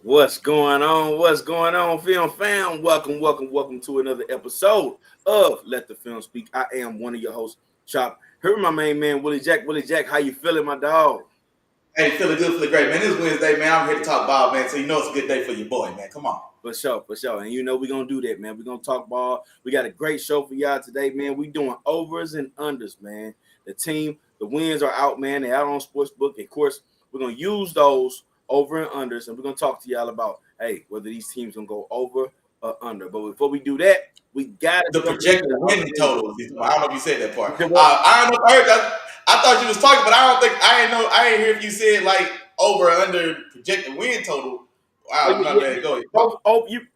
What's going on? What's going on, film fam? Welcome to another episode of Let the Film Speak. I am one of your hosts, Chop. Here with my main man, Willie Jack. Willie Jack, how you feeling, my dog? Hey, feeling good, feeling great, man. This is Wednesday, man. I'm here to talk ball, man. So you know it's a good day for your boy, man. Come on. For sure. And you know we're gonna do that, man. We're gonna talk ball. We got a great show for y'all today, man. We doing overs and unders, man. The wins are out, man. They're out on Sportsbook. Of course, we're gonna use those over and unders, and we're gonna talk to y'all about whether these teams gonna go over or under. But before we do that, we got the projected winning totals. I don't know if you said that part. I don't know if I heard that. I thought you was talking, but I didn't hear if you said like over or under projected win total. Wow, I'm not ready to go. You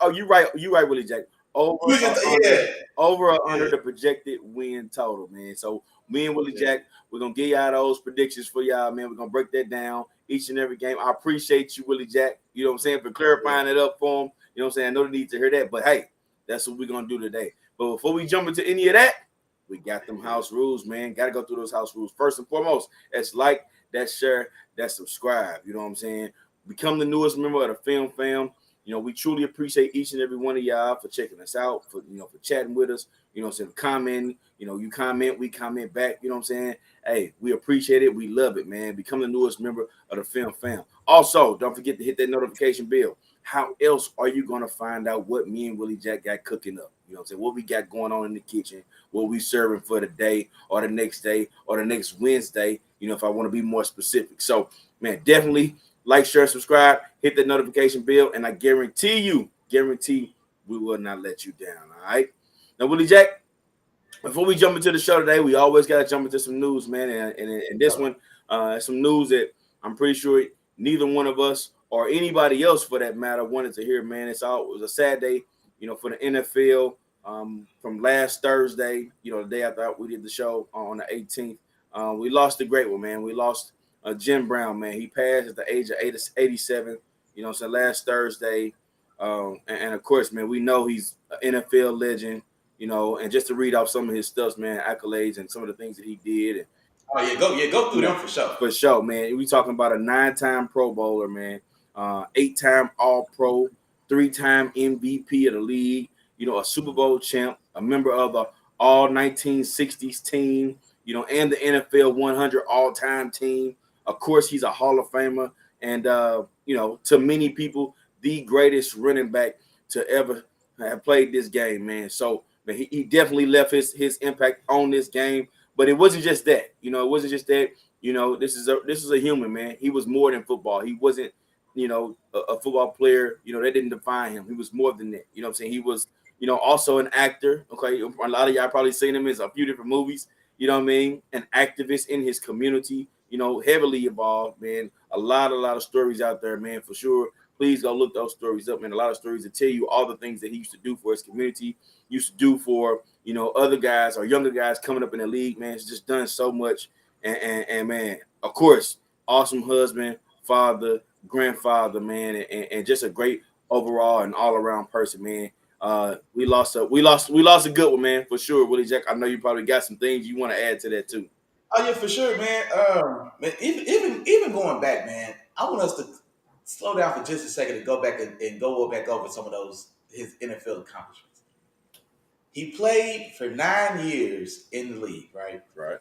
right, Willie Jack. Over or under the projected win total, man. So me and Willie Jack, we're gonna give y'all those predictions for y'all, man. We're gonna break that down each and every game. I appreciate you, Willie Jack. You know what I'm saying, for clarifying it up for him. You know what I'm saying? I know they need to hear that, but hey, that's what we're gonna do today. But before we jump into any of that, we got them house rules, man. Gotta go through those house rules. First and foremost, that's like, that's share, that's subscribe. You know what I'm saying? Become the newest member of the Film Fam. You know, we truly appreciate each and every one of y'all for checking us out, for chatting with us, you know what I'm saying, commenting, you comment, we comment back, you know what I'm saying? Hey, we appreciate it. We love it, man. Become the newest member of the Film Fam. Also, don't forget to hit that notification bell. How else are you going to find out what me and Willie Jack got cooking up? You know what I'm saying? What we got going on in the kitchen, what we serving for the day or the next day or the next Wednesday, if I want to be more specific. So, man, definitely like, share, subscribe, hit the notification bell, and I guarantee we will not let you down, all right? Now, Willie Jack, before we jump into the show today, we always got to jump into some news, man. And this one, some news that I'm pretty sure neither one of us or anybody else, for that matter, wanted to hear, man. It was a sad day, for the NFL from last Thursday, the day after we did the show on the 18th. We lost a great one, man. We lost Jim Brown, man. He passed at the age of 87, so last Thursday. And of course, man, we know he's an NFL legend, and just to read off some of his stuff, man, accolades and some of the things that he did. And, go through them for sure. For sure, man. We talking about a 9-time Pro Bowler, man, 8-time All-Pro, 3-time MVP of the league, a Super Bowl champ, a member of the All 1960s team, and the NFL 100 all-time team. Of course, he's a Hall of Famer, and to many people, the greatest running back to ever have played this game, man. So, man, he definitely left his impact on this game. But it wasn't just that, This is a human, man. He was more than football. He wasn't, a football player. That didn't define him. He was more than that. You know what I'm saying? He was, also an actor. Okay, a lot of y'all probably seen him in a few different movies. You know what I mean? An activist in his community. Heavily involved, man. A lot of stories out there, man, for sure. Please go look those stories up, man. A lot of stories that tell you all the things that he used to do for his community, used to do for, other guys or younger guys coming up in the league, man. He's just done so much. And man, of course, awesome husband, father, grandfather, man, and just a great overall and all-around person, man. We lost a good one, man, for sure. Willie Jack, I know you probably got some things you want to add to that too. Oh yeah, for sure, man. Man, even going back, man, I want us to slow down for just a second and go back and go back over some of his NFL accomplishments. He played for 9 years in the league, right? Right.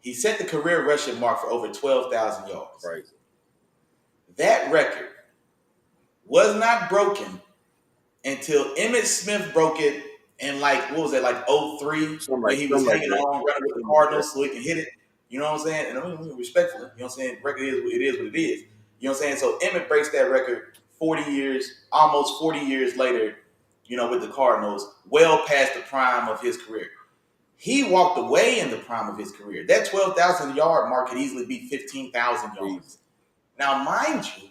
He set the career rushing mark for over 12,000 yards. Right. That record was not broken until Emmitt Smith broke it in 03, when he was hanging on running with the Cardinals so he can hit it. You know what I'm saying? And I mean, respectfully, you know what I'm saying? Record is what it is. You know what I'm saying? So Emmitt breaks that record almost 40 years later, with the Cardinals, well past the prime of his career. He walked away in the prime of his career. That 12,000 yard mark could easily be 15,000 yards. Now, mind you,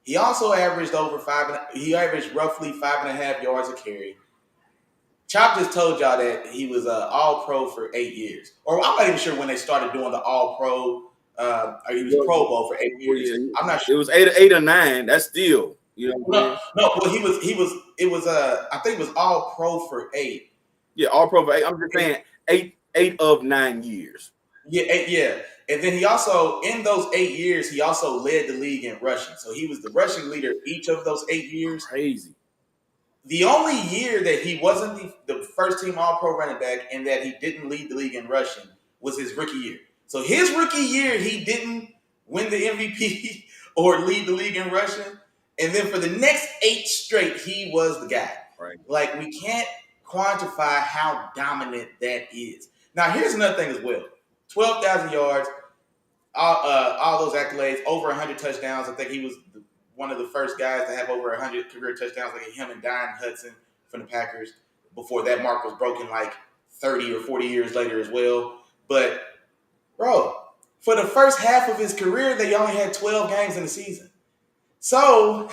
he also averaged roughly 5.5 yards a carry. Chop just told y'all that he was All-Pro for 8 years. Or I'm not even sure when they started doing the All-Pro. Or he was Pro Bowl for 8 years. I'm not sure. It was eight or nine. That's still, No. Well, I think it was All-Pro for 8. Yeah, All-Pro for 8. I'm just saying 8 of 9 years. Yeah. And then he also, in those 8 years, he also led the league in rushing. So he was the rushing leader each of those 8 years. Crazy. The only year that he wasn't the first team All-Pro running back and that he didn't lead the league in rushing was his rookie year. So his rookie year, he didn't win the MVP or lead the league in rushing. And then for the next 8 straight, he was the guy. Right. Like, we can't quantify how dominant that is. Now, here's another thing as well. 12,000 yards, all those accolades, over 100 touchdowns. I think he was one of the first guys to have over 100 career touchdowns, like him and Don Hudson from the Packers. Before that mark was broken like 30 or 40 years later as well. But, bro, for the first half of his career, they only had 12 games in the season. So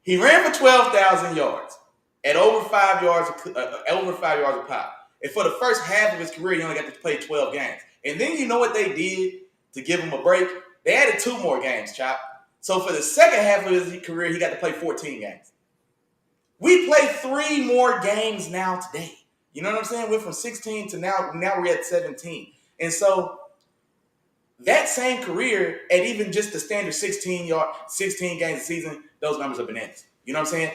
he ran for 12,000 yards at over 5 yards a pop. And for the first half of his career, he only got to play 12 games. And then you know what they did to give him a break? They added 2 more games, Chop. So for the second half of his career, he got to play 14 games. We play 3 more games now today. You know what I'm saying? We're from 16 to now we're at 17. And so that same career, at even just the standard 16 games a season, those numbers are bananas. You know what I'm saying?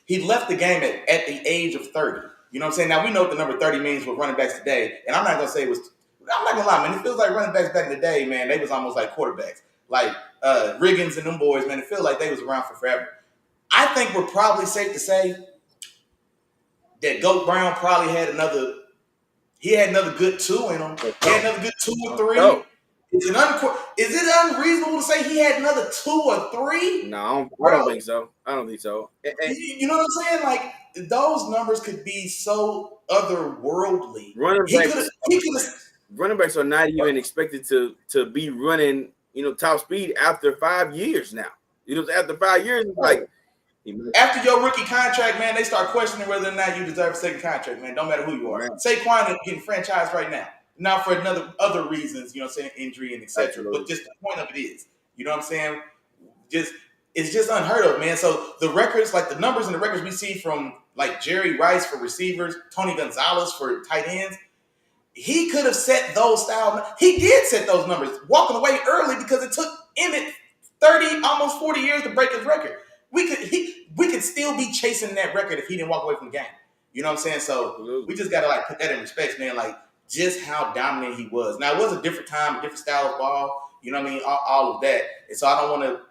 He left the game at the age of 30. You know what I'm saying? Now, we know what the number 30 means with running backs today. And I'm not going to say it was – I'm not going to lie, man. It feels like running backs back in the day, man, they was almost like quarterbacks. Like Riggins and them boys, man, it feels like they was around for forever. I think we're probably safe to say that Goat Brown probably had another good 2 in him. He had another good 2 or 3. No. Is it unreasonable to say he had another 2 or 3? No, I don't think so. You know what I'm saying? Like, those numbers could be so otherworldly. Running backs are not even expected to be running, top speed after 5 years now. After 5 years, it's like after your rookie contract, man, they start questioning whether or not you deserve a second contract, man. Don't matter who you are. Man. Saquon is getting franchised right now. Not for other reasons, you know what I'm saying, injury and etc. But just the point of it is, you know what I'm saying? It's just unheard of, man. So the records, like the numbers and the records we see from like Jerry Rice for receivers, Tony Gonzalez for tight ends, he could have set those style. He did set those numbers, walking away early because it took Emmett 30, almost 40 years to break his record. We could still be chasing that record if he didn't walk away from the game. You know what I'm saying? So we just gotta like put that in respect, man. Like just how dominant he was. Now it was a different time, a different style of ball. You know what I mean? All of that. And so I don't want to.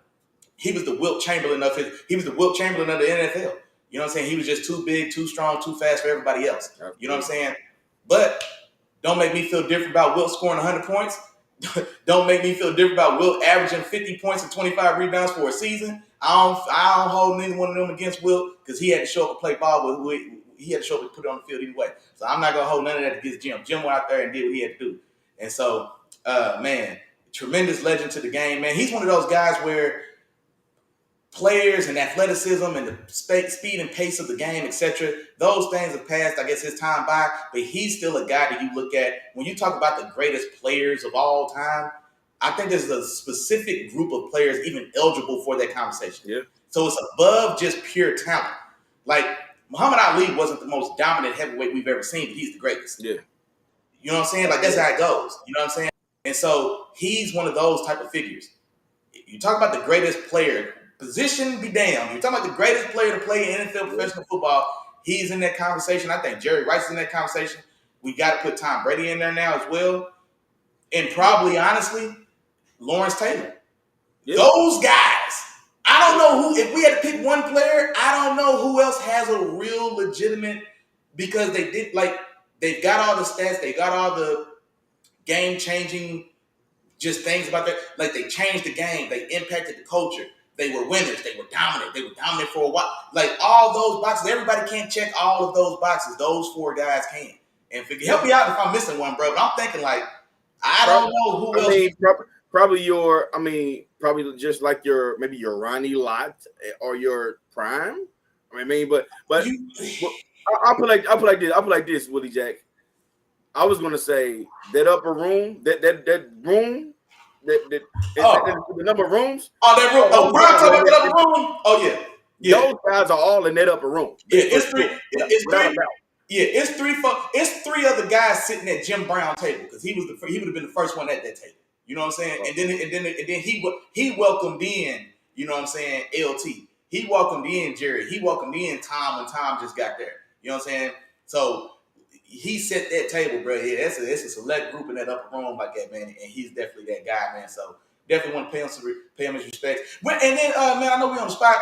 He was the Wilt Chamberlain of the NFL. You know what I'm saying? He was just too big, too strong, too fast for everybody else. You know what I'm saying? But don't make me feel different about Wilt scoring 100 points. Don't make me feel different about Wilt averaging 50 points and 25 rebounds for a season. I don't hold neither one of them against Wilt because he had to show up and play ball with he had to show up and put it on the field anyway. So I'm not going to hold none of that against Jim. Jim went out there and did what he had to do. And so, man, tremendous legend to the game, man. He's one of those guys where players and athleticism and the speed and pace of the game, etc., those things have passed, I guess, his time by. But he's still a guy that you look at. When you talk about the greatest players of all time, I think there's a specific group of players even eligible for that conversation. Yeah. So it's above just pure talent. Like, Muhammad Ali wasn't the most dominant heavyweight we've ever seen, but he's the greatest. Yeah. You know what I'm saying? Like, that's how it goes. You know what I'm saying? And so he's one of those type of figures. You talk about the greatest player, position be damned. You're talking about the greatest player to play NFL professional football. He's in that conversation. I think Jerry Rice is in that conversation. We got to put Tom Brady in there now as well. And probably, honestly, Lawrence Taylor. Yeah. Those guys. I don't know who, if we had to pick one player, I don't know who else has a real legitimate, because they did, like, they've got all the stats, they got all the game-changing just things about that. Like, they changed the game, they impacted the culture, they were winners, they were dominant for a while. Like, all those boxes, everybody can't check all of those boxes. Those 4 guys can. And help me out if I'm missing one, bro, but I'm thinking, like, I don't know who else. Probably just like your Ronnie Lott or your Prime. But I'll put like this, Willie Jack. I was gonna say that upper room, that room, the number of rooms. Oh, that room. Oh, Brian talking about that upper room. Oh yeah. Those guys are all in that upper room. Yeah, it's 3. It's 3. Yeah, it's three other guys sitting at Jim Brown table because he would have been the first one at that table. You know what I'm saying? And then he welcomed in. You know what I'm saying? LT. He welcomed in Jerry. He welcomed in Tom when Tom just got there. You know what I'm saying? So he set that table, bro. Yeah, it's a select group in that upper room like that, man. And he's definitely that guy, man. So definitely want to pay him his respect. And then, man, I know we on the spot.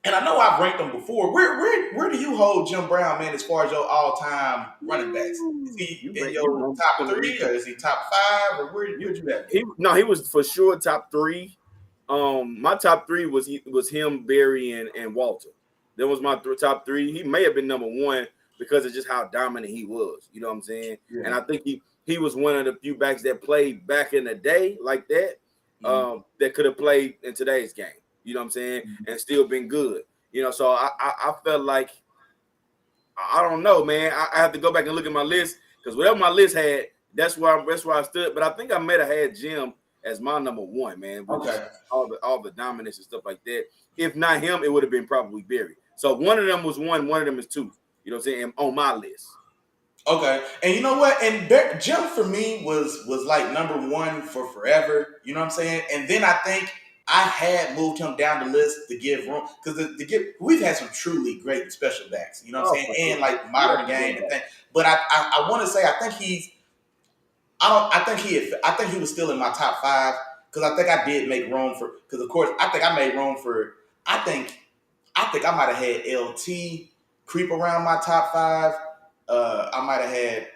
And I know I've ranked him before. Where do you hold Jim Brown, man, as far as your all-time running backs? Is he in your top 3 or is he top 5 or where'd you have? He was for sure top 3. My top 3 was him, Barry, and Walter. That was my top 3. He may have been number 1 because of just how dominant he was. You know what I'm saying? Yeah. And I think he was one of the few backs that played back in the day like that, that could have played in today's game. You know what I'm saying? And still been good. You know, so I felt like, I don't know, man. I have to go back and look at my list because whatever my list had, that's where I stood. But I think I might have had Jim as my number 1, man. Okay. All the dominance and stuff like that. If not him, it would have been probably Barry. So one of them was 1, one of them is 2. You know what I'm saying? On my list. Okay. And you know what? And Jim for me was like number 1 for forever. You know what I'm saying? And then I think I had moved him down the list to give room because we've had some truly great special backs. You know what I'm saying? And like modern game and things. But I want to say I think he was still in my top 5 because I think I did make room for because of course I think I made room for I think I might have had LT creep around my top 5. I might have had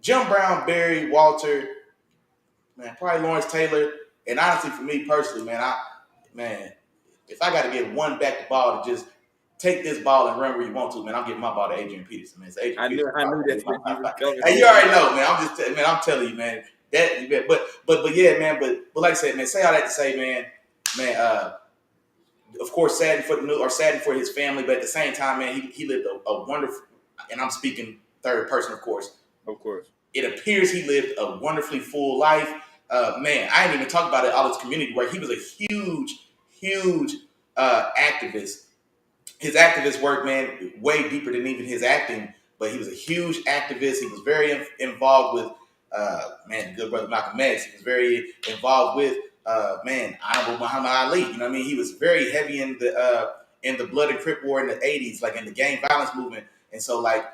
Jim Brown, Barry, Walter, man, probably Lawrence Taylor, and honestly for me personally, man, if I got to get one back the ball to just take this ball and run where you want to, man, I'm giving my ball to Adrian Peterson, man. I knew that. Hey, you already know, man. I'm telling you, man. But yeah, man. But like I said, man, say all that to say, man. Of course, saddened for his family, but at the same time, man, he lived a wonderful. And I'm speaking third person, of course. Of course. It appears he lived a wonderfully full life. Man, I didn't even talk about it, all his community work. He was a huge activist. His activist work, man, way deeper than even his acting, but he was a huge activist. He was very involved with, good brother Malcolm X. He was very involved with, Honorable Muhammad Ali. You know what I mean? He was very heavy in the Blood and Crip War in the 80s, like in the gang violence movement. And so, like,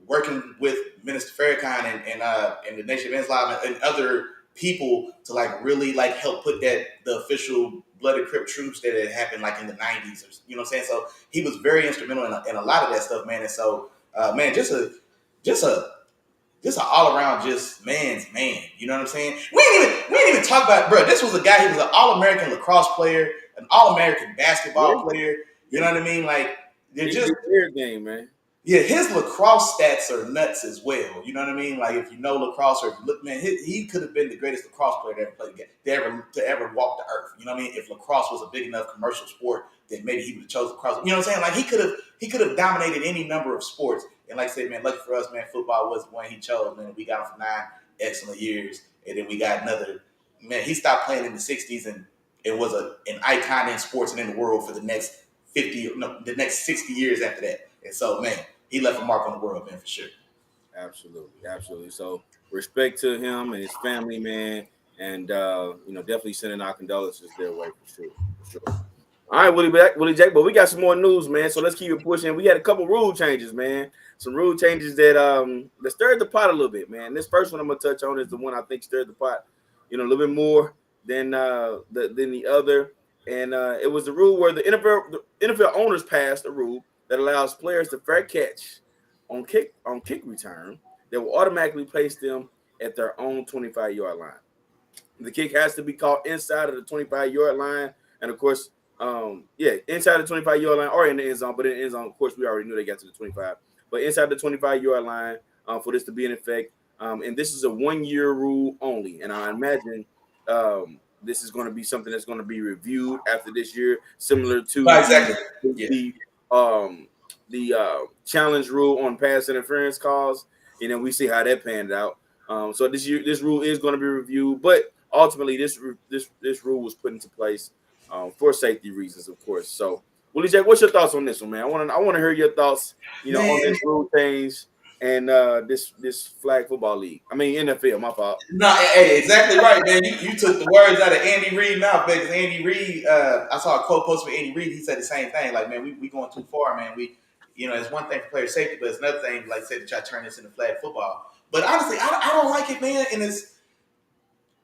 working with Minister Farrakhan and the Nation of Islam and other people to like really like help put the official Blood and Crip troops that had happened like in the 90s, or, you know what I'm saying? So he was very instrumental in a lot of that stuff, man. And so, man, just an all around just man's man. You know what I'm saying? We didn't even talk about, bro. This was a guy. He was an All-American lacrosse player, an All-American basketball player. You know what I mean? Like they're just weird game, man. Yeah, his lacrosse stats are nuts as well. You know what I mean? Like if you know lacrosse, or if you look, man, he could have been the greatest lacrosse player to ever play the game, to ever walk the earth. You know what I mean? If lacrosse was a big enough commercial sport, then maybe he would have chosen lacrosse. You know what I'm saying? Like he could have dominated any number of sports. And like I said, man, lucky for us, man, football was the one he chose. Man, we got him for 9 excellent years, and then we got another. Man, he stopped playing in the '60s, and it was an icon in sports and in the world for the next 60 years after that. And so, man, he left a mark on the world, man, for sure. Absolutely. So respect to him and his family, man, and definitely sending our condolences their way for sure. All right, Willie Jack, but we got some more news, man. So let's keep it pushing. We had a couple rule changes, man. Some rule changes that stirred the pot a little bit, man. This first one I'm gonna touch on is the one I think stirred the pot, a little bit more than the other. And it was the rule where the NFL owners passed a rule that allows players to fair catch on kick return that will automatically place them at their own 25-yard line. The kick has to be caught inside of the 25-yard line, and of course, inside the 25-yard line or in the end zone. But in the end zone, of course, we already knew they got to the 25. But inside the 25-yard line for this to be in effect, and this is a 1-year rule only. And I imagine this is going to be something that's going to be reviewed after this year, similar to the challenge rule on pass interference calls. We see how that panned out. So this rule is going to be reviewed, but ultimately this rule was put into place for safety reasons, of course. So Willie Jack, what's your thoughts on this one, man? I want to hear your thoughts, on this rule change and this flag football league. I mean NFL. My fault. No, hey, exactly right, man. You took the words out of Andy Reid mouth, because Andy Reid, I saw a quote posted with Andy Reid. He said the same thing. Like, man, we going too far, man. It's one thing for player safety, but it's another thing, like I said, to try to turn this into flag football. But honestly, I don't like it, man. And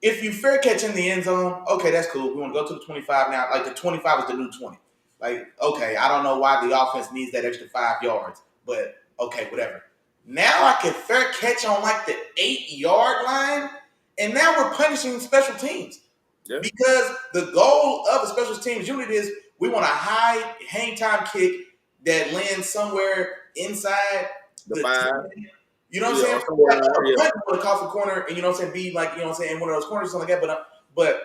if you fair catch in the end zone, okay, that's cool. We want to go to the 25 now. Like, the 25 is the new 20. Like, okay, I don't know why the offense needs that extra 5 yards, but okay, whatever. Now I can fair catch on like the 8-yard line, and now we're punishing special teams. Yeah. Because the goal of a special teams unit is we want a high hang time kick that lands somewhere inside the 5. You know what I'm saying? Like, to cross the corner, and be like, in one of those corners or something like that. But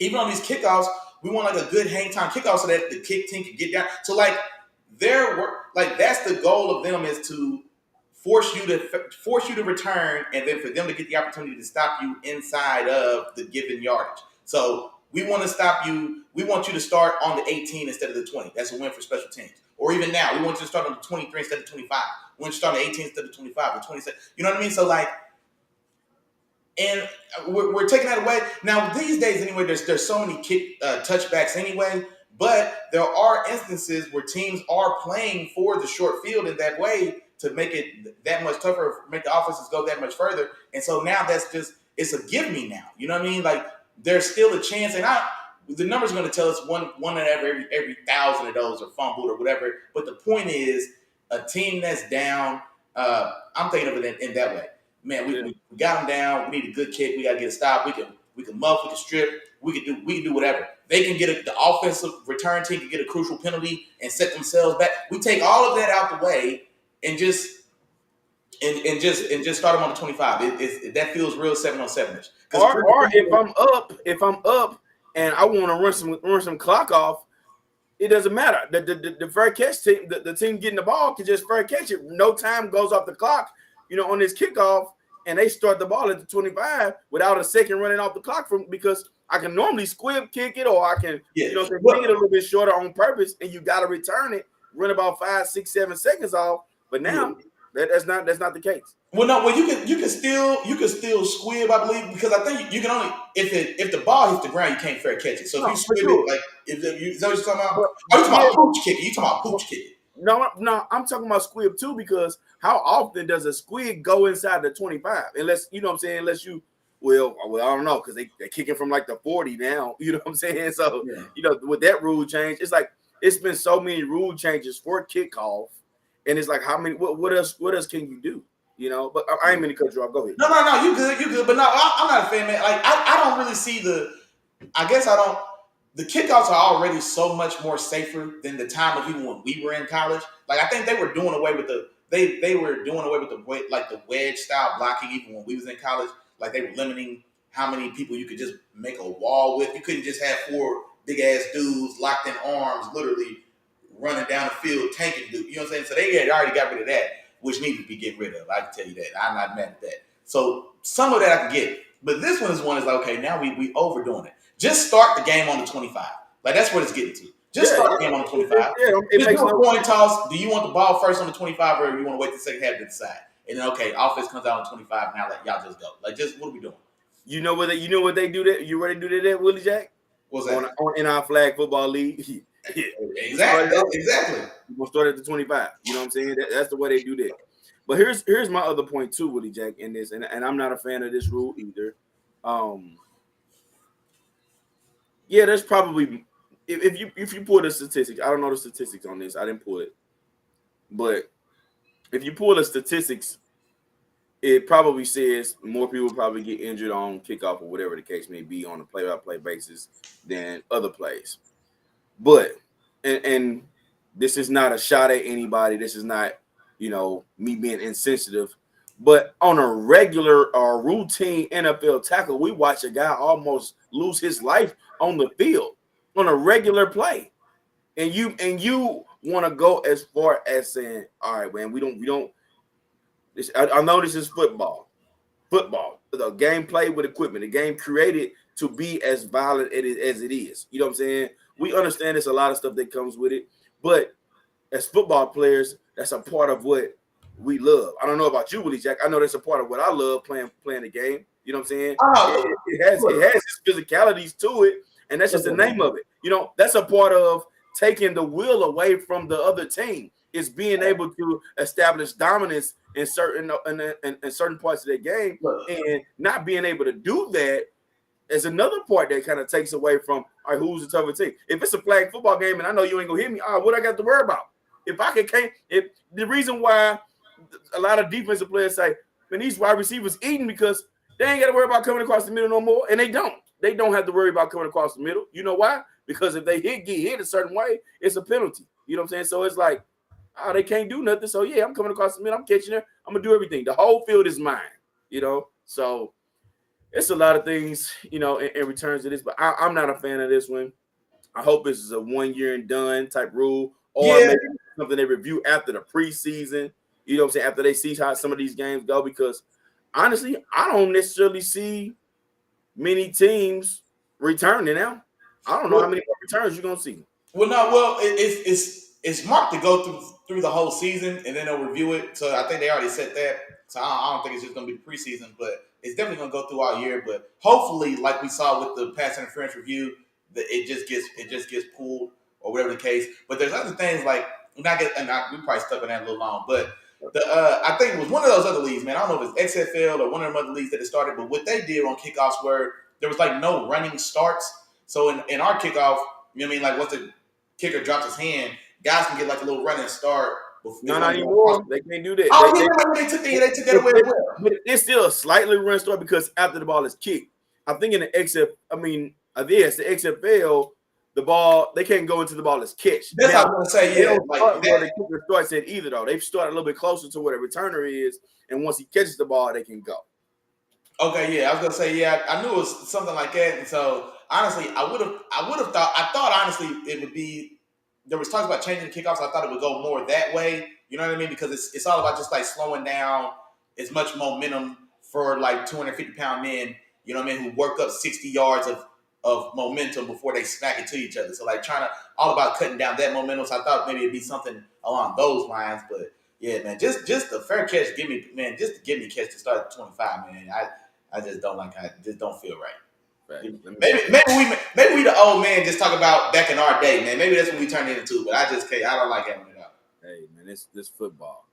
even on these kickoffs, we want like a good hang time kickoff so that the kick team can get down. So like their work, like that's the goal of them, is to force you to return, and then for them to get the opportunity to stop you inside of the given yardage. So we want to stop you. We want you to start on the 18 instead of the 20. That's a win for special teams. Or even now, we want you to start on the 23 instead of 25. We want you to start on the 18 instead of 25, the 27. You know what I mean? So like, and we're taking that away. Now, these days anyway, there's so many kick touchbacks anyway, but there are instances where teams are playing for the short field in that way to make it that much tougher, make the offenses go that much further. And so now it's a give me now. You know what I mean? Like, there's still a chance, and the numbers are going to tell us one out of every 1,000 of those are fumbled or whatever. But the point is, a team that's down, I'm thinking of it in that way. Man, we got them down. We need a good kick. We got to get a stop. We can muff. We can strip. We can do whatever. They can get the offensive return team can get a crucial penalty and set themselves back. We take all of that out the way and just start them on the 25. That feels real 7-on-7ish. Or if I'm up and I want to run some clock off, it doesn't matter. The fair catch team, the team getting the ball can just fair catch it. No time goes off the clock, on this kickoff, and they start the ball at the 25 without a second running off the clock because I can normally squib kick it, or I can bring it a little bit shorter on purpose, and you got to return it, run about 5, 6, 7 seconds off. But now that's not the case. Well, no. Well, you can still squib, I believe, because I think you can only if the ball hits the ground, you can't fair catch it. So if you squib it, like is that what you're talking about? Are you talking about pooch kicking? You talking about pooch kicking? No, I'm talking about squib too, because how often does a squib go inside the 25? Unless unless you well, I don't know, because they're kicking from like the 40 now. You know what I'm saying? So with that rule change, it's like it's been so many rule changes for kickoff, and it's like how many? What else can you do? But I ain't mean to cut you off. Go ahead. No, you good. But no, I'm not a fan, man. Like I don't really see the kickoffs are already so much more safer than the time of even when we were in college. Like I think they were doing away with the wedge style blocking even when we was in college. Like they were limiting how many people you could just make a wall with. You couldn't just have 4 big ass dudes locked in arms, literally running down the field, tanking dude. You know what I'm saying? So they had already got rid of that, which needed to be get rid of. I can tell you that. I'm not mad at that. So some of that I can get. But this one is like, okay, now we overdoing it. Just start the game on the 25. Like that's what it's getting to. Just start the game on the 25. It makes no coin toss. Do you want the ball first on the 25, or do you want to wait the second half to decide? And then offense comes out on 25. Now let y'all just go. Like what are we doing? You know what they do that? You ready to do that, Willie Jack? What's that? In our flag football league. Exactly. We're gonna start at the 25. You know what I'm saying? That's the way they do that. But here's my other point too, Willie Jack, in this, and I'm not a fan of this rule either. There's probably if you pull the statistics, I don't know the statistics on this. I didn't pull it, but if you pull the statistics, it probably says more people probably get injured on kickoff or whatever the case may be on a play-by-play basis than other plays. But and this is not a shot at anybody. This is not me being insensitive. But on a regular or routine NFL tackle, we watch a guy almost lose his life on the field on a regular play. And you want to go as far as saying, all right, man, we don't. I know this is football. The game played with equipment. The game created to be as violent as it is. You know what I'm saying? We understand there's a lot of stuff that comes with it. But as football players, that's a part of what we love. I don't know about you, Willie Jack. I know that's a part of what I love playing the game. You know what I'm saying? It has its physicalities to it, and that's just the name of it. You know, that's a part of taking the will away from the other team. Is being able to establish dominance in certain parts of their game, and not being able to do that is another part that kind of takes away from, all right, who's the tougher team. If it's a flag football game and I know you ain't gonna hit me, what I got to worry about? If the reason why a lot of defensive players say, man, these wide receivers eating because they ain't got to worry about coming across the middle no more, and they don't have to worry about coming across the middle. You know why? Because if they get hit a certain way, it's a penalty. You know what I'm saying? So it's like, they can't do nothing. So yeah, I'm coming across the middle, I'm catching her, I'm gonna do everything. The whole field is mine. You know, so it's a lot of things, you know, in returns to this, but I'm not a fan of this one. I hope this is a 1 year and done type rule, or maybe something they review after the preseason. You know what I'm saying? After they see how some of these games go, because honestly, I don't necessarily see many teams returning now. I don't know how many more returns you're gonna see. It's marked to go through the whole season, and then they'll review it. So I think they already said that. So I don't think it's just going to be the preseason, but it's definitely going to go through all year. But hopefully, like we saw with the pass interference review, that it just gets pulled or whatever the case. But there's other things like we probably stuck on that a little long, but I think it was one of those other leagues, man. I don't know if it's XFL or one of them other leagues that it started, but what they did on kickoffs where there was like no running starts. So in our kickoff, you know what I mean? Like once the kicker drops his hand, guys can get like a little running start. Not anymore. They can't do that. They took that away as well. But it's still a slightly run start because after the ball is kicked. I think in the the XFL, the ball, they can't go into the ball as catch. That's what I'm going to say, yeah. They don't start where the kicker starts at either, though. They've started a little bit closer to where the returner is, and once he catches the ball, they can go. Okay, yeah, I was gonna say, yeah, I knew it was something like that, and so honestly, I thought honestly it would be. There was talks about changing the kickoffs. I thought it would go more that way. You know what I mean? Because it's all about just like slowing down as much momentum for like 250-pound men. You know what I mean? Who work up 60 yards of momentum before they smack it to each other. So like all about cutting down that momentum. So I thought maybe it'd be something along those lines. But yeah, man, just the fair catch. Just to give me a catch to start at 25, man. I just don't like. I just don't feel right. Maybe we the old man just talk about back in our day, man. Maybe that's what we turned into. But I just can't. I don't like having it out. Hey, man, this football.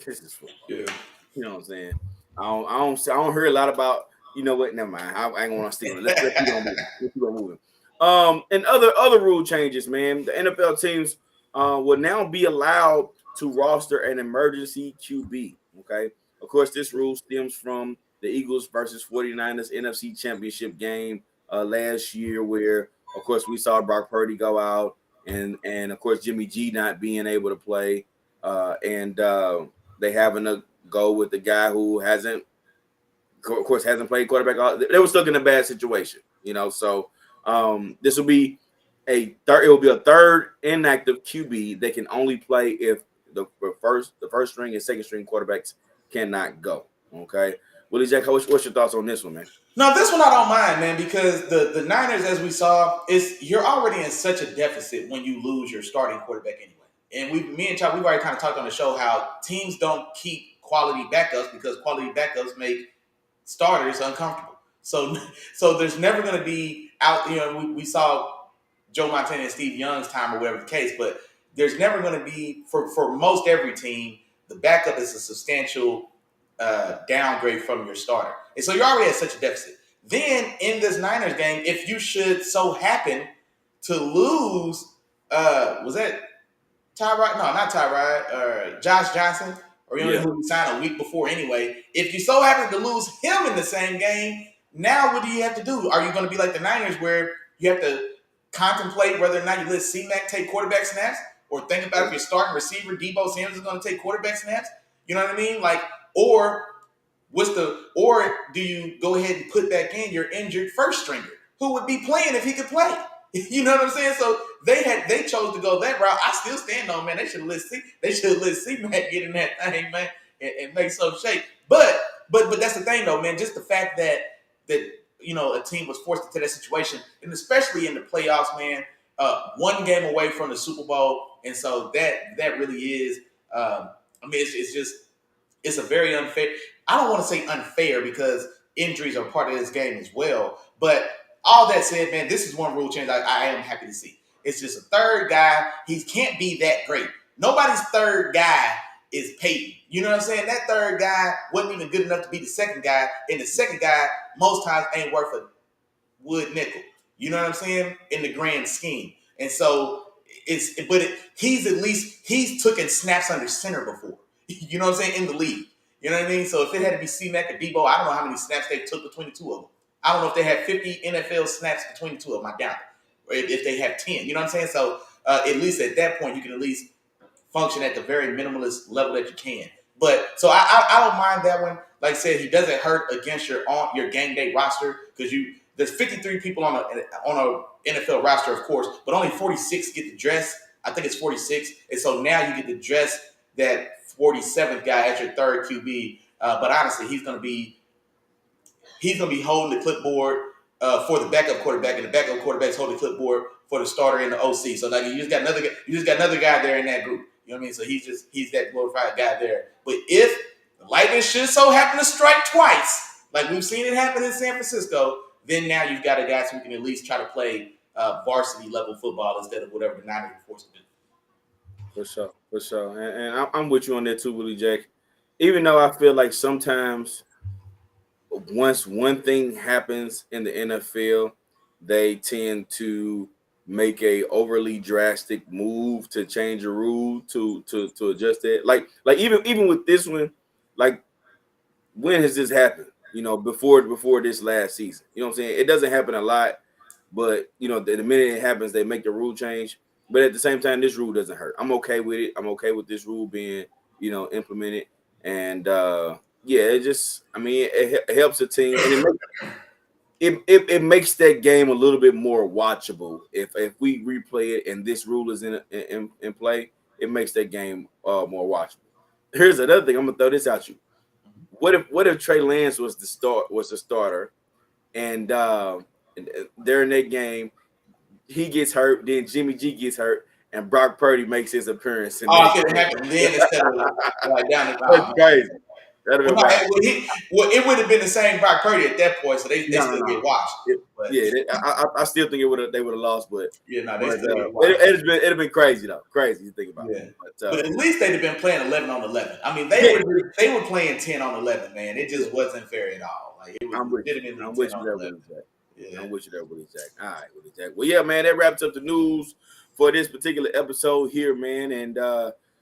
This is football. Yeah. You know what I'm saying? I don't hear a lot about. You know what? Never mind. I ain't want to stick on it. Let's keep on moving. And other rule changes, man. The NFL teams will now be allowed to roster an emergency QB. Okay. Of course, this rule stems from the Eagles versus 49ers NFC Championship game last year, where, of course, we saw Brock Purdy go out and of course, Jimmy G not being able to play. And they having to go with the guy who hasn't played quarterback. They were stuck in a bad situation, you know. So this will be a third inactive QB. They can only play if the first string and second string quarterbacks cannot go. Okay. Willie Jack, what's your thoughts on this one, man? No, this one I don't mind, man, because the Niners, as we saw, you're already in such a deficit when you lose your starting quarterback anyway. And me and Chop, we've already kind of talked on the show how teams don't keep quality backups because quality backups make starters uncomfortable. So there's never going to be out. You know, we saw Joe Montana and Steve Young's time or whatever the case, but there's never going to be for most every team. The backup is a substantial downgrade from your starter. And so you're already at such a deficit. Then in this Niners game, if you should so happen to lose, was that Tyrod? No, not Tyrod. Josh Johnson, or who we signed a week before anyway. If you so happen to lose him in the same game, now what do you have to do? Are you going to be like the Niners where you have to contemplate whether or not you let C-Mac take quarterback snaps, or think about if your starting receiver, Debo Samuel, is going to take quarterback snaps? You know what I mean? Like, or do you go ahead and put back in your injured first stringer who would be playing if he could play? You know what I'm saying? So they chose to go that route. I still stand on, man. They should let C-Mac get in that thing, man, and make some shake. But that's the thing, though, man. Just the fact that a team was forced into that situation, and especially in the playoffs, man. one game away from the Super Bowl, and so that really is. It's a very unfair. I don't want to say unfair because injuries are part of this game as well. But all that said, man, this is one rule change I am happy to see. It's just a third guy. He can't be that great. Nobody's third guy is Peyton. You know what I'm saying? That third guy wasn't even good enough to be the second guy, and the second guy most times ain't worth a wood nickel. You know what I'm saying? In the grand scheme. And so he's taken snaps under center before. You know what I'm saying? In the league. You know what I mean? So if it had to be C-Mac or Debo, I don't know how many snaps they took between the two of them. I don't know if they had 50 NFL snaps between the two of them. I doubt it. Or if they have 10. You know what I'm saying? So at least at that point, you can at least function at the very minimalist level that you can. But so I don't mind that one. Like I said, he doesn't hurt against your game day roster because there's 53 people on a NFL roster, of course, but only 46 get to dress. I think it's 46, and so now you get to dress that 47th guy as your third QB. But honestly, he's gonna be holding the clipboard for the backup quarterback, and the backup quarterback's holding the clipboard for the starter and the OC. So like you just got another guy there in that group. You know what I mean? So he's that glorified guy there. But if the lightning should so happen to strike twice, like we've seen it happen in San Francisco, then now you've got a guy who can at least try to play varsity level football instead of whatever the Niners are forced to do. For sure. And I'm with you on that too, Willie Jack. Even though I feel like sometimes once one thing happens in the NFL, they tend to make a overly drastic move to change a rule to adjust that. Like even with this one, like when has this happened? You know, before this last season. You know what I'm saying? It doesn't happen a lot, but you know, the minute it happens, they make the rule change. But at the same time, this rule doesn't hurt. I'm okay with it. I'm okay with this rule being, you know, implemented. And yeah, it helps the team, and it makes that game a little bit more watchable. If we replay it and this rule is in play, it makes that game more watchable. Here's another thing. I'm gonna throw this at you. What if Trey Lance was the starter, and during that game he gets hurt, then Jimmy G gets hurt, and Brock Purdy makes his appearance. It could happen then instead of like down the line. That's crazy. It would have been the same Brock Purdy at that point, so they still get watched. I still think they would have lost, but they still get watched. It'd have been crazy though. Crazy to think about. Yeah. But at least they'd have been playing 11 on 11. I mean, they were playing 10 on 11, man. It just wasn't fair at all. Like it was legitimately 10 on 11. Yeah. I'm with you there, Willie Jack. All right, Willie Jack. Well, yeah, man, that wraps up the news for this particular episode here, man. And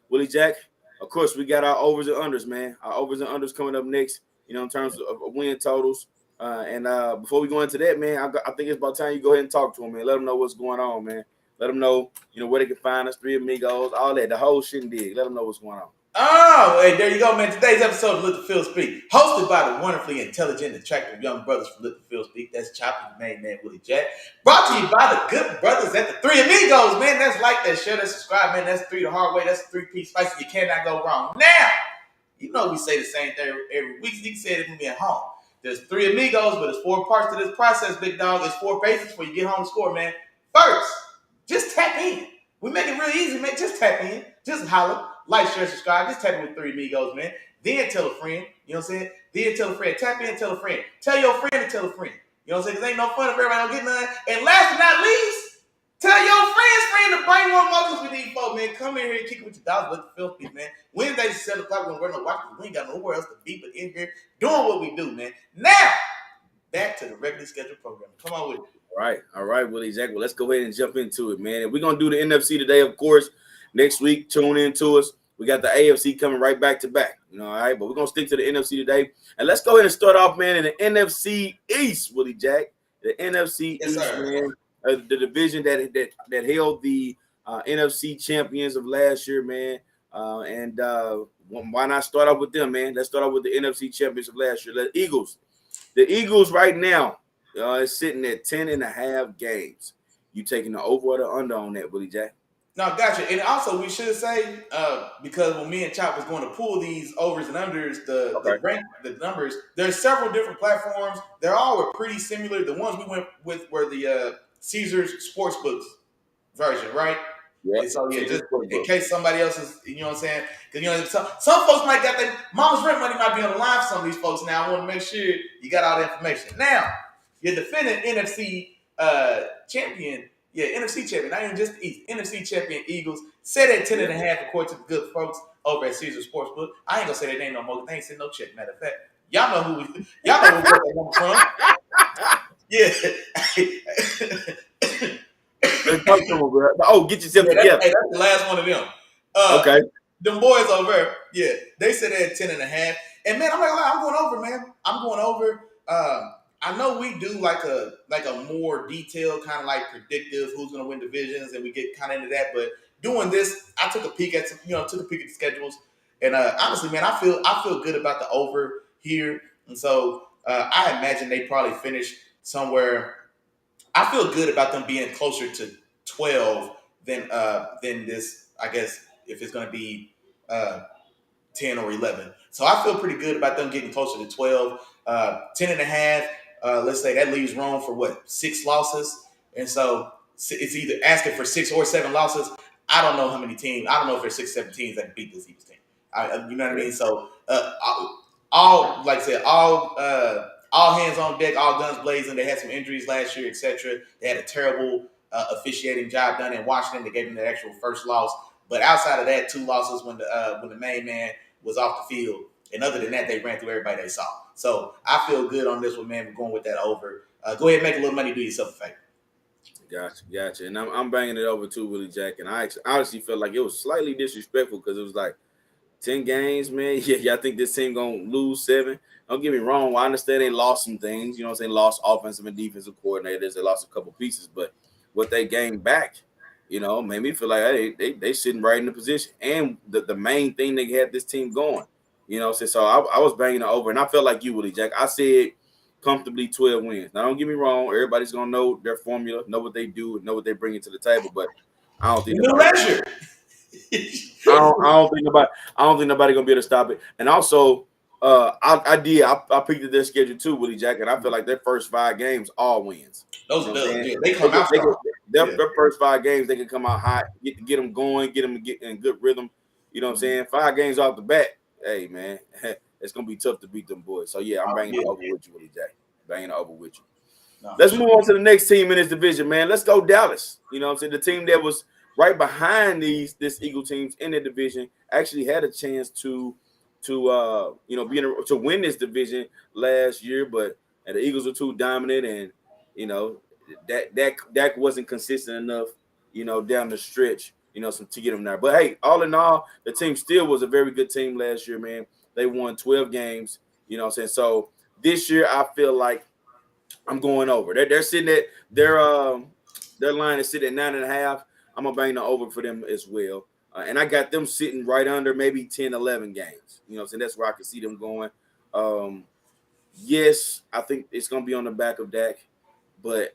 Willie Jack, of course, we got our overs and unders, man. Our overs and unders coming up next, you know, in terms of win totals. And before we go into that, man, I think it's about time you go ahead and talk to them, man. Let them know what's going on, man. Let them know, you know, where they can find us, Three Amigos, all that, the whole shit and dig. Let them know what's going on. Oh, hey, there you go, man. Today's episode of Let the Field Speak, hosted by the wonderfully intelligent, attractive young brothers from Let the Field Speak. That's Chop, the main man, Willie Jack. Brought to you by the good brothers at the Three Amigos, man. That's like, that, share, that, subscribe, man. That's three the hard way. That's 3-piece spicy. You cannot go wrong. Now, you know we say the same thing every week. You can say it when we're at home. There's Three Amigos, but there's 4 parts to this process, big dog. There's 4 phases before you get home and score, man. First, just tap in. We make it real easy, man. Just tap in. Just holler. Like, share, subscribe. Just tap in with Three Amigos, man. Then tell a friend. You know what I'm saying? Then tell a friend. Tap in, tell a friend. Tell your friend to tell a friend. You know what I'm saying? Because ain't no fun if everybody don't get none. And last but not least, tell your friend to bring one more because we need 4, man. Come in here and kick it with your dogs. Let the Field Speak, man. Wednesdays at 7 o'clock, we're going to watch because we ain't got nowhere else to be but in here doing what we do, man. Now, back to the regularly scheduled program. Come on with it. All right, Willie Jack. Well, let's go ahead and jump into it, man. And we're going to do the NFC today, of course. Next week, tune in to us. We got the AFC coming right back to back, you know, all right? But we're going to stick to the NFC today. And let's go ahead and start off, man, in the NFC East, Willie Jack. The NFC East, man, the division that held the NFC champions of last year, man. And why not start off with them, man? Let's start off with the NFC champions of last year, the Eagles. The Eagles right now is sitting at 10.5 games. You taking the over or the under on that, Willie Jack? No, gotcha. And also, we should say, because when me and Chop was going to pull these overs and unders, the numbers, there's several different platforms. They're all pretty similar. The ones we went with were the Caesars Sportsbooks version, right? Yeah. And so just in case somebody else is, you know what I'm saying? Because some folks might got their mama's rent money might be on the line for some of these folks. Now I want to make sure you got all the information. Now your defending NFC champion, NFC champion, not even just the East, NFC champion Eagles set at 10.5 according to the good folks over at Caesar Sportsbook. I ain't gonna say their name no more. They ain't sending no check. Matter of fact, y'all know who we got that from. Yeah. Oh, get yourself together. That's the last one of them. Okay. Them boys over there, they said they had 10.5. And man, I'm going over, man. I'm going over. I know we do like a more detailed kind of like predictive who's going to win divisions, and we get kind of into that. But doing this, I took a peek at the schedules, and honestly, man, I feel good about the over here, and so I imagine they probably finish somewhere. I feel good about them being closer to 12 than this. I guess if it's going to be 10 or 11. So I feel pretty good about them getting closer to 12. 10.5, let's say that leaves room for 6 losses. And so it's either asking for 6 or 7 losses. I don't know how many teams. I don't know if there's 6, 7 teams that can beat this Eagles team. You know what I mean? So all like I said, all hands on deck, all guns blazing. They had some injuries last year, etc. They had a terrible officiating job done in Washington. They gave them their actual first loss. But outside of that, 2 losses when the main man was off the field. And other than that, they ran through everybody they saw. So I feel good on this one, man. We're going with that over. Go ahead and make a little money. Do yourself a favor. Gotcha. And I'm banging it over too, Willie Jack. And I honestly felt like it was slightly disrespectful because it was like 10 games, man. Yeah, I think this team going to lose 7. Don't get me wrong. I understand they lost some things. You know what I'm saying? Lost offensive and defensive coordinators. They lost a couple pieces. But what they gained back, made me feel like, hey, they sitting right in the position. And the main thing they had this team going. So I was banging it over. And I felt like you, Willie Jack. I said comfortably 12 wins. Now, don't get me wrong. Everybody's going to know their formula, know what they do, know what they bring to the table. But I don't think I don't think nobody gonna be able to stop it. And also, I peeked at their schedule too, Willie Jack, and I feel like their first 5 games all wins. Those are they come out. Their first 5 games they can come out hot, get them going, get them in good rhythm. You know what I'm saying? 5 games off the bat, hey man, it's gonna be tough to beat them boys. So yeah, I'm banging it over with you, Willie Jack. Banging it over with you. Let's move on to the next team in this division, man. Let's go Dallas. You know what I'm saying? The team that was right behind this Eagle teams in the division actually had a chance to win this division last year, but the Eagles were too dominant, and Dak wasn't consistent enough, down the stretch, to get them there. But hey, all in all, the team still was a very good team last year, man. They won 12 games, you know what I'm saying? So this year I feel like I'm going over. They're sitting at their line is sitting at 9.5. I'm gonna bang the over for them as well. And I got them sitting right under maybe 10, 11 games. You know what I'm saying? That's where I can see them going. Yes, I think it's going to be on the back of Dak. But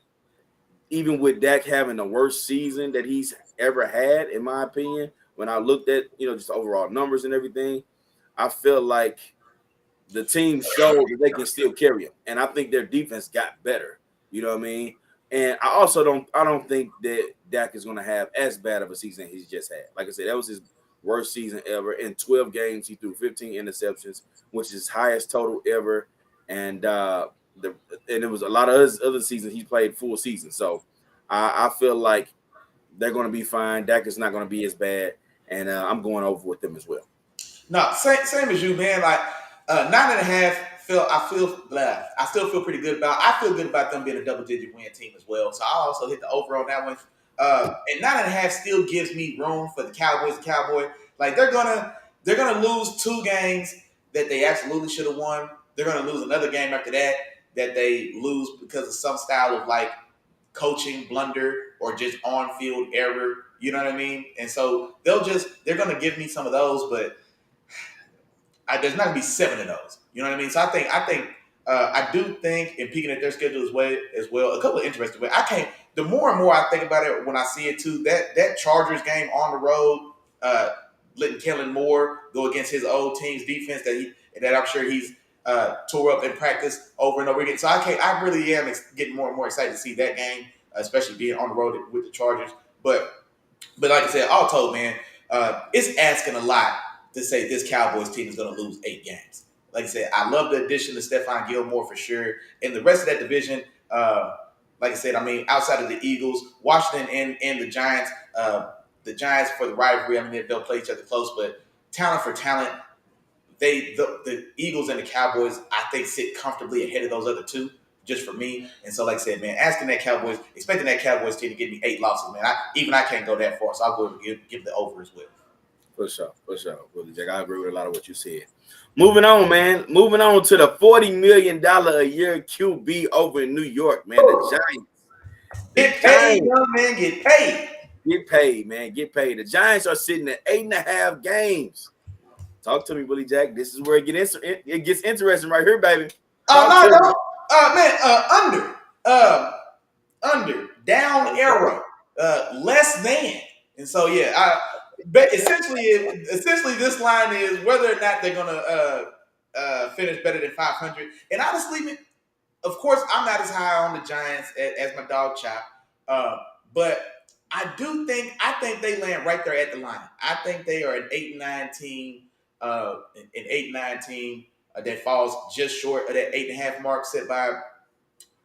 even with Dak having the worst season that he's ever had, in my opinion, when I looked at, just overall numbers and everything, I feel like the team showed that they can still carry him. And I think their defense got better. You know what I mean? And I also don't think that Dak is going to have as bad of a season he's just had. Like I said, that was his worst season ever. In 12 games, he threw 15 interceptions, which is his highest total ever. And it was a lot of other seasons he played full season. So I feel like they're going to be fine. Dak is not going to be as bad. And I'm going over with them as well. No, same as you, man. Like 9.5. I still feel pretty good about. I feel good about them being a double-digit win team as well. So I also hit the over on that one. And 9.5 still gives me room for the Cowboys. Like they're gonna lose 2 games that they absolutely should have won. They're gonna lose another game after that they lose because of some style of like coaching blunder or just on-field error. You know what I mean? And so they're gonna give me some of those, but there's not gonna be 7 of those. You know what I mean? So I do think, in peeking at their schedule as well, a couple of interesting ways. The more and more I think about it when I see it too, that Chargers game on the road, letting Kellen Moore go against his old team's defense that I'm sure he's tore up in practice over and over again. So I really am getting more and more excited to see that game, especially being on the road with the Chargers. But like I said, all told, man, it's asking a lot to say this Cowboys team is going to lose 8 games. Like I said, I love the addition of Stephon Gilmore for sure. And the rest of that division, like I said, I mean, outside of the Eagles, Washington and the Giants for the rivalry, I mean, they'll play each other close, but talent for talent, the Eagles and the Cowboys, I think, sit comfortably ahead of those other two, just for me. And so, like I said, man, expecting that Cowboys team to give me 8 losses, man. I can't go that far, so I'll go and give the over as well. For sure, Willie Jack. I agree with a lot of what you said. Moving on, man. Moving on to the $40 million a year QB over in New York, man. The Giants. Get paid, young man. Get paid. Get paid, man. Get paid. The Giants are sitting at 8.5 games. Talk to me, Willie Jack. This is where it gets interesting right here, baby. Under down arrow, less than, and so yeah, but essentially this line is whether or not they're gonna finish better than 500. And honestly, of course, I'm not as high on the Giants as my dog Chop, but I think they land right there at the line. I think they are an 8-9 team. An 8-9 team that falls just short of that 8.5 mark set by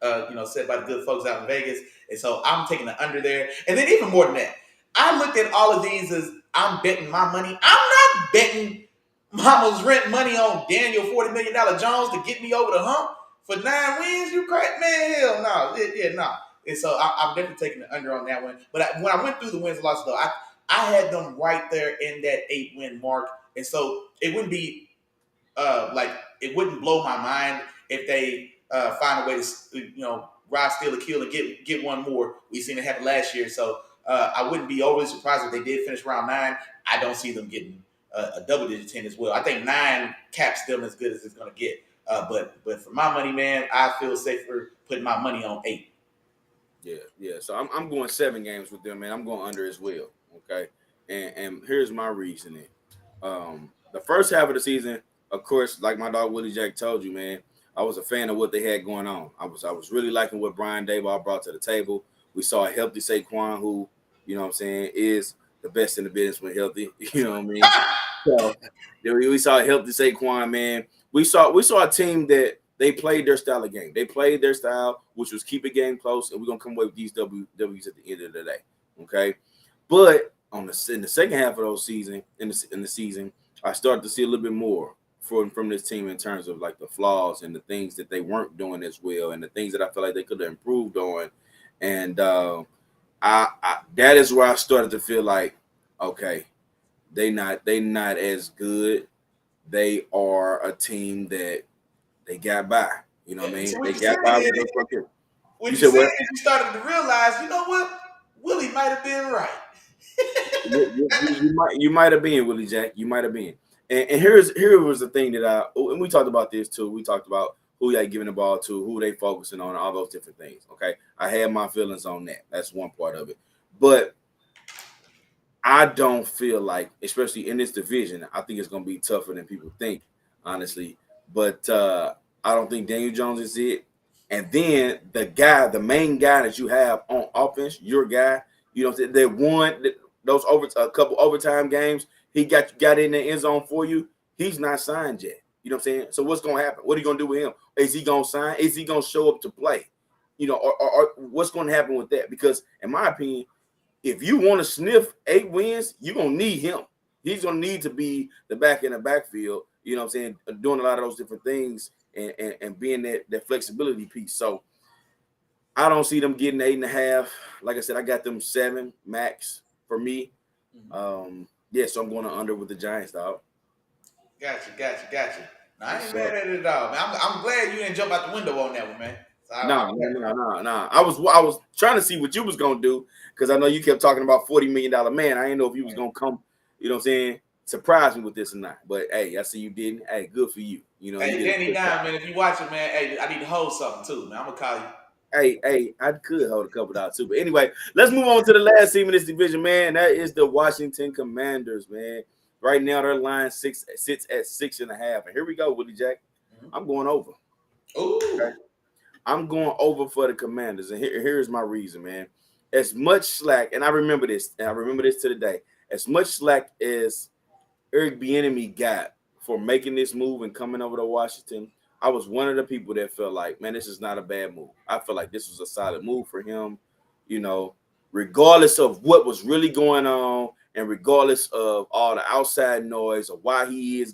the good folks out in Vegas. And so I'm taking the under there. And then even more than that, I looked at all of these as I'm betting my money. I'm not betting mama's rent money on Daniel $40 million Jones to get me over the hump for 9 wins. You crack, man? Hell no. No. And so I'm definitely taking the under on that one. But when I went through the wins and losses, though, I had them right there in that 8-win mark. And so it wouldn't be it wouldn't blow my mind if they find a way to ride, steal, or kill and get one more. We've seen it happen last year, so I wouldn't be overly surprised if they did finish round 9. I don't see them getting a double-digit 10 as well. I think 9 caps them as good as it's going to get. But for my money, man, I feel safer putting my money on 8. Yeah. So I'm going 7 games with them, man. I'm going under as well. Okay, and here's my reasoning. The first half of the season, of course, like my dog Willie Jack told you, man, I was a fan of what they had going on. I was really liking what Brian Daboll brought to the table. We saw a healthy Saquon, who, you know what I'm saying, is the best in the business when healthy. You know what I mean? So we saw a healthy Saquon, man. We saw a team that they played their style of game. They played their style, which was keep a game close, and we're gonna come away with these W's at the end of the day. Okay, but in the second half of those season, in the season, I started to see a little bit more from this team in terms of like the flaws and the things that they weren't doing as well, and the things that I feel like they could have improved on. And I that is where I started to feel like, okay, they not as good. They are a team that they got by. You know what I mean? They got by with those fuckers. What you said is you started to realize, you know what? Willie might have been right. you might have been, Willie Jack. You might have been. And here was the thing that and we talked about this too. We talked about who they giving the ball to, who they focusing on, all those different things. Okay, I had my feelings on that. That's one part of it. But I don't feel like, especially in this division, I think it's going to be tougher than people think, honestly. But I don't think Daniel Jones is it. And then the main guy that you have on offense, your guy, you know, they won those a couple overtime games. He got in the end zone for you. He's not signed yet. You know what I'm saying? So what's going to happen? What are you going to do with him? Is he going to sign? Is he going to show up to play? You know, or what's going to happen with that? Because in my opinion, if you want to sniff 8 wins, you're going to need him. He's going to need to be the back in the backfield, you know what I'm saying, doing a lot of those different things and being that flexibility piece. So I don't see them getting 8.5. Like I said, I got them 7 max for me. So I'm going to under with the Giants, dog. Gotcha. No, I ain't mad at it at all, man. I'm glad you didn't jump out the window on that one, man. No. I was trying to see what you was gonna do because I know you kept talking about $40 million man. I didn't know if you was gonna come, you know what I'm saying, surprise me with this or not. But hey, I see you didn't. Hey, good for you. You know, hey, Danny Dime, man, if you watching, man, hey, I need to hold something too, man. I'm gonna call you. Hey, I could hold a couple dollars too. But anyway, let's move on to the last team in this division, man. That is the Washington Commanders, man. Right now, their line sits at 6.5. And here we go, Willie Jack. I'm going over. Ooh. Okay? I'm going over for the Commanders. And here's my reason, man. as much slack, and I remember this to the day, as much slack as Eric Bieniemy got for making this move and coming over to Washington, I was one of the people that felt like, man, this is not a bad move. I feel like this was a solid move for him, you know, regardless of what was really going on and regardless of all the outside noise of why he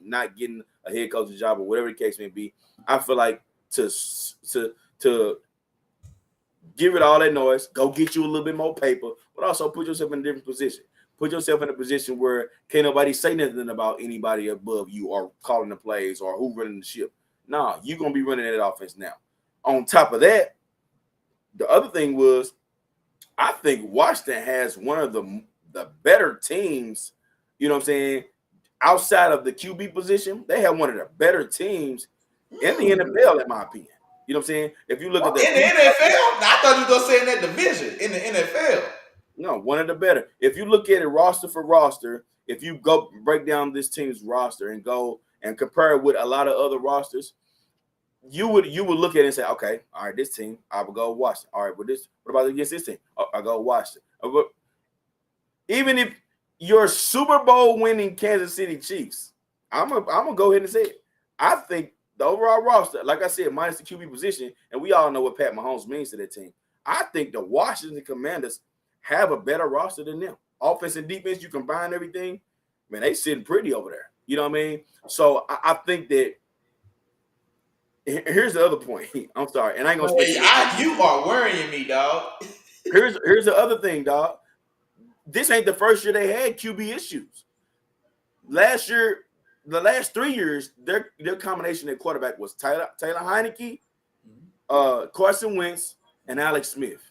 not getting a head coaching job or whatever the case may be. I feel like to give it all that noise, go get you a little bit more paper, but also put yourself in a different position. Put yourself in a position where can't nobody say nothing about anybody above you or calling the plays or who running the ship. Nah, you're going to be running that offense now. On top of that, the other thing was, I think Washington has one of the better teams, you know what I'm saying, outside of the QB position. They have one of the better teams in the NFL, in my opinion. You know what I'm saying? If you look at the NFL, I thought you were going to say in that division, in the NFL. No, one of the better. If you look at it roster for roster, if you go break down this team's roster and go and compare it with a lot of other rosters, you would look at it and say, okay, all right, this team, I will go Washington. All right, what about against this team? I'll go Washington. Even if you're Super Bowl winning Kansas City Chiefs, I'm gonna go ahead and say it. I think the overall roster, like I said, minus the QB position, and we all know what Pat Mahomes means to that team. I think the Washington Commanders have a better roster than them. Offense and defense, you combine everything, man, they sitting pretty over there. You know what I mean? So I think that here's the other point. I'm sorry, and I ain't gonna speak. You are worrying me, dog. Here's the other thing, dog. This ain't the first year they had QB issues. Last year, the last 3 years, their combination at quarterback was Taylor Heineke, Carson Wentz, and Alex Smith.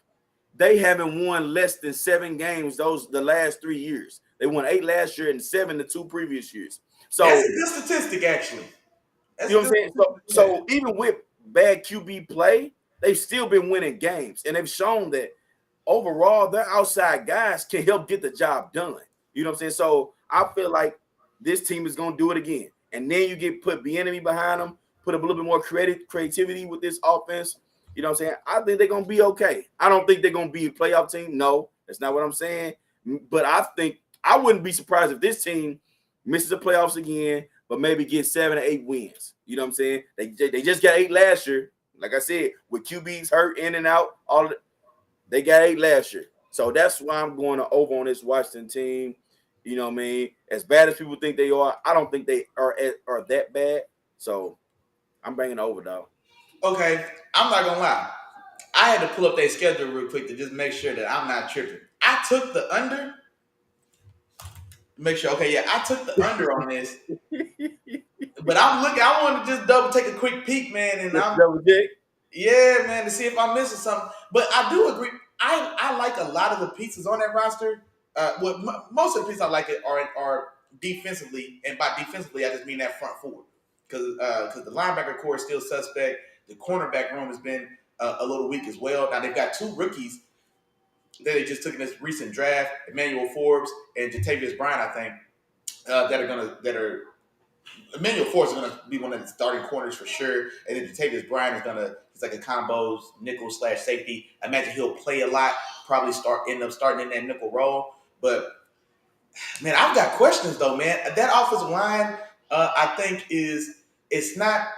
They haven't won less than 7 games the last 3 years. They won 8 last year and 7 the 2 previous years. So that's a good statistic, actually. You know what I'm saying? So even with bad QB play, they've still been winning games, and they've shown that overall their outside guys can help get the job done. You know what I'm saying? So I feel like this team is going to do it again, and then you put Bieniemy behind them, put a little bit more creativity with this offense. You know what I'm saying? I think they're going to be okay. I don't think they're going to be a playoff team. No, that's not what I'm saying. But I think I wouldn't be surprised if this team misses the playoffs again, but maybe get 7 or 8 wins. You know what I'm saying? They just got 8 last year. Like I said, with QBs hurt in and out, they got 8 last year. So that's why I'm going to over on this Washington team. You know what I mean? As bad as people think they are, I don't think they are that bad. So I'm bringing over, dog. Okay, I'm not gonna lie. I had to pull up their schedule real quick to just make sure that I'm not tripping. I took the under. Make sure. Okay, yeah, I took the under on this. But I'm looking. I want to just take a quick peek, man, and yeah, man, to see if I'm missing something. But I do agree. I like a lot of the pieces on that roster. Most of the pieces I like it are defensively, and by defensively I just mean that front four, because the linebacker core is still suspect. The cornerback room has been a little weak as well. Now they've got 2 rookies that they just took in this recent draft, Emmanuel Forbes and Jatavius Bryant, I think, Emmanuel Forbes is going to be one of the starting corners for sure, and then Jatavius Bryant he's like a combo nickel/safety. I imagine he'll play a lot, probably end up starting in that nickel role. But man, I've got questions though, man. That offensive line, I think it's not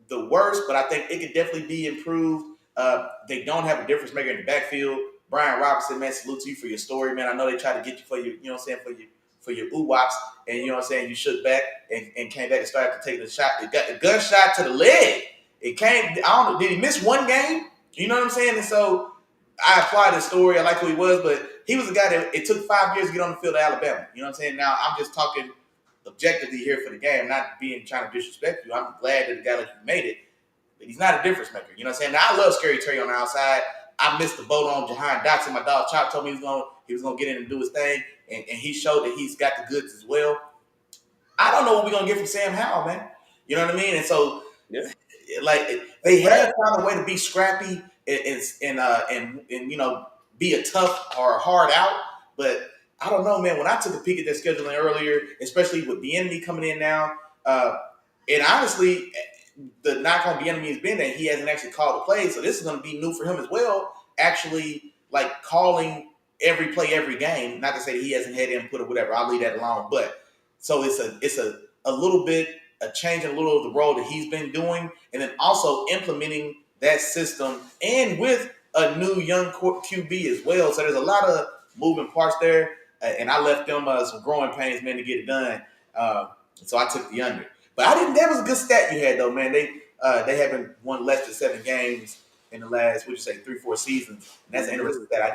the worst, but I think it could definitely be improved. They don't have a difference maker in the backfield. Brian Robinson, man, salute to you for your story, man. I know they tried to get you for your, you know what I'm saying, for your ooh-wops, and you know what I'm saying, you shook back and came back and started to take the shot. It got the gunshot to the leg. It came, I don't know, did he miss one game? You know what I'm saying? And so I applied his story. I like who he was, but he was a guy that it took 5 years to get on the field of Alabama. You know what I'm saying? Now, I'm just talking objectively here for the game, not trying to disrespect you. I'm glad that the guy like you made it, but he's not a difference maker. You know what I'm saying? Now, I love Scary Terry on the outside. I missed the boat on Jahan Dotson. My dog Chop told me he was gonna get in and do his thing, and he showed that he's got the goods as well. I don't know what we're gonna get from Sam Howell, man. You know what I mean? And so, like, they have found a way to be scrappy and you know, be a tough or a hard out. But I don't know, man. When I took a peek at their scheduling earlier, especially with Bieniemy coming in now, and honestly, the knock on Bieniemy has been that he hasn't actually called a play, so this is going to be new for him as well. Actually, like calling every play, every game. Not to say that he hasn't had input or whatever. I'll leave that alone. But so it's a little bit a change in a little of the role that he's been doing, and then also implementing that system and with a new young QB as well. So there's a lot of moving parts there, and I left them some growing pains, man, to get it done. So I took the under. But I didn't. That was a good stat you had though, man. They haven't won less than 7 games in the last, would you say, 3-4 seasons, and that's an interesting stat. I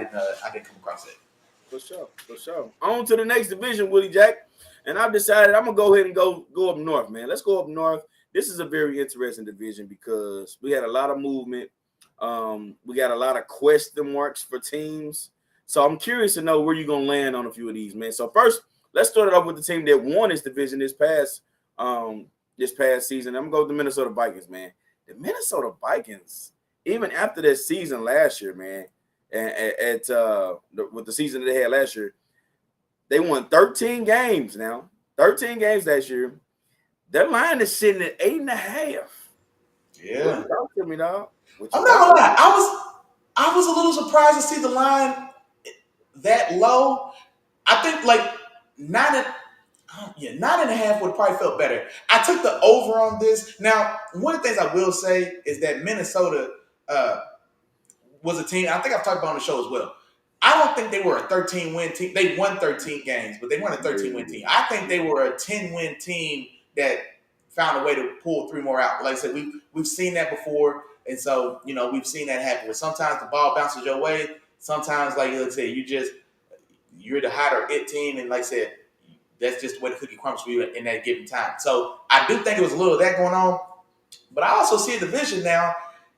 didn't come across it. For sure. On to the next division, Willie Jack. And I've decided I'm gonna go ahead and go up north, man. Let's go up north. This is a very interesting division because we had a lot of movement. We got a lot of question marks for teams. So I'm curious to know where you're gonna land on a few of these, man. So first, let's start it off with the team that won this division this past season. I'm gonna go with the Minnesota Vikings, man. The Minnesota Vikings, even after that season last year, man, with the season that they had last year, they won 13 games now. 13 games last year. Their line is sitting at 8.5. Yeah. Talk to me, dog. I'm not gonna lie. I was a little surprised to see the line that low. I think like 9.5 would probably felt better. I took the over on this. Now, one of the things I will say is that Minnesota was a team. I think I've talked about on the show as well. I don't think they were a 13-win team. They won 13 games, but they weren't a 13-win team. I think they were a 10-win team that found a way to pull 3 more out. Like I said, we've seen that before, and so we've seen that happen. Where sometimes the ball bounces your way. Sometimes, like I said, you're the hot or it team, and like I said, that's just the way the cookie crumbles for you in that given time. So I do think it was a little of that going on, but I also see a division now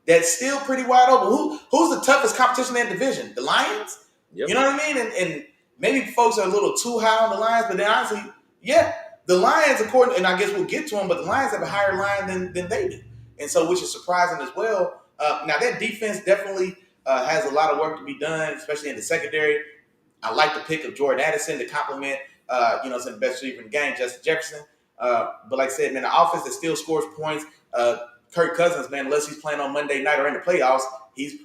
that's still pretty wide open. Who's the toughest competition in that division? The Lions. Yep. You know what I mean? And maybe folks are a little too high on the Lions, but then honestly, yeah, the Lions, and I guess we'll get to them, but the Lions have a higher line than they do. And so, which is surprising as well. Now, that defense definitely has a lot of work to be done, especially in the secondary. I like the pick of Jordan Addison to complement, some the best receiver in the game, Justin Jefferson. But like I said, man, the offense that still scores points. Kirk Cousins, man, unless he's playing on Monday night or in the playoffs, he's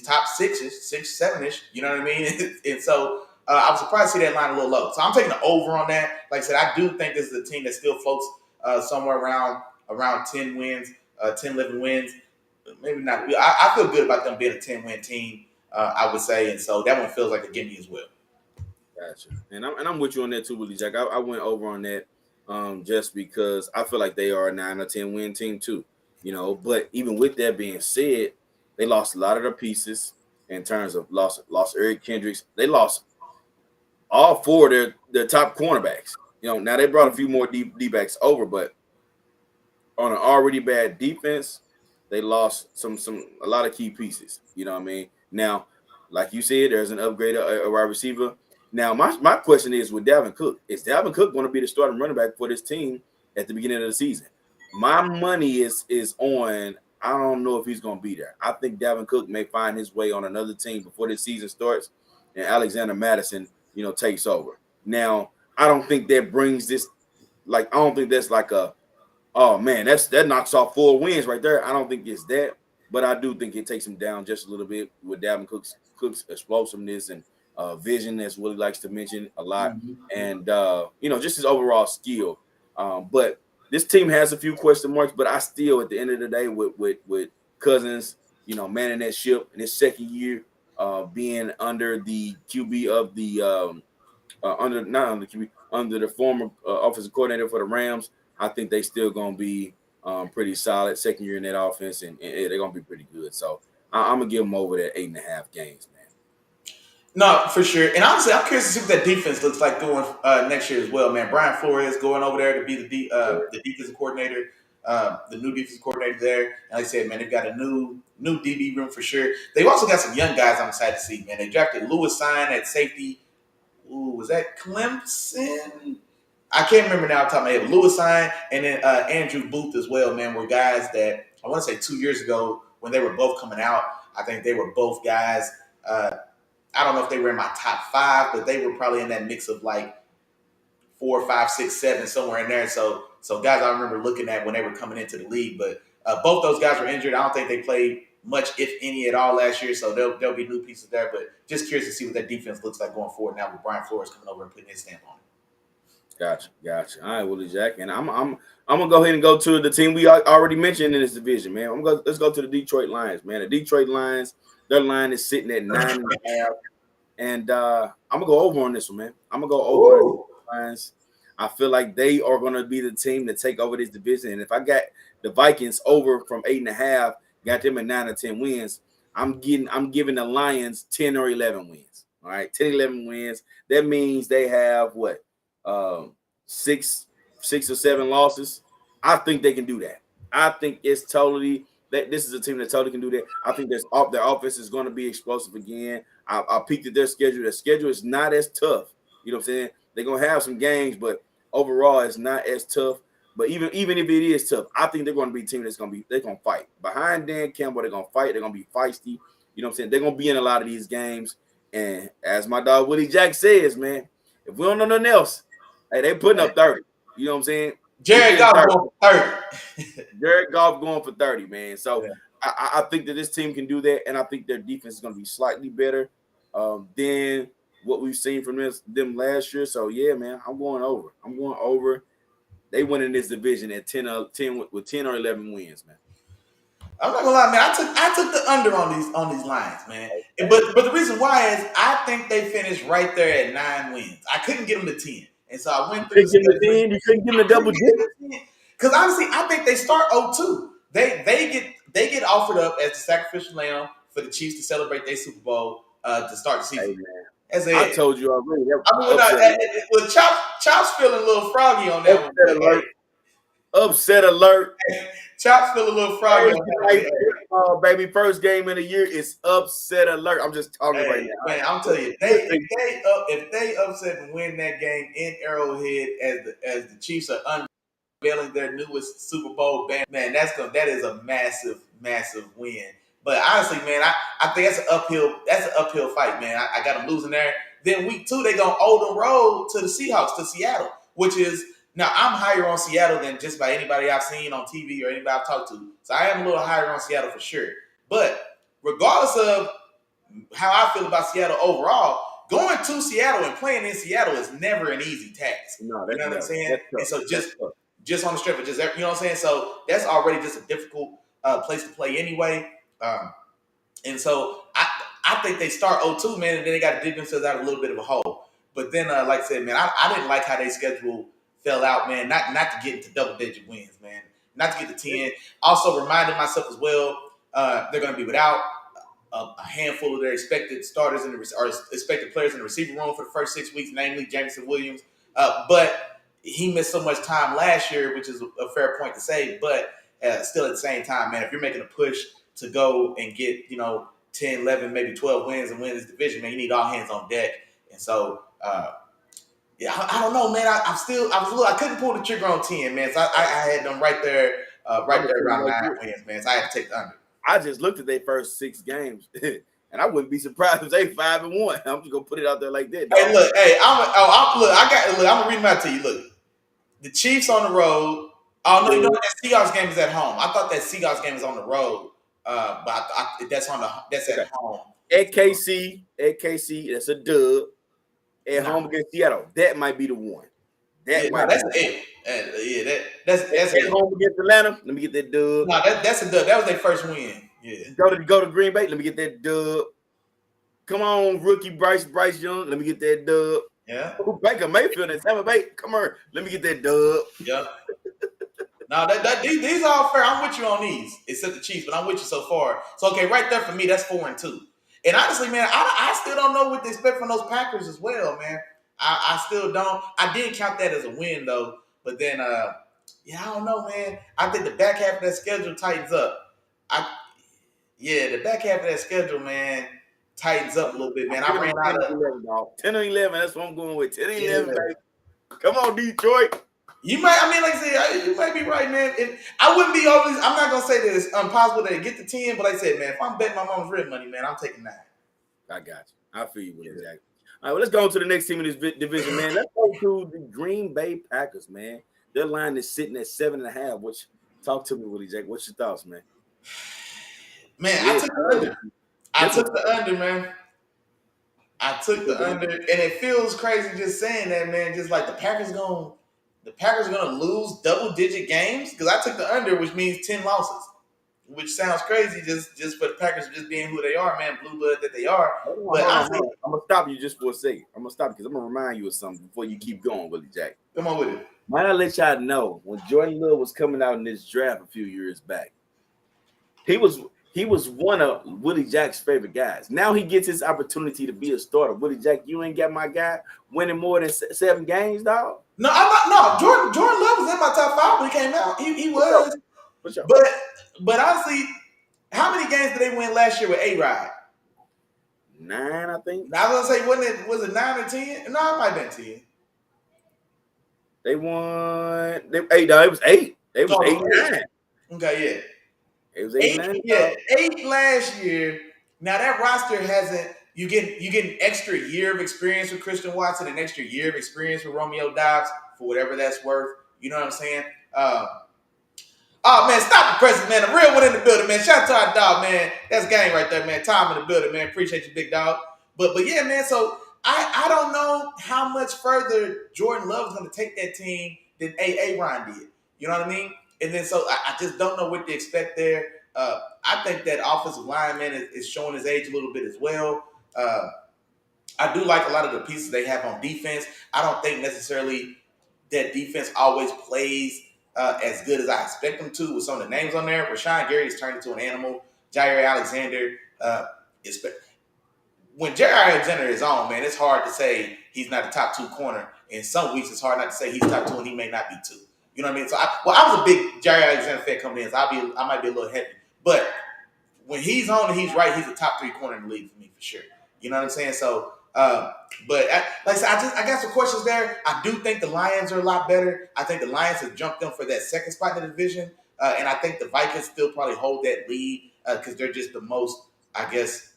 top 6-ish, 6, 7-ish. You know what I mean? And so I was surprised to see that line a little low. So I'm taking the over on that. Like I said, I do think this is a team that still floats somewhere around 10 wins, 10, 11 wins. Maybe not. I feel good about them being a 10-win team, I would say. And so that one feels like a gimme as well. Gotcha. And I'm with you on that too, Willie Jack. I went over on that just because I feel like they are a 9 or 10 win team too. But even with that being said, they lost a lot of their pieces in terms of lost Eric Kendricks. They lost all 4 of their top cornerbacks. Now they brought a few more D-backs over, but on an already bad defense, they lost a lot of key pieces. You know what I mean? Now, like you said, there's an upgrade a wide receiver. Now, my question is with Dalvin Cook. Is Dalvin Cook going to be the starting running back for this team at the beginning of the season? My money is on, I don't know if he's going to be there. I think Dalvin Cook may find his way on another team before the season starts and Alexander Madison, takes over. Now, I don't think that brings this, I don't think that's like oh man, that knocks off 4 wins right there. I don't think it's that, but I do think it takes him down just a little bit with Dalvin Cook's explosiveness and vision, as Willie likes to mention a lot, and just his overall skill. But this team has a few question marks, but I still, at the end of the day, with Cousins, manning that ship in his second year, being under the QB of the under the former offensive coordinator for the Rams, I think they still gonna be pretty solid second year in that offense, and they're gonna be pretty good. So I'm gonna give them over that 8.5 games, man. No, for sure. And honestly, I'm curious to see what that defense looks like going next year as well, man. Brian Flores going over there to be the defensive coordinator, the new defensive coordinator there. And like I said, man, they've got a new DB room for sure. They've also got some young guys I'm excited to see, man. They drafted Lewis Sign at safety. Ooh, was that Clemson? I can't remember now off the top of my head. Lewis Sign and then Andrew Booth as well, man, were guys that I want to say 2 years ago when they were both coming out. I think they were both guys. I don't know if they were in my top 5, but they were probably in that mix of like 4, 5, 6, 7, somewhere in there. So guys I remember looking at when they were coming into the league. But both those guys were injured. I don't think they played much, if any, at all last year. So there'll be new pieces there. But just curious to see what that defense looks like going forward now with Brian Flores coming over and putting his stamp on it. Gotcha. All right, Willie Jack, and I'm gonna go ahead and go to the team we already mentioned in this division, man. Let's go to the Detroit Lions, man. The Detroit Lions, their line is sitting at 9.5, and I'm gonna go over on this one, man. I'm gonna go over on the Lions. I feel like they are gonna be the team to take over this division, and if I got the Vikings over from 8.5, got them at 9 or 10 wins, I'm giving the Lions 10 or 11 wins. All right, 10, 11 wins. That means they have what? 6 or 7 losses. I think they can do that. I think it's totally that this is a team that totally can do that. I think their offense is going to be explosive again. I peeked at their schedule. Their schedule is not as tough. You know what I'm saying? They're gonna have some games, but overall it's not as tough. But even if it is tough, I think they're going to be a team they're gonna fight. Behind Dan Campbell, they're gonna fight. They're gonna be feisty. You know what I'm saying? They're gonna be in a lot of these games. And as my dog Willie Jack says, man, if we don't know nothing else, hey, they putting up 30. You know what I'm saying? Jared Goff going for 30. Jared Goff going for 30, man. So yeah. I think that this team can do that, and I think their defense is going to be slightly better than what we've seen from them last year. So yeah, man, I'm going over. They win in this division at 10 with 10 or 11 wins, man. I'm not gonna lie, man. I took the under on these lines, man. But the reason why is I think they finished right there at 9 wins. I couldn't get them to 10, and so I went through. You couldn't get them to double digits. Because honestly, I think they start 0-2. They get offered up as the sacrificial lamb for the Chiefs to celebrate their Super Bowl to start the season. Hey, I told you already. Well, Chop's feeling a little froggy on that one. Upset alert. Chop's feeling a little froggy on that one. Baby, first game in the year is upset alert. I'm just talking right now. Man, I'm telling you, if they upset and win that game in Arrowhead as the Chiefs are unveiling their newest Super Bowl band, man, that is a massive win. But honestly, man, I think that's an uphill fight, man. I got them losing there. Then week 2, they gonna owe the road to the Seahawks, to Seattle, which is now I'm higher on Seattle than just about anybody I've seen on TV or anybody I've talked to. So I am a little higher on Seattle for sure. But regardless of how I feel about Seattle overall, going to Seattle and playing in Seattle is never an easy task. No, you know what I'm saying? And so just on the strip of just, you know what I'm saying? So that's already just a difficult place to play anyway. And so I think they start 0-2, man, and then they got to dig themselves out a little bit of a hole. But then, like I said, man, I didn't like how their schedule fell out, man. Not to get into double-digit wins, man. Not to get to 10. Also reminded myself as well, they're going to be without a handful of their expected starters or expected players in the receiving room for the first 6 weeks, namely Jameson Williams. But he missed so much time last year, which is a fair point to say. But still at the same time, man, if you're making a push to go and get, 10, 11, maybe 12 wins and win this division, man, you need all hands on deck. And so, I don't know, man. I couldn't pull the trigger on 10, man. So I had them right there around 9 wins, man. So I had to take the under. I just looked at their first 6 games, and I wouldn't be surprised if they 5-1. I'm just gonna put it out there like that. Dog. Hey, look, I'm gonna read them out to you. Look, the Chiefs on the road. Oh no, that Seahawks game is at home. I thought that Seahawks game is on the road, but that's at home. At KC, that's a dub. At home against Seattle, that might be the one. That's it. That's at home against Atlanta. Let me get that dub. No, that's a dub. That was their first win. Yeah. Go to Green Bay. Let me get that dub. Come on, rookie Bryce Young. Let me get that dub. Yeah. Baker Mayfield and Tampa Bay. Come on, let me get that dub. Yep. Now these are all fair. I'm with you on these, except the Chiefs, but I'm with you so far. So okay, right there for me, that's 4-2. And honestly, man, I still don't know what to expect from those Packers as well, man. I still don't. I did count that as a win though, but then I don't know, man. I think the back half of that schedule tightens up. The back half of that schedule, man, tightens up a little bit, man. I ran out of 10 or 11. That's what I'm going with. 10 or 11, baby. Come on, Detroit. You might, like I said, you might be right, man. I wouldn't be always. I'm not gonna say that it's impossible that they get to 10, but like I said, man, if I'm betting my mom's red money, man, I'm taking 9. I got you. I feel you with it, Jack. All right, well, let's go on to the next team in this division, man. Let's go to the Green Bay Packers, man. Their line is sitting at 7.5. Talk to me, Willie Jack. What's your thoughts, man? Man, I took the under. I took the under, man. I took the under, and it feels crazy just saying that, man. Just like the Packers gonna lose double-digit games because I took the under, which means 10 losses, which sounds crazy just for the Packers just being who they are, man, blue blood that they are. But I'm gonna stop you just for a second. I'm gonna stop because I'm gonna remind you of something before you keep going, Willie Jack. Come on with it. Might I let y'all know when Jordan Love was coming out in this draft a few years back, he was one of Willie Jack's favorite guys. Now he gets his opportunity to be a starter. Willie Jack, you ain't got my guy winning more than 7 games, dog. No, I'm not. No, Jordan Love was in my top 5 when he came out. He was. Sure. But honestly, how many games did they win last year with A-Rod? 9, I think. I was gonna say, was it 9 or 10? No, it might have been 10. They won. It was 8. They was 8-9. Okay, yeah. It was 8-9. Yeah, 8 last year. Now that roster hasn't. You get an extra year of experience with Christian Watson, an extra year of experience with Romeo Doubs for whatever that's worth. You know what I'm saying? Oh man, stop the presses, man. The real one in the building, man. Shout out to our dog, man. That's gang right there, man. Tom in the building, man. Appreciate you, big dog. But yeah, man. So I don't know how much further Jordan Love is going to take that team than Aaron did. You know what I mean? And then so I just don't know what to expect there. I think that offensive lineman is showing his age a little bit as well. I do like a lot of the pieces they have on defense. I don't think necessarily that defense always plays as good as I expect them to with some of the names on there. Rashawn Gary has turned into an animal. Jair Alexander when Jair Alexander is on, man, it's hard to say he's not a top 2 corner. In some weeks, it's hard not to say he's top 2 and he may not be 2. You know what I mean? So I was a big Jair Alexander fan coming in, so I might be a little heavy. But when he's on and he's right, he's a top 3 corner in the league for me for sure. You know what I'm saying? So, like I said, I got some questions there. I do think the Lions are a lot better. I think the Lions have jumped them for that second spot in the division, and I think the Vikings still probably hold that lead because they're just the most, I guess,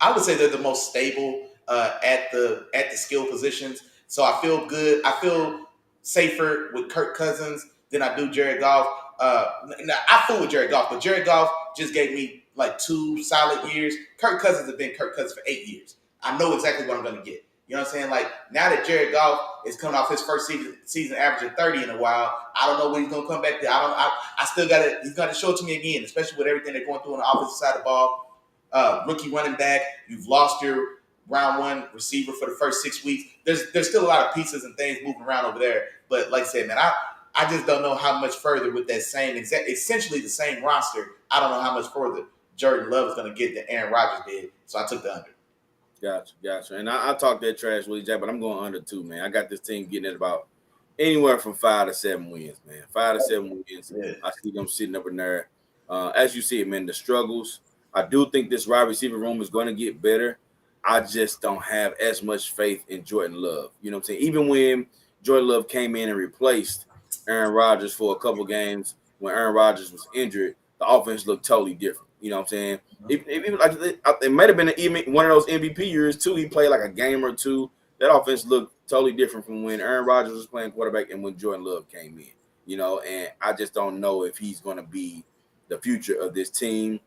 I would say they're the most stable at the skill positions. So I feel good. I feel safer with Kirk Cousins than I do Jared Goff. Now, I fool with Jared Goff, but Jared Goff just gave me like 2 solid years. Kirk Cousins has been Kirk Cousins for 8 years. I know exactly what I'm going to get. You know what I'm saying? Like, now that Jared Goff is coming off his first season averaging 30 in a while, I don't know when he's going to come back to. I still got to – he's got to show it to me again, especially with everything they're going through on the offensive side of the ball. Rookie running back, you've lost your round 1 receiver for the first 6 weeks. There's still a lot of pieces and things moving around over there. But like I said, man, I just don't know how much further with that essentially the same roster. I don't know how much further Jordan Love is going to get than Aaron Rodgers did. So I took the under. Gotcha. And I talked that trash, Willie Jack, but I'm going under too, man. I got this team getting at about anywhere from 5 to 7 wins, man. 5 to 7 wins. Yeah. I see them sitting up in there. As you see it, man, the struggles. I do think this wide receiver room is going to get better. I just don't have as much faith in Jordan Love. You know what I'm saying? Even when Jordan Love came in and replaced Aaron Rodgers for a couple games when Aaron Rodgers was injured, the offense looked totally different. You know what I'm saying? It might have been one of those MVP years, too. He played like a game or 2. That offense looked totally different from when Aaron Rodgers was playing quarterback and when Jordan Love came in. You know, and I just don't know if he's going to be the future of this team.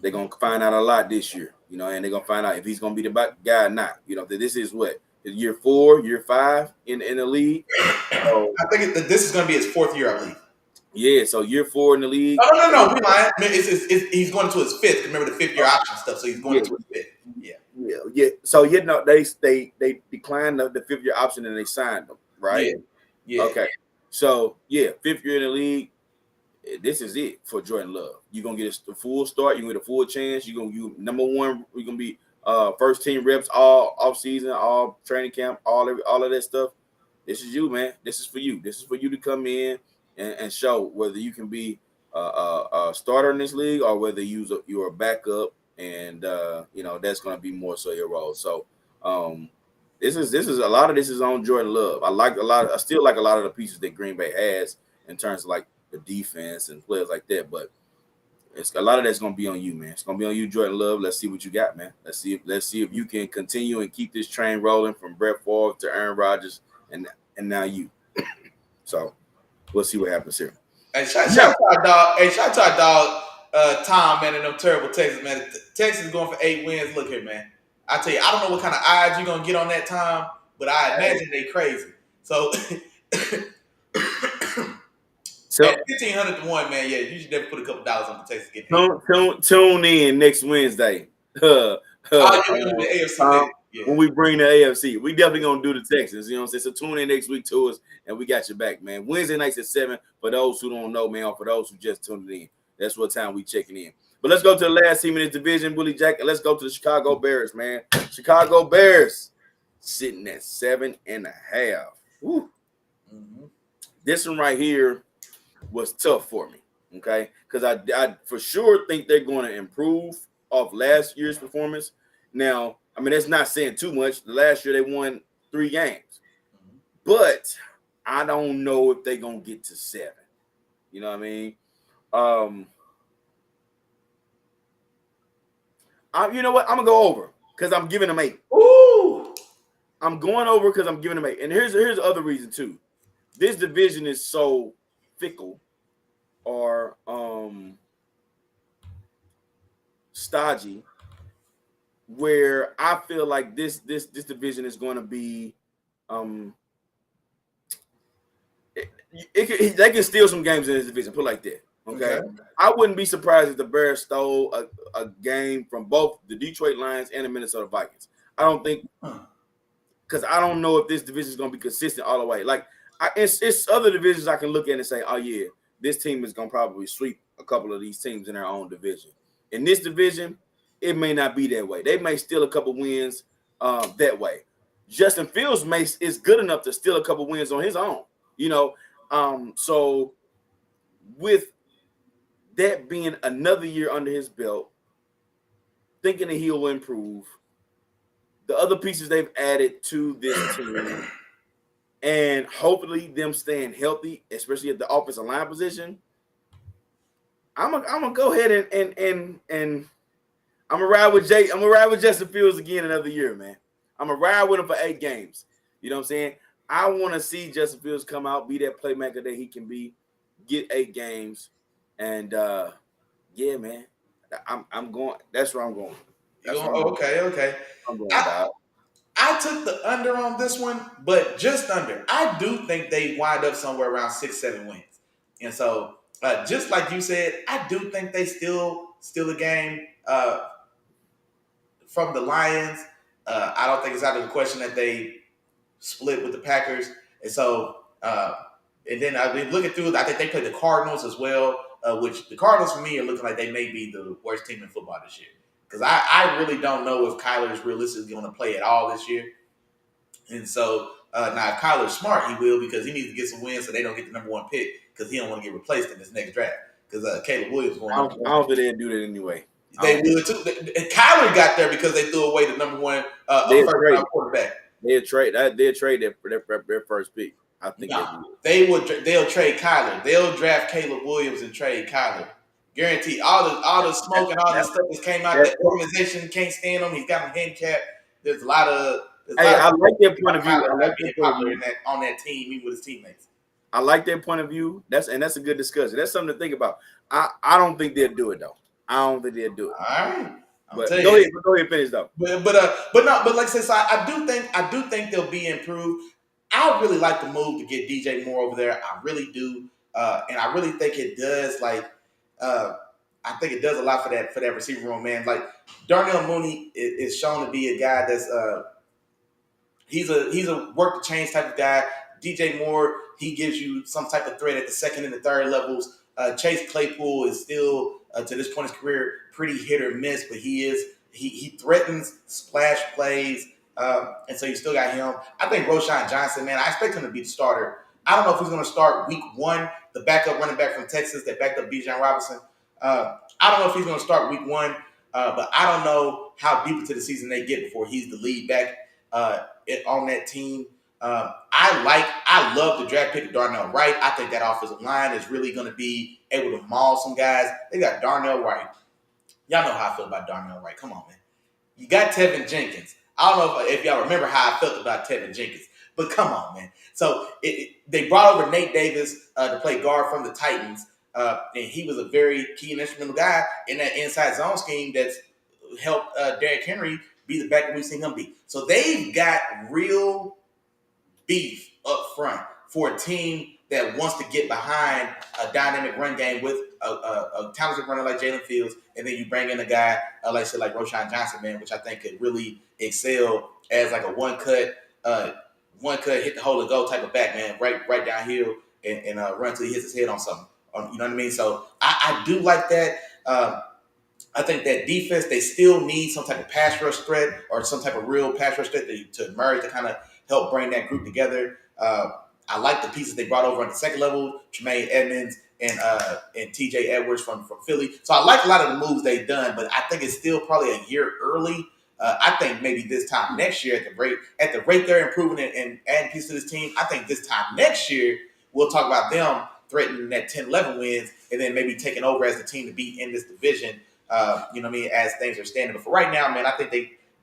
They're going to find out a lot this year, you know, and they're going to find out if he's going to be the guy or not. You know, this is what, year 4, year 5 in the league? So, I think this is going to be his 4th year, I believe. Yeah, so year 4 in the league. No. We lying. He's going to his 5th. Remember the 5th-year option stuff, so he's going to his 5th. Yeah. So, you know, they declined the 5th-year option and they signed him, right? Yeah. Okay. So, 5th year in the league. This is it for Jordan Love. You're gonna get a full start. You're gonna get a full chance. You number 1. You're gonna be first team reps all off season, all training camp, all of that stuff. This is you, man. This is for you. This is for you to come in and show whether you can be a starter in this league or whether you're a backup, and you know that's gonna be more so your role. So this is a lot of this is on Jordan Love. I still like a lot of the pieces that Green Bay has in terms of like the defense and players like that, but it's a lot of that's gonna be on you, man. It's gonna be on you, Jordan Love. Let's see what you got, man. Let's see if you can continue and keep this train rolling from Brett Favre to Aaron Rodgers and now you. So we'll see what happens here. Hey, shout out to our dog. Tom, man, and them terrible Texas, man. Texas going for 8 wins. Look here, man. I tell you, I don't know what kind of odds you're gonna get on that, Tom, but I imagine they crazy. So, at 1,500 to 1, man, yeah, you should definitely put a couple dollars on the Texas. Tune in next Wednesday. The AFC. When we bring the AFC, we definitely gonna do the Texans. You know what I'm saying? So tune in next week to us, and we got your back, man. Wednesday nights at 7. For those who don't know, man, or for those who just tuned in, that's what time we checking in. But let's go to the last team in this division, Willie Jack, and let's go to the Chicago Bears, man. Chicago Bears sitting at 7.5. Woo. Mm-hmm. This one right here was tough for me, okay? Because I for sure think they're going to improve off last year's performance. Now, I mean, that's not saying too much. Last year, they won 3 games. Mm-hmm. But I don't know if they're going to get to 7. You know what I mean? You know what? I'm going to go over because I'm giving them 8. Ooh! I'm going over because I'm giving them 8. And here's the other reason, too. This division is so fickle or stodgy, where I feel like this division is going to be they can steal some games in this division, put it like that. Okay. I wouldn't be surprised if the Bears stole a game from both the Detroit Lions and the Minnesota Vikings. I don't think, because I don't know if this division is going to be consistent all the way. Like, it's other divisions I can look at and say, oh yeah, this team is going to probably sweep a couple of these teams in their own division. In this division, it may not be that way. They may steal a couple wins that way. Justin Fields is good enough to steal a couple wins on his own, you know. So with that being another year under his belt, thinking that he will improve, the other pieces they've added to this team, and hopefully them staying healthy, especially at the offensive line position, I'm gonna go ahead and I'm gonna ride with Jay. I'm gonna ride with Justin Fields again another year, man. I'm gonna ride with him for 8 games. You know what I'm saying? I want to see Justin Fields come out, be that playmaker that he can be, get 8 games, and yeah, man. I'm going. That's where I'm going. Okay. I'm going about. I took the under on this one, but just under. I do think they wind up somewhere around 6-7 wins, and so just like you said, I do think they steal a game from the Lions. I don't think it's out of the question that they split with the Packers, and so and then I've been looking through. I think they played the Cardinals as well, which the Cardinals for me are looking like they may be the worst team in football this year. Because I really don't know if Kyler is realistically going to play at all this year. And so now if Kyler's smart, he will, because he needs to get some wins so they don't get the number 1 pick, because he don't want to get replaced in this next draft. Because Caleb Williams going. I don't think they'd do that anyway. They would too. Kyler got there because they threw away the number 1 first-round quarterback. They'll trade that for their first pick. I think they'll trade Kyler. They'll draft Caleb Williams and trade Kyler. Guaranteed. All the smoke and all the stuff that came out, that organization can't stand him. He's got him handicapped. There's a lot of. I like that point of view. I like that popular on that team, even with his teammates. I like that point of view. That's a good discussion. That's something to think about. I don't think they'll do it though. I don't think they'll do it. All right. But go ahead, finish though. But like I said, so I do think they'll be improved. I really like the move to get DJ Moore over there. I really do, and I really think it does. I think it does a lot for that receiver room, man. Like Darnell Mooney is shown to be a guy that's he's a work the chains type of guy. DJ Moore, he gives you some type of threat at the second and the third levels. Chase Claypool is still to this point in his career pretty hit or miss, but he threatens splash plays, and so you still got him. I think Roschon Johnson, man, I expect him to be the starter. I don't know if he's going to start week 1, the backup running back from Texas that backed up Bijan Robinson. I don't know if he's going to start week 1, but I don't know how deep into the season they get before he's the lead back on that team. I love the draft pick of Darnell Wright. I think that offensive line is really going to be able to maul some guys. They got Darnell Wright. Y'all know how I feel about Darnell Wright. Come on, man. You got Tevin Jenkins. I don't know if y'all remember how I felt about Tevin Jenkins, but come on, man. So they brought over Nate Davis to play guard from the Titans. and he was a very key and instrumental guy in that inside zone scheme that's helped Derrick Henry be the back that we've seen him be. So they've got real beef up front for a team that wants to get behind a dynamic run game with a talented runner like Jalen Fields, and then you bring in a guy like Roschon Johnson, man, which I think could really excel as like a one cut hit the hole and go type of back, man, right downhill and run till he hits his head on something. You know what I mean? So I do like that. I think that defense, they still need some type of pass rush threat or some type of real pass rush threat to emerge to kind of help bring that group together. I like the pieces they brought over on the second level, Tremaine Edmonds and TJ Edwards from Philly. So I like a lot of the moves they've done, but I think it's still probably a year early. I think maybe this time next year at the rate they're improving and adding pieces to this team, I think this time next year we'll talk about them threatening that 10-11 wins and then maybe taking over as the team to beat in this division. You know what I mean, as things are standing. But for right now, man, I think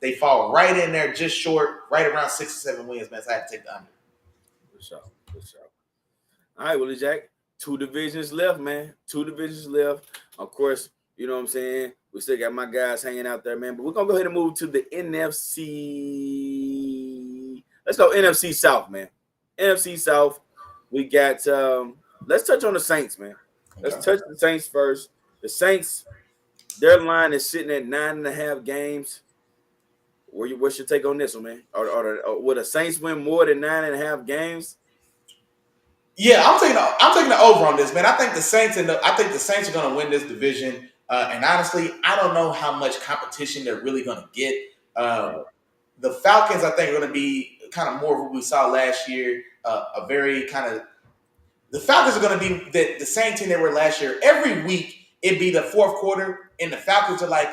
they fall right in there, just short, right around 6 or 7 wins, man. So I have to take the under. For sure. All right, Willie Jack. 2 divisions left, man. 2 divisions left. Of course, you know what I'm saying? We still got my guys hanging out there, man. But we're going to go ahead and move to the NFC. Let's go NFC South, man. NFC South. We got let's touch on the Saints, man. Let's touch the Saints first. The Saints, their line is sitting at 9.5 games. What's your take on this one, man? Or would the Saints win more than 9.5 games? Yeah, I'm taking the over on this, man. I think the Saints are going to win this division. And honestly, I don't know how much competition they're really going to get. The Falcons, I think, are going to be kind of more of what we saw last year. The Falcons are going to be the same team they were last year. Every week, it'd be the fourth quarter, and the Falcons are like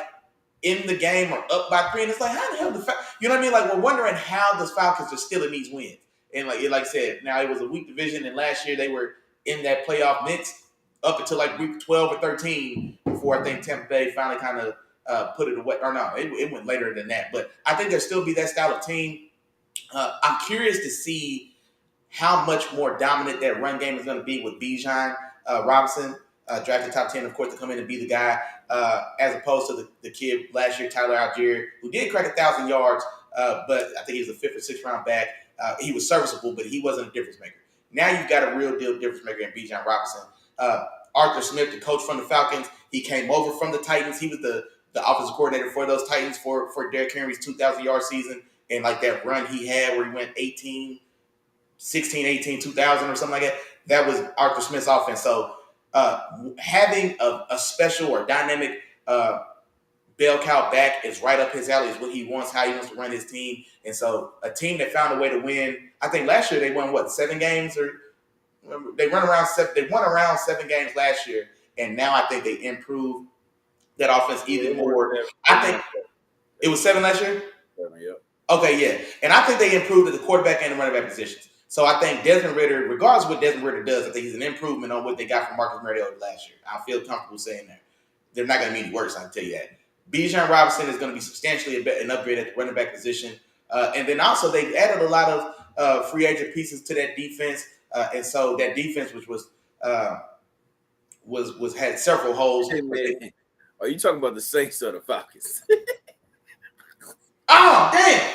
in the game or up by 3, and it's like, how the hell you know what I mean? Like, we're wondering how the Falcons are still in these wins. And like I said, now it was a weak division, and last year they were in that playoff mix up until like week 12 or 13 before I think Tampa Bay finally kind of put it away. Or no, it went later than that. But I think there'll still be that style of team. I'm curious to see how much more dominant that run game is going to be with Bijan Robinson, drafted top 10, of course, to come in and be the guy, as opposed to the kid last year, Tyler Algier, who did crack 1,000 yards, but I think he was a 5th or 6th round back. He was serviceable, but he wasn't a difference maker. Now you've got a real deal difference maker in Bijan Robinson. Arthur Smith, the coach from the Falcons, he came over from the Titans. He was the offensive coordinator for those Titans for Derrick Henry's 2,000-yard season. And like that run he had where he went 16, 18, 2,000 or something like that, that was Arthur Smith's offense. So having a special or dynamic bell cow back is right up his alley, is what he wants, how he wants to run his team. And so a team that found a way to win, I think last year they won, 7 games? Or they won around 7 games last year. And now I think they improved that offense even more. I think it was 7 last year? 7, yep. Okay, yeah. And I think they improved at the quarterback and the running back positions. So I think Desmond Ridder, regardless of what Desmond Ridder does, I think he's an improvement on what they got from Marcus Mariota last year. I feel comfortable saying that. They're not going to be any worse, I can tell you that. Bijan Robinson is going to be substantially an upgrade at the running back position. And then also they added a lot of free agent pieces to that defense. And so that defense, which was had several holes. Hey, man. Are you talking about the Saints or the Falcons? Oh, damn.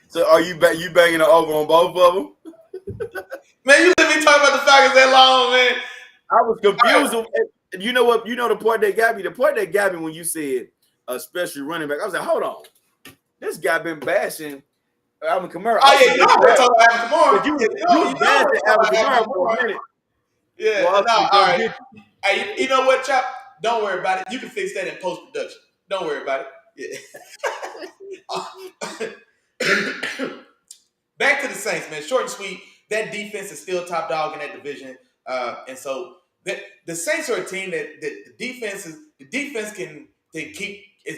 So are you banging it over on both of them? Man, you let me talk about the Falcons that long, man. I was confused. You know what? You know the part that got me? The part that got me when you said a special running back. I was like, hold on. This guy been bashing Alvin Kamara. Oh, yeah, you know we're talking about Alvin Kamara. You bashing Alvin Kamara for a minute. Yeah, well, no, all right. Hey, you know what, Chop? Don't worry about it. You can fix that in post-production. Don't worry about it. Yeah. Back to the Saints, man. Short and sweet. That defense is still top dog in that division. And so the Saints are a team that the defense is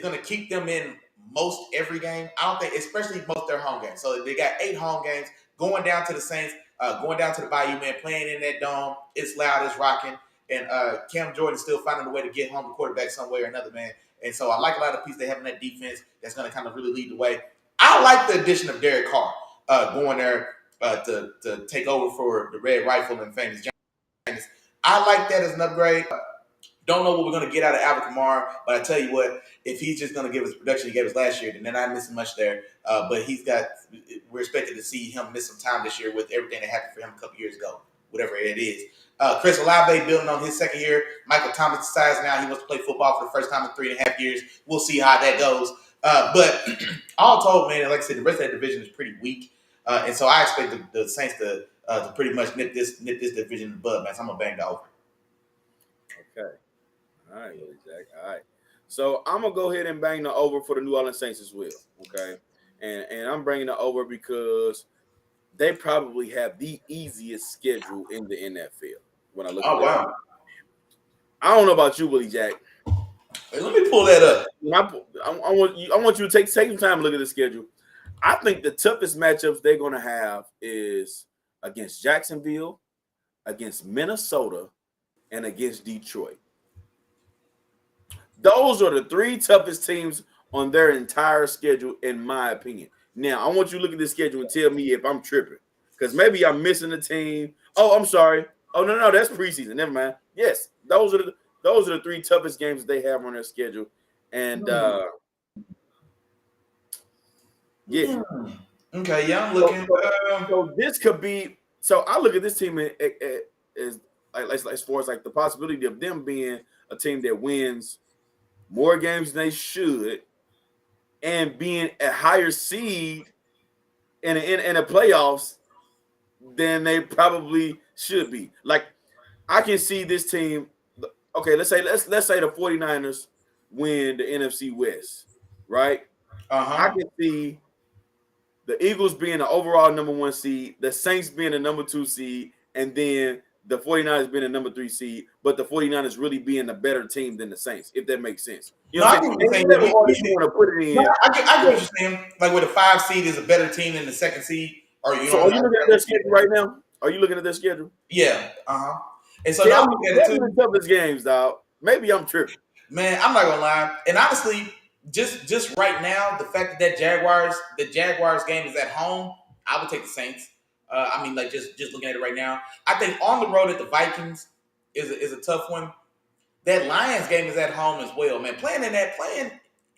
going to keep them in most every game. I don't think, especially most of their home games. So they got 8 home games going down to the Saints, going down to the Bayou, man, playing in that dome. It's loud, it's rocking. And Cam Jordan's still finding a way to get home the quarterback some way or another, man. And so I like a lot of pieces they have in that defense that's going to kind of really lead the way. I like the addition of Derek Carr going there to take over for the Red Rifle and Famous John. I like that as an upgrade. Don't know what we're going to get out of Alvin Kamara, but I tell you what, if he's just going to give us the production he gave us last year, then they're not missing much there. But we're expected to see him miss some time this year with everything that happened for him a couple years ago, whatever it is. Chris Olave building on his second year. Michael Thomas decides now he wants to play football for the first time in 3.5 years. We'll see how that goes. But all told, man, like I said, the rest of that division is pretty weak. And so I expect the Saints to pretty much nip this division in the bud, man. So I'm going to bang the over. Okay. All right, Willie Jack. All right. So I'm going to go ahead and bang the over for the New Orleans Saints as well. Okay. And I'm bringing the over because they probably have the easiest schedule in the NFL. When I look at wow. I don't know about you, Willie Jack. Hey, let me pull that up. I want you to take some time to look at the schedule. I think the toughest matchups they're going to have is against Jacksonville, against Minnesota, and against Detroit. Those are the 3 toughest teams on their entire schedule, in my opinion. Now, I want you to look at this schedule and tell me if I'm tripping, because maybe I'm missing a team. Oh, I'm sorry. Oh, no, that's preseason. Never mind. Yes, those are the 3 toughest games that they have on their schedule, and yeah. Okay, yeah, I'm looking. So this could be. So I look at this team as as far as like the possibility of them being a team that wins more games than they should, and being a higher seed in the playoffs than they probably should be. Like, I can see this team. Okay, let's say the 49ers win the NFC West, right? I can see the Eagles being the overall number 1 seed, the Saints being the number 2 seed, and then the 49ers being the number 3 seed, but the 49ers really being a better team than the Saints, if that makes sense. You know what I'm saying? You want to put it in. I get what you're saying. Like, where the 5 seed is a better team than the 2nd seed. Are you looking at their schedule right now? Are you looking at their schedule? Yeah. And so now we get the toughest games, dog. Maybe I'm tripping. Man, I'm not gonna lie. And honestly, just right now, the fact that Jaguars game is at home, I would take the Saints. I mean, like just looking at it right now, I think on the road at the Vikings is a tough one. That Lions game is at home as well, man. Playing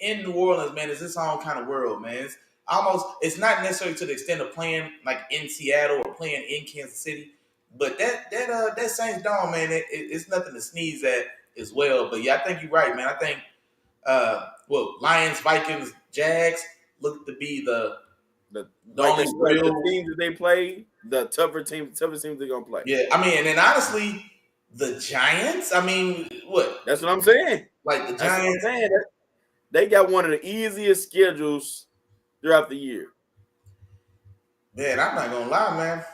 in New Orleans, man, is its own kind of world, man. It's not necessarily to the extent of playing like in Seattle or playing in Kansas City, but that Saints Dome, man, it's nothing to sneeze at as well. But yeah, I think you're right, man. I think Lions, Vikings, Jags look to be the only the teams that they play, the toughest teams they're gonna play. Yeah, I mean, and then honestly, the Giants. I mean, what? That's what I'm saying. Like the Giants, they got one of the easiest schedules throughout the year. Man, I'm not gonna lie, man.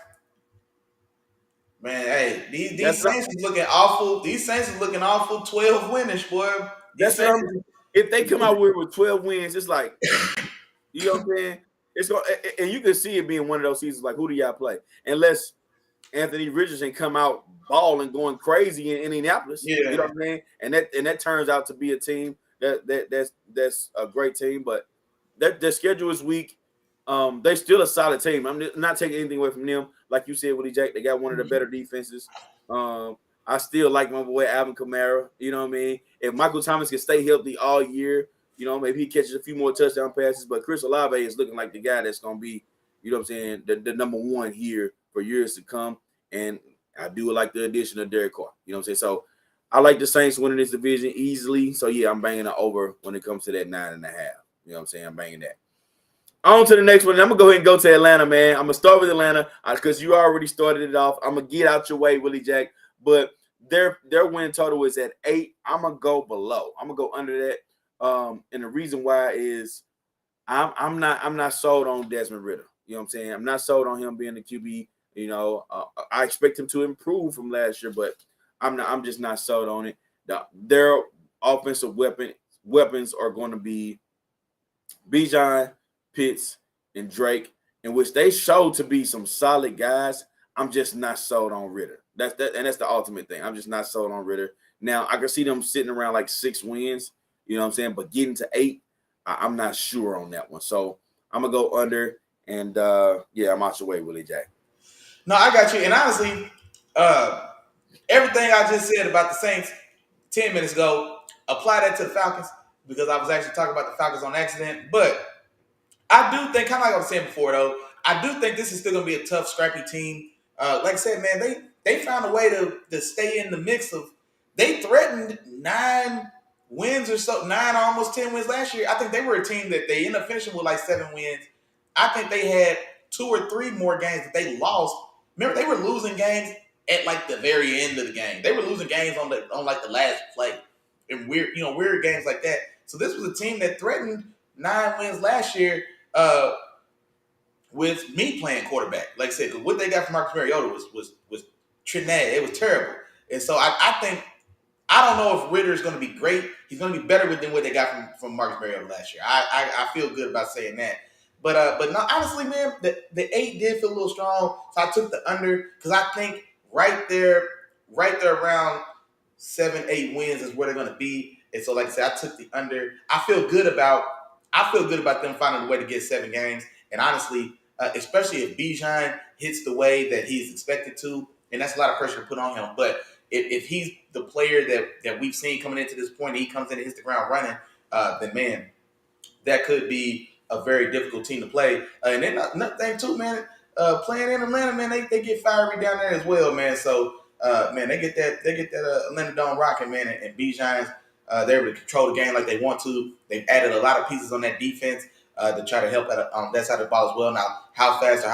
Man, hey, these Saints is looking awful. These Saints is looking awful. 12 winners, boy. If they come out with 12 wins, it's like, you know what I'm saying? It's going, and you can see it being one of those seasons. Like, who do y'all play? Unless Anthony Richardson come out balling, going crazy in Indianapolis. Yeah. You know what I'm saying? And that turns out to be a team that's a great team, but their schedule is weak. They're still a solid team. I'm not taking anything away from them. Like you said, Willie Jack, they got one of the better defenses. I still like my boy Alvin Kamara. You know what I mean? If Michael Thomas can stay healthy all year, you know, maybe he catches a few more touchdown passes. But Chris Olave is looking like the guy that's going to be, you know what I'm saying, the number 1 here for years to come. And I do like the addition of Derek Carr. You know what I'm saying? So I like the Saints winning this division easily. So, yeah, I'm banging it over when it comes to that 9.5. You know what I'm saying? I'm banging that. On to the next one. I'm going to go ahead and go to Atlanta, man. I'm going to start with Atlanta because you already started it off. I'm going to get out your way, Willie Jack. But their win total is at 8. I'm going to go below. I'm going to go under that. And the reason why is I'm not sold on Desmond Ridder. You know what I'm saying? I'm not sold on him being the QB. You know, I expect him to improve from last year, but I'm just not sold on it. Their offensive weapons are going to be Bijan, Pitts, and Drake, in which they showed to be some solid guys. I'm just not sold on Ridder. That's the ultimate thing. I'm just not sold on Ridder. Now, I can see them sitting around like 6 wins, you know what I'm saying? But getting to 8, I'm not sure on that one. So I'm going to go under, and I'm out your way, Willie Jack. No, I got you. And honestly, everything I just said about the Saints 10 minutes ago, apply that to the Falcons, because I was actually talking about the Falcons on accident. But I do think, kind of like I was saying before, though, I do think this is still going to be a tough, scrappy team. Like I said, man, they found a way to stay in the mix of. They threatened 9 wins or so, 9 almost 10 wins last year. I think they were a team that they ended up finishing with like 7 wins. I think they had 2 or 3 more games that they lost. Remember, they were losing games at like the very end of the game. They were losing games on like the last play, and weird games like that. So this was a team that threatened 9 wins last year. With me playing quarterback, like I said, what they got from Marcus Mariota was Trinidad. It was terrible, and so I think I don't know if Ritter is going to be great. He's going to be better than what they got from Marcus Mariota last year. I feel good about saying that, but no, honestly, man, the 8 did feel a little strong, so I took the under because I think right there around 7-8 wins is where they're going to be, and so like I said, I took the under. I feel good about them finding a way to get 7 games, and honestly. Especially if Bijan hits the way that he's expected to, and that's a lot of pressure to put on him. But if he's the player that we've seen coming into this point, and he comes in and hits the ground running, then man, that could be a very difficult team to play. And then another thing too, man, playing in Atlanta, man, they get fiery down there as well, man. So man, they get that Atlanta Dome rocking, man, and Bijan's they're able to control the game like they want to. They've added a lot of pieces on that defense. To try to help on that side of the ball as well. Now, how fast or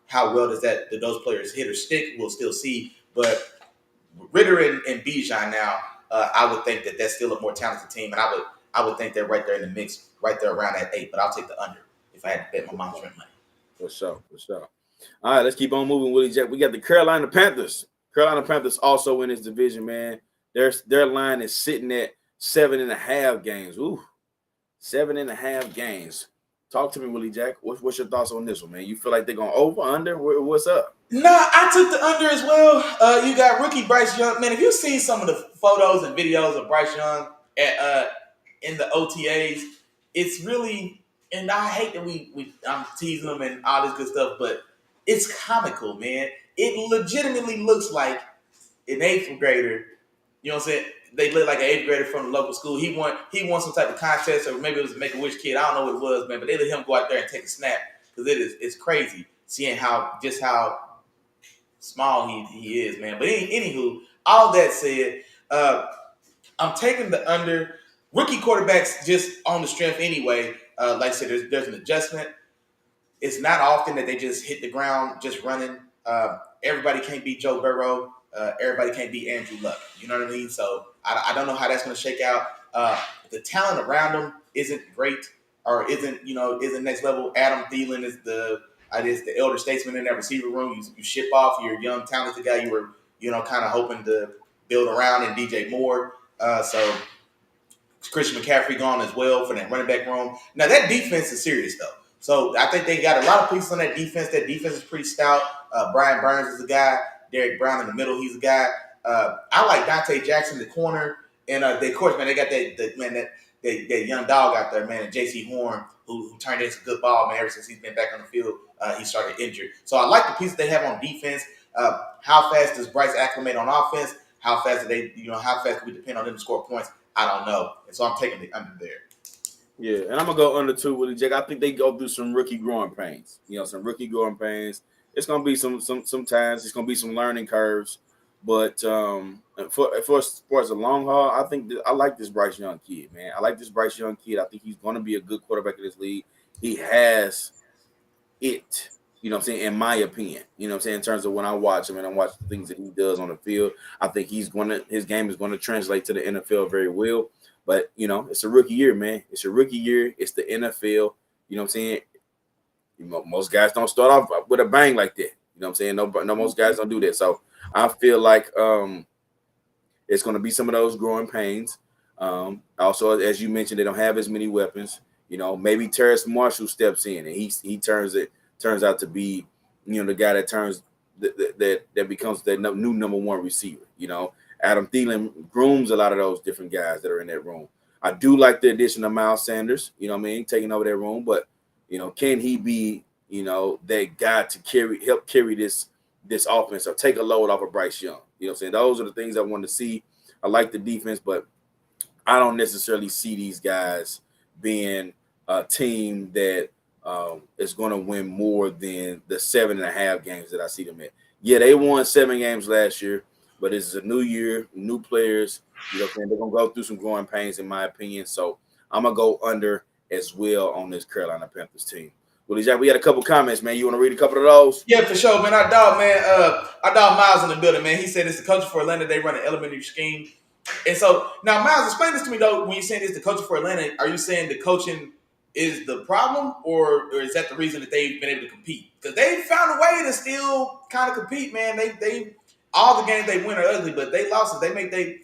how well does those players hit or stick, we'll still see. But Ritter and Bijan now, I would think that that's still a more talented team, and I would think they're right there in the mix, right there around that 8. But I'll take the under if I had to bet my mom's rent money. For sure. All right, let's keep on moving, Willie Jack. We got the Carolina Panthers. Carolina Panthers also in this division, man. Their line is sitting at 7.5 games. Ooh, 7.5 games. Talk to me, Willie Jack. What's your thoughts on this one, man? You feel like they're going over, under? What's up? Nah, I took the under as well. You got rookie Bryce Young. Man, if you've seen some of the photos and videos of Bryce Young in the OTAs, it's really, and I hate that I'm teasing them and all this good stuff, but it's comical, man. It legitimately looks like an 8th grader, you know what I'm saying? They look like an 8th grader from the local school. He won some type of contest, or maybe it was a Make-A-Wish kid. I don't know what it was, man. But they let him go out there and take a snap because it's crazy seeing how small he is, man. But anywho, all that said, I'm taking the under. Rookie quarterbacks just on the strength anyway. Like I said, there's an adjustment. It's not often that they just hit the ground just running. Everybody can't beat Joe Burrow. Everybody can't beat Andrew Luck. You know what I mean? So I don't know how that's going to shake out. The talent around them isn't great, or isn't next level. Adam Thielen is the elder statesman in that receiver room. You ship off your young talented guy you were kind of hoping to build around, and DJ Moore. So Christian McCaffrey gone as well for that running back room. Now that defense is serious though. So I think they got a lot of pieces on that defense. That defense is pretty stout. Brian Burns is a guy. Derek Brown in the middle, he's a guy. I like Dante Jackson, the corner, and of course, man, they got that young dog out there, man, J.C. Horn, who turned into a good ball, man. Ever since he's been back on the field, he started injured. So I like the pieces they have on defense. How fast does Bryce acclimate on offense? How fast do how fast do we depend on them to score points? I don't know, and so I'm taking the under there. Yeah, and I'm gonna go under too, Willie Jack. I think they go through some rookie growing pains. Some rookie growing pains. It's gonna be sometimes it's gonna be some learning curves, but for as a long haul, I think I like this Bryce Young kid, man. I like this Bryce Young kid. I think he's gonna be a good quarterback in this league. He has it, in my opinion, in terms of when I watch him and I watch the things that he does on the field. I think his game is gonna translate to the NFL very well. But it's a rookie year, man. It's a rookie year. It's the NFL. Most guys don't start off with a bang like that. No, most guys don't do that. So I feel like it's going to be some of those growing pains. Also, as you mentioned, they don't have as many weapons. Maybe Terrace Marshall steps in and he turns out to be, the guy that becomes that new number one receiver. Adam Thielen grooms a lot of those different guys that are in that room. I do like the addition of Miles Sanders, taking over that room, but can he be, that guy to help carry this offense or take a load off of Bryce Young? You know what I'm saying? Those are the things I want to see. I like the defense, but I don't necessarily see these guys being a team that is going to win more than the 7.5 games that I see them at. Yeah, they won 7 games last year, but this is a new year, new players. You know what I'm saying? They're going to go through some growing pains, in my opinion. So I'm going to go under as well on this Carolina Panthers team. Willie Jack, we got a couple comments, man. You want to read a couple of those? Yeah, for sure, man. Our dog Miles in the building, man. He said it's the culture for Atlanta. They run an elementary scheme. And so now, Miles, explain this to me though. When you're saying it's the coaching for Atlanta, are you saying the coaching is the problem, or is that the reason that they've been able to compete? Because they found a way to still kind of compete, man. They all the games they win are ugly, but they losses they make they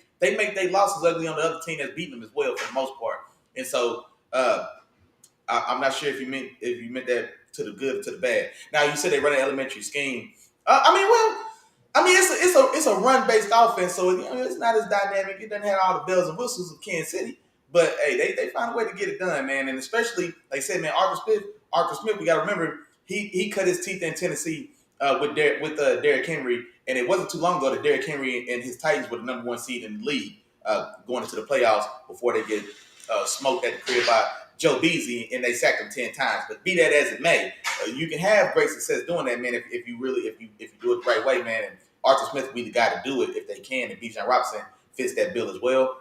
losses ugly on the other team that's beating them as well for the most part. And so I'm not sure if you meant that to the good or to the bad. Now you said they run an elementary scheme. It's a run based offense, so it's not as dynamic. It doesn't have all the bells and whistles of Kansas City, but hey, they find a way to get it done, man. And especially like I said, man, Arthur Smith, we got to remember he cut his teeth in Tennessee with Derrick Henry, and it wasn't too long ago that Derrick Henry and his Titans were the number 1 seed in the league going into the playoffs before they get smoked at the crib by Joe Beasley, and they sacked him 10 times. But be that as it may, you can have great success doing that, man, if you do it the right way, man. And Arthur Smith will be the guy to do it if they can, and Bijan Robinson fits that bill as well.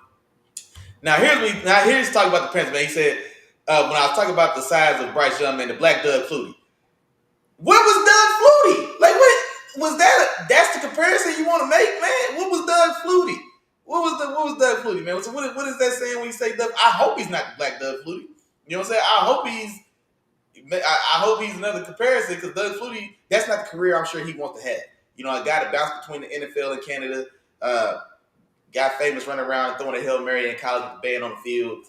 Now here's talking about the Panthers, man. He said when I was talking about the size of Bryce Young, man, the black Doug Flutie. What was Doug Flutie? Like, what was that? That's the comparison you want to make, man? What was Doug Flutie? What was Doug Flutie, man? So what is that saying when you say Doug? I hope he's not the black Doug Flutie. You know what I'm saying? I hope he's another comparison, because Doug Flutie, that's not the career I'm sure he wants to have. You know, a guy that bounced between the NFL and Canada, got famous running around throwing a Hail Mary in college with the band on the field,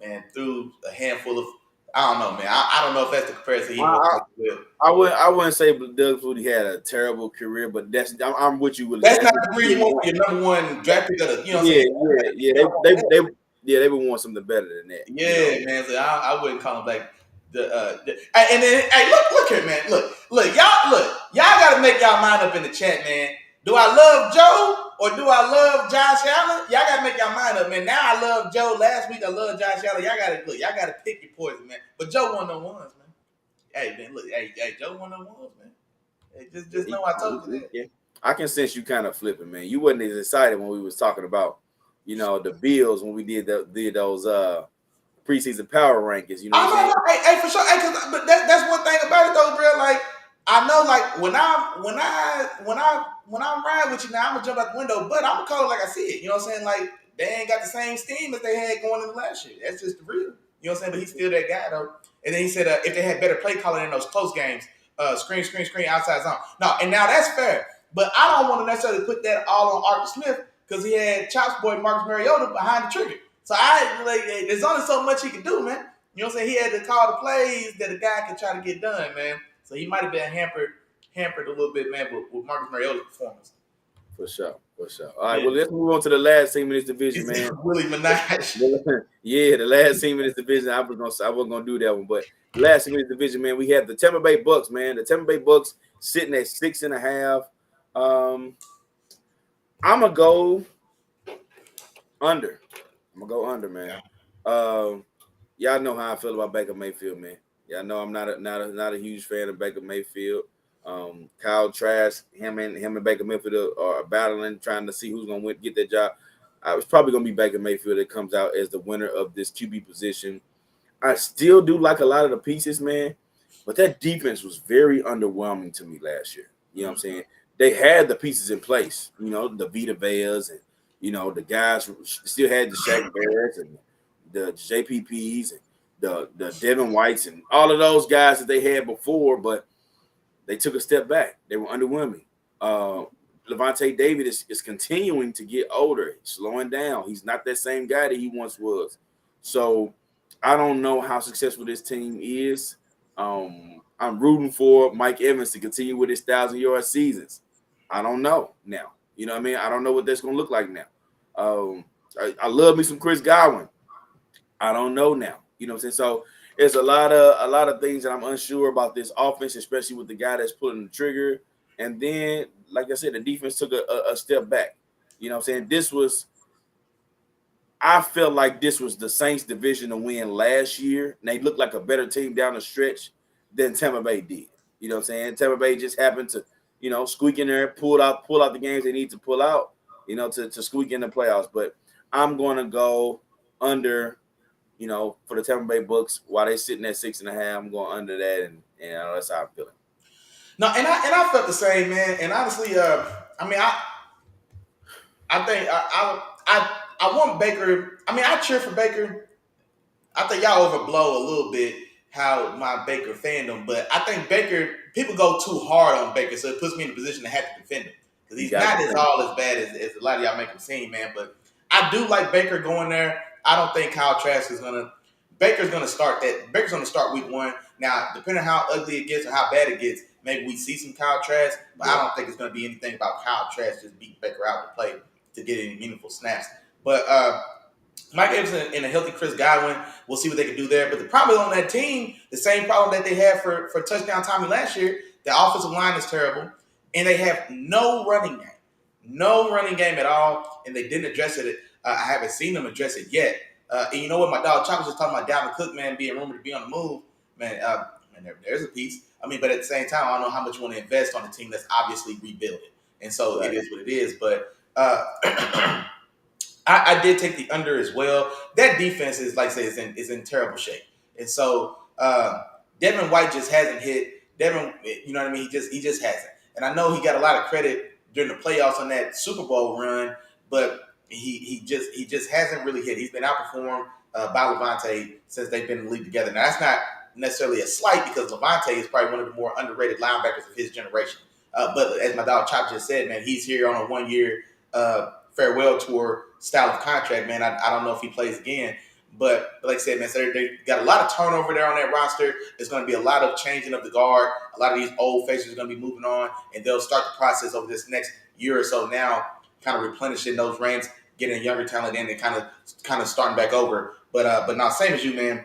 and threw a handful of, I don't know, man. I don't know if that's the comparison he wants to do. I wouldn't say Doug Flutie had a terrible career, but I'm with you with that's not the career you want for your number 1 draft pick. You know what I'm saying? They would want something better than that. Yeah, man. So I wouldn't call him like and then hey, look here, man. Look, y'all gotta make y'all mind up in the chat, man. Do I love Joe or do I love Josh Allen? Y'all gotta make y'all mind up, man. Now I love Joe. Last week I love Josh Allen. Y'all gotta pick your poison, man. But Joe one of them ones, man. Hey, man, look, hey, Joe one of them ones, man. Hey, just know I told you that. Yeah. I can sense you kind of flipping, man. You wasn't as excited when we was talking about, the Bills when we did those preseason power rankings. You know what I'm saying? Hey, for sure. Hey, but that's one thing about it though, bro. Like, I know, like when I'm riding with you now, I'm gonna jump out the window, but I'm gonna call it like I see it. You know what I'm saying? Like, they ain't got the same steam as they had going into last year. That's just the real. You know what I'm saying? But he's still that guy though. And then he said if they had better play calling in those close games, screen, outside zone. And now that's fair. But I don't want to necessarily put that all on Arthur Smith, because he had Chop's boy Marcus Mariota behind the trigger. So there's only so much he can do, man. You know what I'm saying? He had to call the plays that a guy could try to get done, man. So he might have been hampered a little bit, man, with Marcus Mariota's performance. For sure. All right, well, let's move on to the last team in this division, man. Willie Minaj. Yeah, the last team in this division. I wasn't gonna do that one, but the last team in this division, man, we have the Tampa Bay Bucks, man. The Tampa Bay Bucks sitting at 6.5. I'm gonna go under. Man. Y'all know how I feel about Baker Mayfield, man. Y'all know I'm not a huge fan of Baker Mayfield. Kyle Trask, him and Baker Mayfield are battling, trying to see who's gonna get that job. It's probably gonna be Baker Mayfield that comes out as the winner of this QB position. I still do like a lot of the pieces, man, but that defense was very underwhelming to me last year. You know what I'm saying? They had the pieces in place, the Vita Veas and the guys still had the Shaq Barretts and the JPPs and the Devin Whites and all of those guys that they had before, but they took a step back. They were underwhelming. Levante David is continuing to get older, slowing down. He's not that same guy that he once was. So I don't know how successful this team is. I'm rooting for Mike Evans to continue with his 1,000-yard seasons. I don't know now. You know what I mean? I don't know what that's going to look like now. I love me some Chris Godwin. I don't know now. You know what I'm saying? So there's a lot of things that I'm unsure about this offense, especially with the guy that's pulling the trigger. And then, like I said, the defense took a step back. You know what I'm saying? I felt like this was the Saints division to win last year. And they looked like a better team down the stretch than Tampa Bay did. You know what I'm saying? Tampa Bay just happened to, squeak in there, pull out the games they need to pull out, to squeak in the playoffs. But I'm going to go under, for the Tampa Bay Bucks while they're sitting at 6.5. I'm going under that, and that's how I'm feeling. No, and I felt the same, man. And honestly, I think I want Baker. I mean, I cheer for Baker. I think y'all overblow a little bit how my Baker fandom, but I think Baker, people go too hard on Baker, so it puts me in a position to have to defend him because he's not as bad as a lot of y'all make him seem, man. But I do like Baker going there. I don't think Kyle Trask is gonna. Baker's gonna start that. Baker's gonna start week 1. Now, depending on how ugly it gets or how bad it gets, maybe we see some Kyle Trask, but I don't think it's gonna be anything about Kyle Trask just beating Baker out to play to get any meaningful snaps. But Mike Evans and a healthy Chris Godwin, we'll see what they can do there. But the problem on that team, the same problem that they had for touchdown Tommy last year, the offensive line is terrible, and they have no running game at all, and they didn't address it. I haven't seen them address it yet. And you know what? My dog Chop was just talking about Dalvin Cook, man, being rumored to be on the move. Man, there's a piece. I mean, but at the same time, I don't know how much you want to invest on a team that's obviously rebuilding. And so It is what it is. But I did take the under as well. That defense is, like I say, is in terrible shape. And so Devin White just hasn't hit. Devin, you know what I mean? He just hasn't. And I know he got a lot of credit during the playoffs on that Super Bowl run, but he just hasn't really hit. He's been outperformed by Levante since they've been in the league together. Now, that's not necessarily a slight because Levante is probably one of the more underrated linebackers of his generation. But as my dog Chop just said, man, he's here on a 1-year farewell tour style of contract, man. I don't know if he plays again. But like I said, man, so they got a lot of turnover there on that roster. There's going to be a lot of changing of the guard. A lot of these old faces are going to be moving on, and they'll start the process over this next year or so now, kind of replenishing those ranks, getting younger talent in, and kind of starting back over. But now, same as you, man.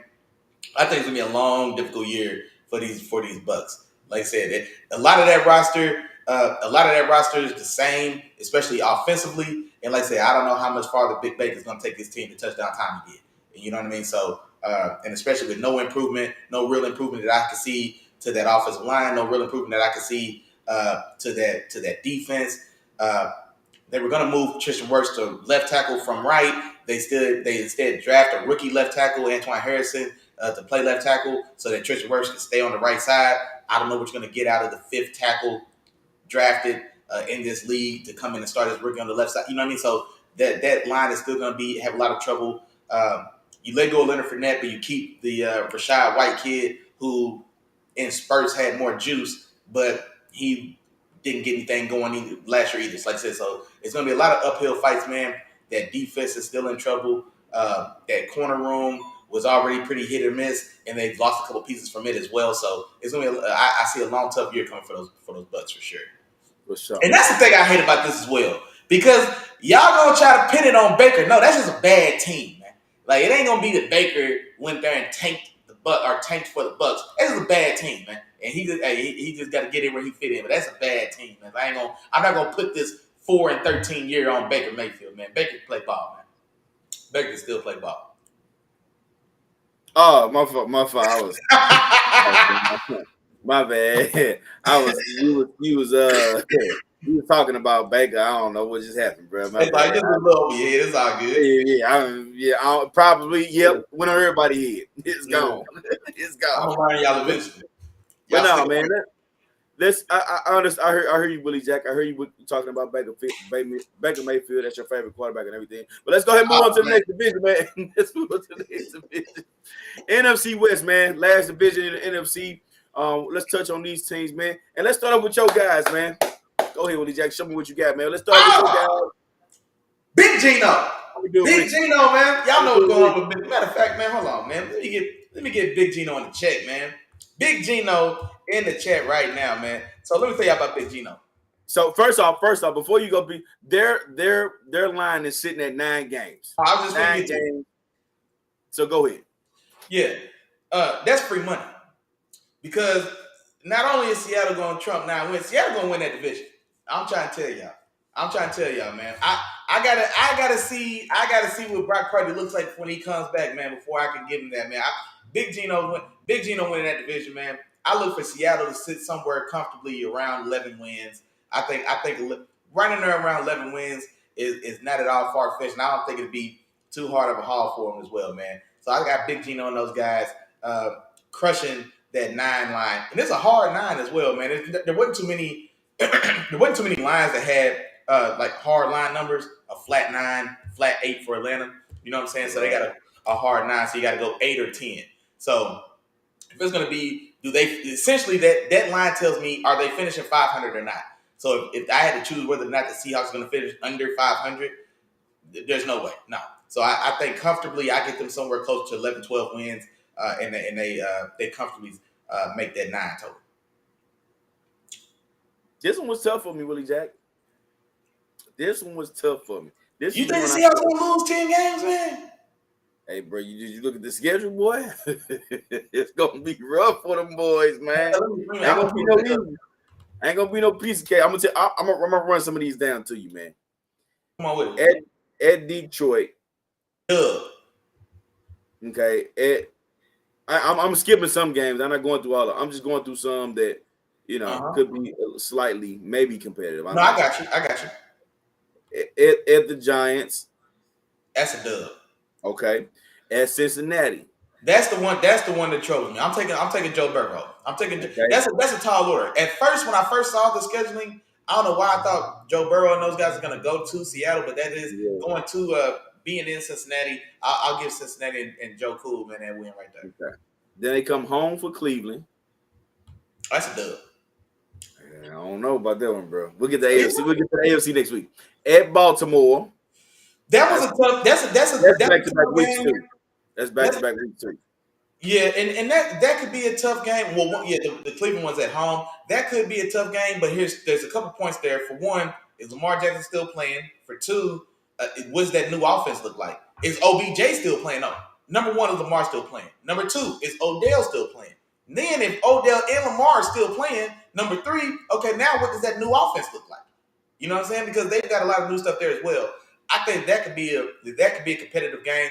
I think it's gonna be a long, difficult year for these Bucks. Like I said, a lot of that roster is the same, especially offensively. And like I said, I don't know how much farther Big Baker's gonna take his team to touchdown time he did. You know what I mean? So, and especially with no real improvement that I can see to that offensive line, no real improvement that I can see to that defense. They were going to move Tristan Wirfs to left tackle from right. They instead draft a rookie left tackle, Antoine Harrison, to play left tackle so that Tristan Wirfs can stay on the right side. I don't know what you're going to get out of the 5th tackle drafted in this league to come in and start as rookie on the left side. You know what I mean? So that line is still going to have a lot of trouble. You let go of Leonard Fournette, but you keep the Rashad White kid who in spurts had more juice, but he didn't get anything going last year either. Like I said, so it's going to be a lot of uphill fights, man. That defense is still in trouble. That corner room was already pretty hit or miss, and they've lost a couple pieces from it as well. So it's going to be. I see a long, tough year coming for those Bucks for sure. For sure. And that's the thing I hate about this as well, because y'all gonna try to pin it on Baker. No, that's just a bad team, man. Like, it ain't gonna be that Baker went there and tanked for the Bucks. That's just a bad team, man. And he just got to get in where he fit in. But that's a bad team, man. I'm not gonna put this 4-13 year on Baker Mayfield, man. Baker can play ball, man. Baker can still play ball. Oh, my fault. I was my bad. You was talking about Baker. I don't know what just happened, bro. It's like just a little bit. It's all good. Yeah. Probably. Yep. Went on everybody's head. It's gone. It's gone. I'm gonna remind y'all eventually. But no, man. I heard you, Willie Jack. I heard you talking about Baker Mayfield. That's your favorite quarterback and everything. But let's go ahead and move on to the next division, man. Let's move on to the next division. NFC West, man. Last division in the NFC. Let's touch on these teams, man. And let's start off with your guys, man. Go ahead, Willie Jack. Show me what you got, man. Let's start with your guys. Big Gino. Big Gino, man. Y'all know what's going on with Big. Matter of fact, man, hold on, man. Let me get Big Gino in the chat, man. Big Gino in the chat right now, man. So let me tell you about Big Gino. So first off, before you go, their line is sitting at 9 games. I was just 9 games. So go ahead. Yeah, that's free money because not only is Seattle going to trump 9 wins, Seattle going to win that division. I'm trying to tell y'all, man. I gotta see what Brock Purdy looks like when he comes back, man. Before I can give him that, man. Big Gino winning that division, man. I look for Seattle to sit somewhere comfortably around 11 wins. I think running there around 11 wins is not at all far fetched, and I don't think it'd be too hard of a haul for them as well, man. So I got Big Gino and those guys crushing that 9 line, and it's a hard 9 as well, man. There wasn't too many lines that had like hard line numbers, a flat 9, flat 8 for Atlanta. You know what I'm saying? So they got a hard 9, so you got to go 8 or 10. So if it's going to be, do they essentially that line tells me, are they finishing 500 or not? So if I had to choose whether or not the Seahawks are going to finish under 500, there's no way, no. So I think comfortably I get them somewhere close to 11, 12 wins, and they comfortably make that 9 total. This one was tough for me, Willie Jack. This one was tough for me. You think the Seahawks gonna lose 10 games, man? Hey, bro, you look at the schedule, boy. It's gonna be rough for them boys, man. Ain't gonna be no piece of cake. I'm gonna run some of these down to you, man. Come on with it. At Detroit. Okay. I'm skipping some games. I'm not going through all of them. I'm just going through some that could be slightly maybe competitive. I got you. At the Giants. That's a dub. Okay. At Cincinnati. That's the one that troubles me. I'm taking Joe Burrow. That's a tall order. At first, when I first saw the scheduling, I don't know why I thought Joe Burrow and those guys are going to go to Seattle, but that is going to being in Cincinnati. I'll give Cincinnati and Joe Cool, man, that win right there. Okay. Then they come home for Cleveland. That's a dub. I don't know about that one, bro. We'll get the AFC. We'll get to the AFC next week. At Baltimore. That was a tough. That's back-to-back week 2. That's back-to-back week 2. Yeah, and that could be a tough game. Well, the Cleveland one's at home. That could be a tough game, but there's a couple points there. For one, is Lamar Jackson still playing? For two, what does that new offense look like? Is OBJ still playing? No. Number one, is Lamar still playing? Number two, is Odell still playing? Then if Odell and Lamar are still playing, number three, okay, now what does that new offense look like? You know what I'm saying? Because they've got a lot of new stuff there as well. I think that could be a competitive game.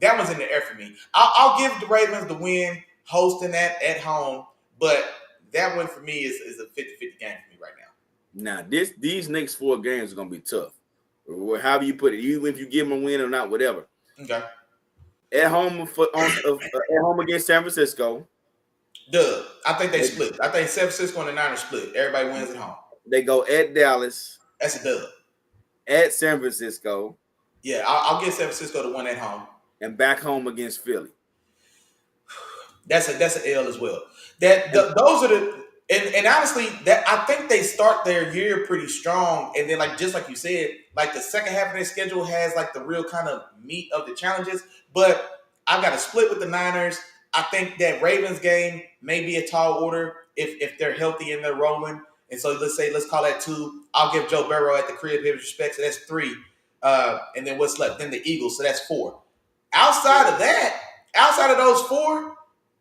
That one's in the air for me. I'll give the Ravens the win hosting that at home, but that one for me is a 50-50 game for me right now. Now, these next 4 games are going to be tough. However you put it, even if you give them a win or not, whatever. Okay. At home against San Francisco. Duh. I think they split. I think San Francisco and the Niners split. Everybody wins at home. They go at Dallas. That's a dub. At San Francisco. Yeah, I'll give San Francisco the one at home. And back home against Philly. That's an L as well. Those are the and honestly, that I think they start their year pretty strong, and then just like you said, like the second half of their schedule has like the real kind of meat of the challenges. But I've got a split with the Niners. I think that Ravens game may be a tall order if they're healthy and they're rolling. And so let's call that 2. I'll give Joe Burrow at the crib his respect, so that's 3. And then what's left? Then the Eagles, so that's 4. Outside of those 4,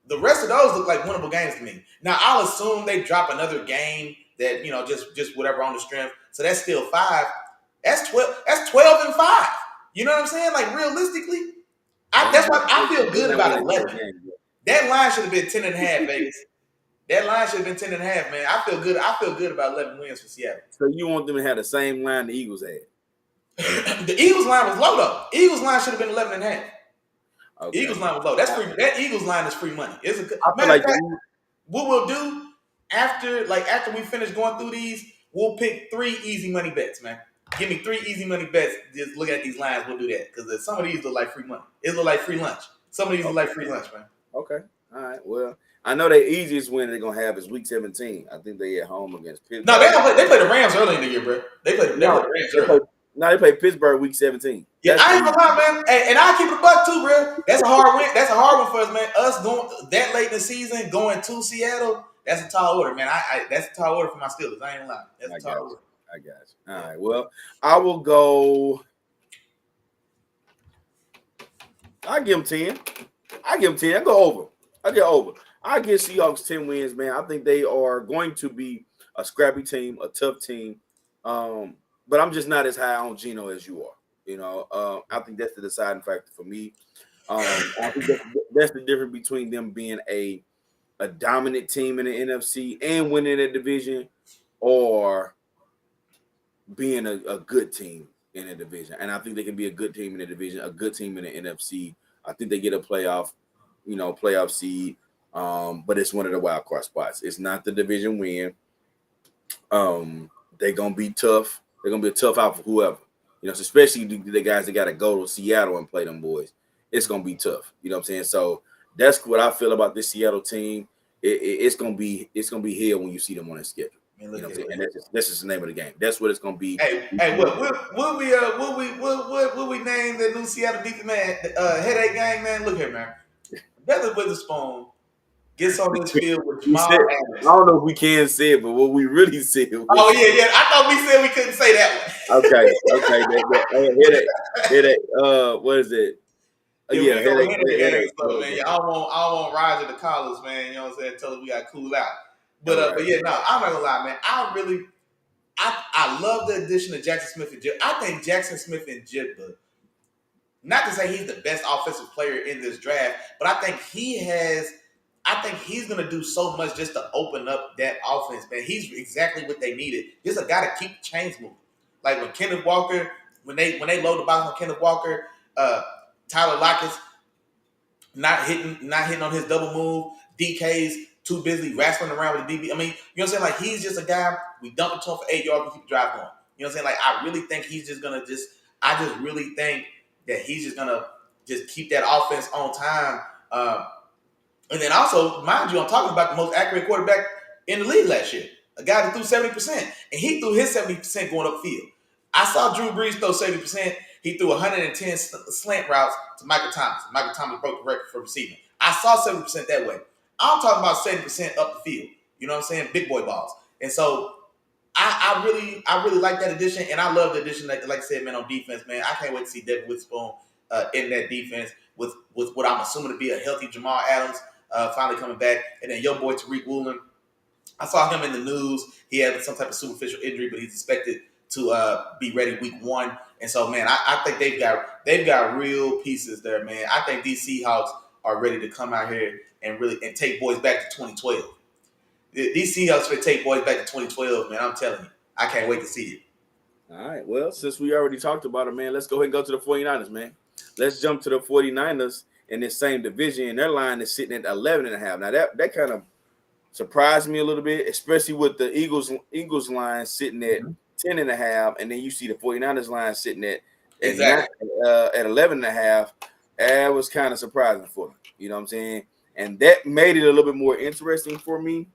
the rest of those look like winnable games to me. Now, I'll assume they drop another game that, just whatever on the strength. So that's still 5. That's 12. That's 12 and 5. You know what I'm saying? Like, realistically, that's why I feel good about 11. That line should have been 10.5, Vegas. That line should have been 10.5, man. I feel good about 11 wins for Seattle. So you want them to have the same line the Eagles had? The Eagles line was low, though. Eagles line should have been 11.5. Okay. Eagles line was low. That's free. That Eagles line is free money. It's a matter of fact, what we'll do after we finish going through these, we'll pick 3 easy money bets, man. Give me 3 easy money bets. Just look at these lines. We'll do that because some of these look like free money. It look like free lunch. Some of these look like free lunch, man. Okay. All right. Well, I know the easiest win they're gonna have is Week 17. I think they at home against Pittsburgh. No, they play the Rams early in the year, bro. They play the Rams early. They play Pittsburgh Week 17. Yeah, I ain't gonna lie, man. And I keep it a buck too, bro. That's a hard win. That's a hard one for us, man. Us going that late in the season, going to Seattle, that's a tall order, man. That's a tall order for my Steelers. I ain't gonna lie. That's a tall order. I got you. All right. Well, I will go. I give them 10. I go over. I give Seahawks 10 wins, man. I think they are going to be a scrappy team, a tough team. But I'm just not as high on Geno as you are. I think that's the deciding factor for me. I think that's the difference between them being a dominant team in the NFC and winning a division, or being a good team in a division. And I think they can be a good team in the division, a good team in the NFC. I think they get a playoff seed. But it's one of the wild card spots. It's not the division win. They're gonna be tough. They're gonna be a tough out for whoever. Especially the guys that gotta go to Seattle and play them boys. It's gonna be tough. You know what I'm saying? So that's what I feel about this Seattle team. It's gonna be hell when you see them on the schedule. You know what I'm saying? And that's just the name of the game. That's what it's gonna be. Hey, what we name the new Seattle defense, man? Headache gang, man. Look here, man. Better Witherspoon gets on this field with Jamal Adams. I don't know if we can say it, but what we really said was, I thought we said we couldn't say that one. Okay. Headache. What is it? Headache. So, man, I don't want rise of the collars, man. You know what I'm saying? Tell us we got to cool out. But I'm not gonna lie, man. I love the addition of Jackson Smith and Jibba. I think Jackson Smith and Jibba, not to say he's the best offensive player in this draft, but I think he's going to do so much just to open up that offense, man. He's exactly what they needed. He's a guy to keep the chains moving. Like when Kenneth Walker, when they load the box on Kenneth Walker, Tyler Lockett's not hitting on his double move. DK's too busy wrestling around with the DB. I mean, you know what I'm saying? Like, he's just a guy, we dump it to him for 8 yards and keep the drive going. You know what I'm saying? Like, I really think he's just going to I just really think that he's just going to just keep that offense on time. And then also, mind you, I'm talking about the most accurate quarterback in the league last year. A guy that threw 70%. And he threw his 70% going upfield. I saw Drew Brees throw 70%. He threw 110 slant routes to Michael Thomas. Michael Thomas broke the record for receiving. I saw 70% that way. I'm talking about 70% up the field. You know what I'm saying? Big boy balls. And so I really like that addition, and I love the addition, like I said, man, on defense, man. I can't wait to see Devin Witherspoon in that defense with what I'm assuming to be a healthy Jamal Adams finally coming back. And then your boy Tariq Woolen. I saw him in the news. He had some type of superficial injury, but he's expected to be ready week 1. And so, man, I think they've got real pieces there, man. I think these Seahawks are ready to come out here and take boys back to 2012. These Seahawks will take boys back to 2012, man. I'm telling you. I can't wait to see it. All right. Well, since we already talked about it, man, let's go ahead and go to the 49ers, man. Let's jump to the 49ers in this same division, and their line is sitting at 11.5. Now, that kind of surprised me a little bit, especially with the Eagles line sitting at 10.5, and then you see the 49ers line sitting at 11.5. That was kind of surprising for me. You know what I'm saying? And that made it a little bit more interesting for me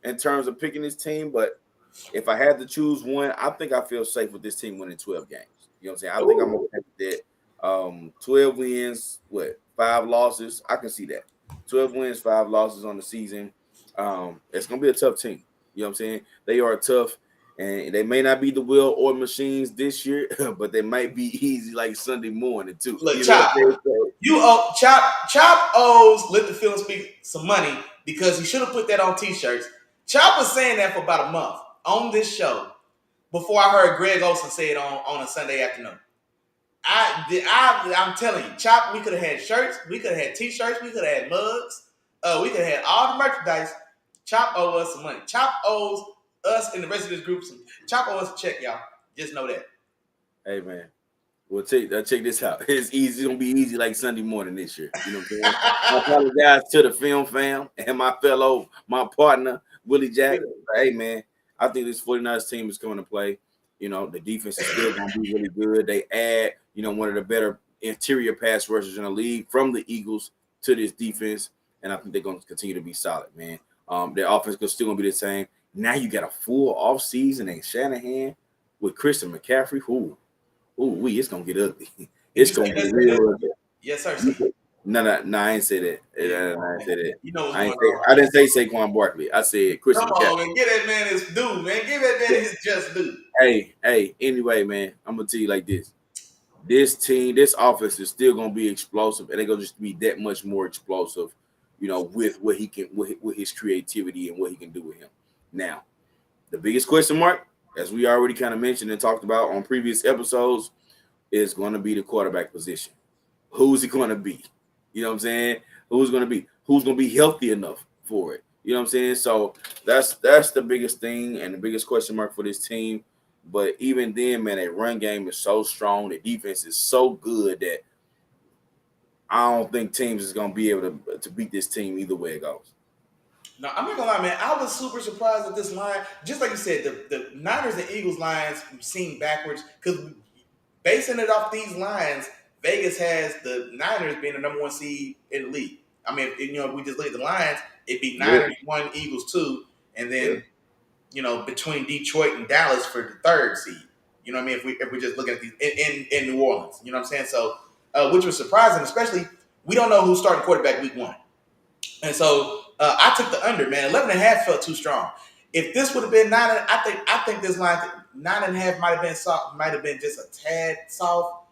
in terms of picking this team. But if I had to choose one, I think I feel safe with this team winning 12 games. You know what I'm saying? I think I'm okay with that. 12 wins, 5 losses? I can see that. 12 wins, 5 losses on the season. It's going to be a tough team. You know what I'm saying? They are tough, and they may not be the well-oiled machines this year, but they might be easy like Sunday morning, too. Look, Chop owes Let the Feeling Speak some money because he should have put that on T-shirts. Chop was saying that for about a month on this show before I heard Greg Olsen say it on a Sunday afternoon. I'm telling you, Chop, we could have had shirts, we could have had T-shirts, we could have had mugs, we could have had all the merchandise. Chop owes us some money. Chop owes us and the rest of this group Chop owes us a check, y'all. Just know that. Hey, man. Well, check this out. It's easy. It's going to be easy like Sunday morning this year. You know what I'm saying? I apologize to the film fam and my partner, Willie Jack. Hey, man, I think this 49ers team is coming to play. You know, the defense is still going to be really good. They add, one of the better interior pass rushers in the league from the Eagles to this defense, and I think they're going to continue to be solid, man. Their offense is still going to be the same. Now you got a full offseason and Shanahan with Christian McCaffrey. It's going to get ugly. It's going to be real ugly. Yes, sir. No, I ain't say that. I ain't say that. I didn't say Saquon Barkley. I said Christian McCaffrey. Come on, man. Give that man his due, man. Give that man his just due. Hey, anyway, man, I'm going to tell you like this. This team, this offense is still going to be explosive, and they're going to just be that much more explosive with what he can, with his creativity and what he can do with him. Now, the biggest question mark, as we already kind of mentioned and talked about on previous episodes, is going to be the quarterback position. Who's he going to be? You know what I'm saying? Who's going to be healthy enough for it? You know what I'm saying? So that's the biggest thing and the biggest question mark for this team. But even then, man, that run game is so strong. The defense is so good that I don't think teams is going to be able to beat this team either way it goes. No, I'm not gonna lie, man. I was super surprised at this line. Just like you said, the Niners and Eagles lines seem backwards because basing it off these lines, Vegas has the Niners being the number 1 seed in the league. I mean, if we just look at the lines, it'd be Niners 1, Eagles 2, and then between Detroit and Dallas for the 3rd seed. You know what I mean? If we just look at these in New Orleans, you know what I'm saying? So, which was surprising, especially we don't know who's starting quarterback week 1. And so I took the under, man. 11.5 felt too strong. If this would have been 9, I think this line 9.5 might have been soft, might have been just a tad soft.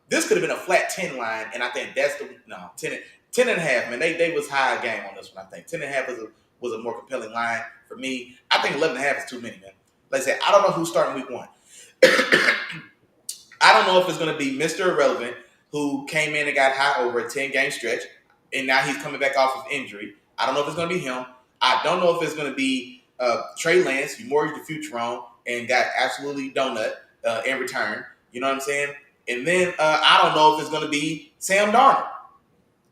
This could have been a flat 10 line, and I think that's 10.5, man. They was high game on this one. I think 10.5 was a more compelling line for me. I think 11.5 is too many, man. Like I said, I don't know who's starting week 1. I don't know if it's going to be Mr. Irrelevant, who came in and got hot over a 10-game stretch, and now he's coming back off of injury. I don't know if it's going to be him. I don't know if it's going to be Trey Lance, who mortgaged the future on and got absolutely donut in return. You know what I'm saying? And then I don't know if it's going to be Sam Darnold.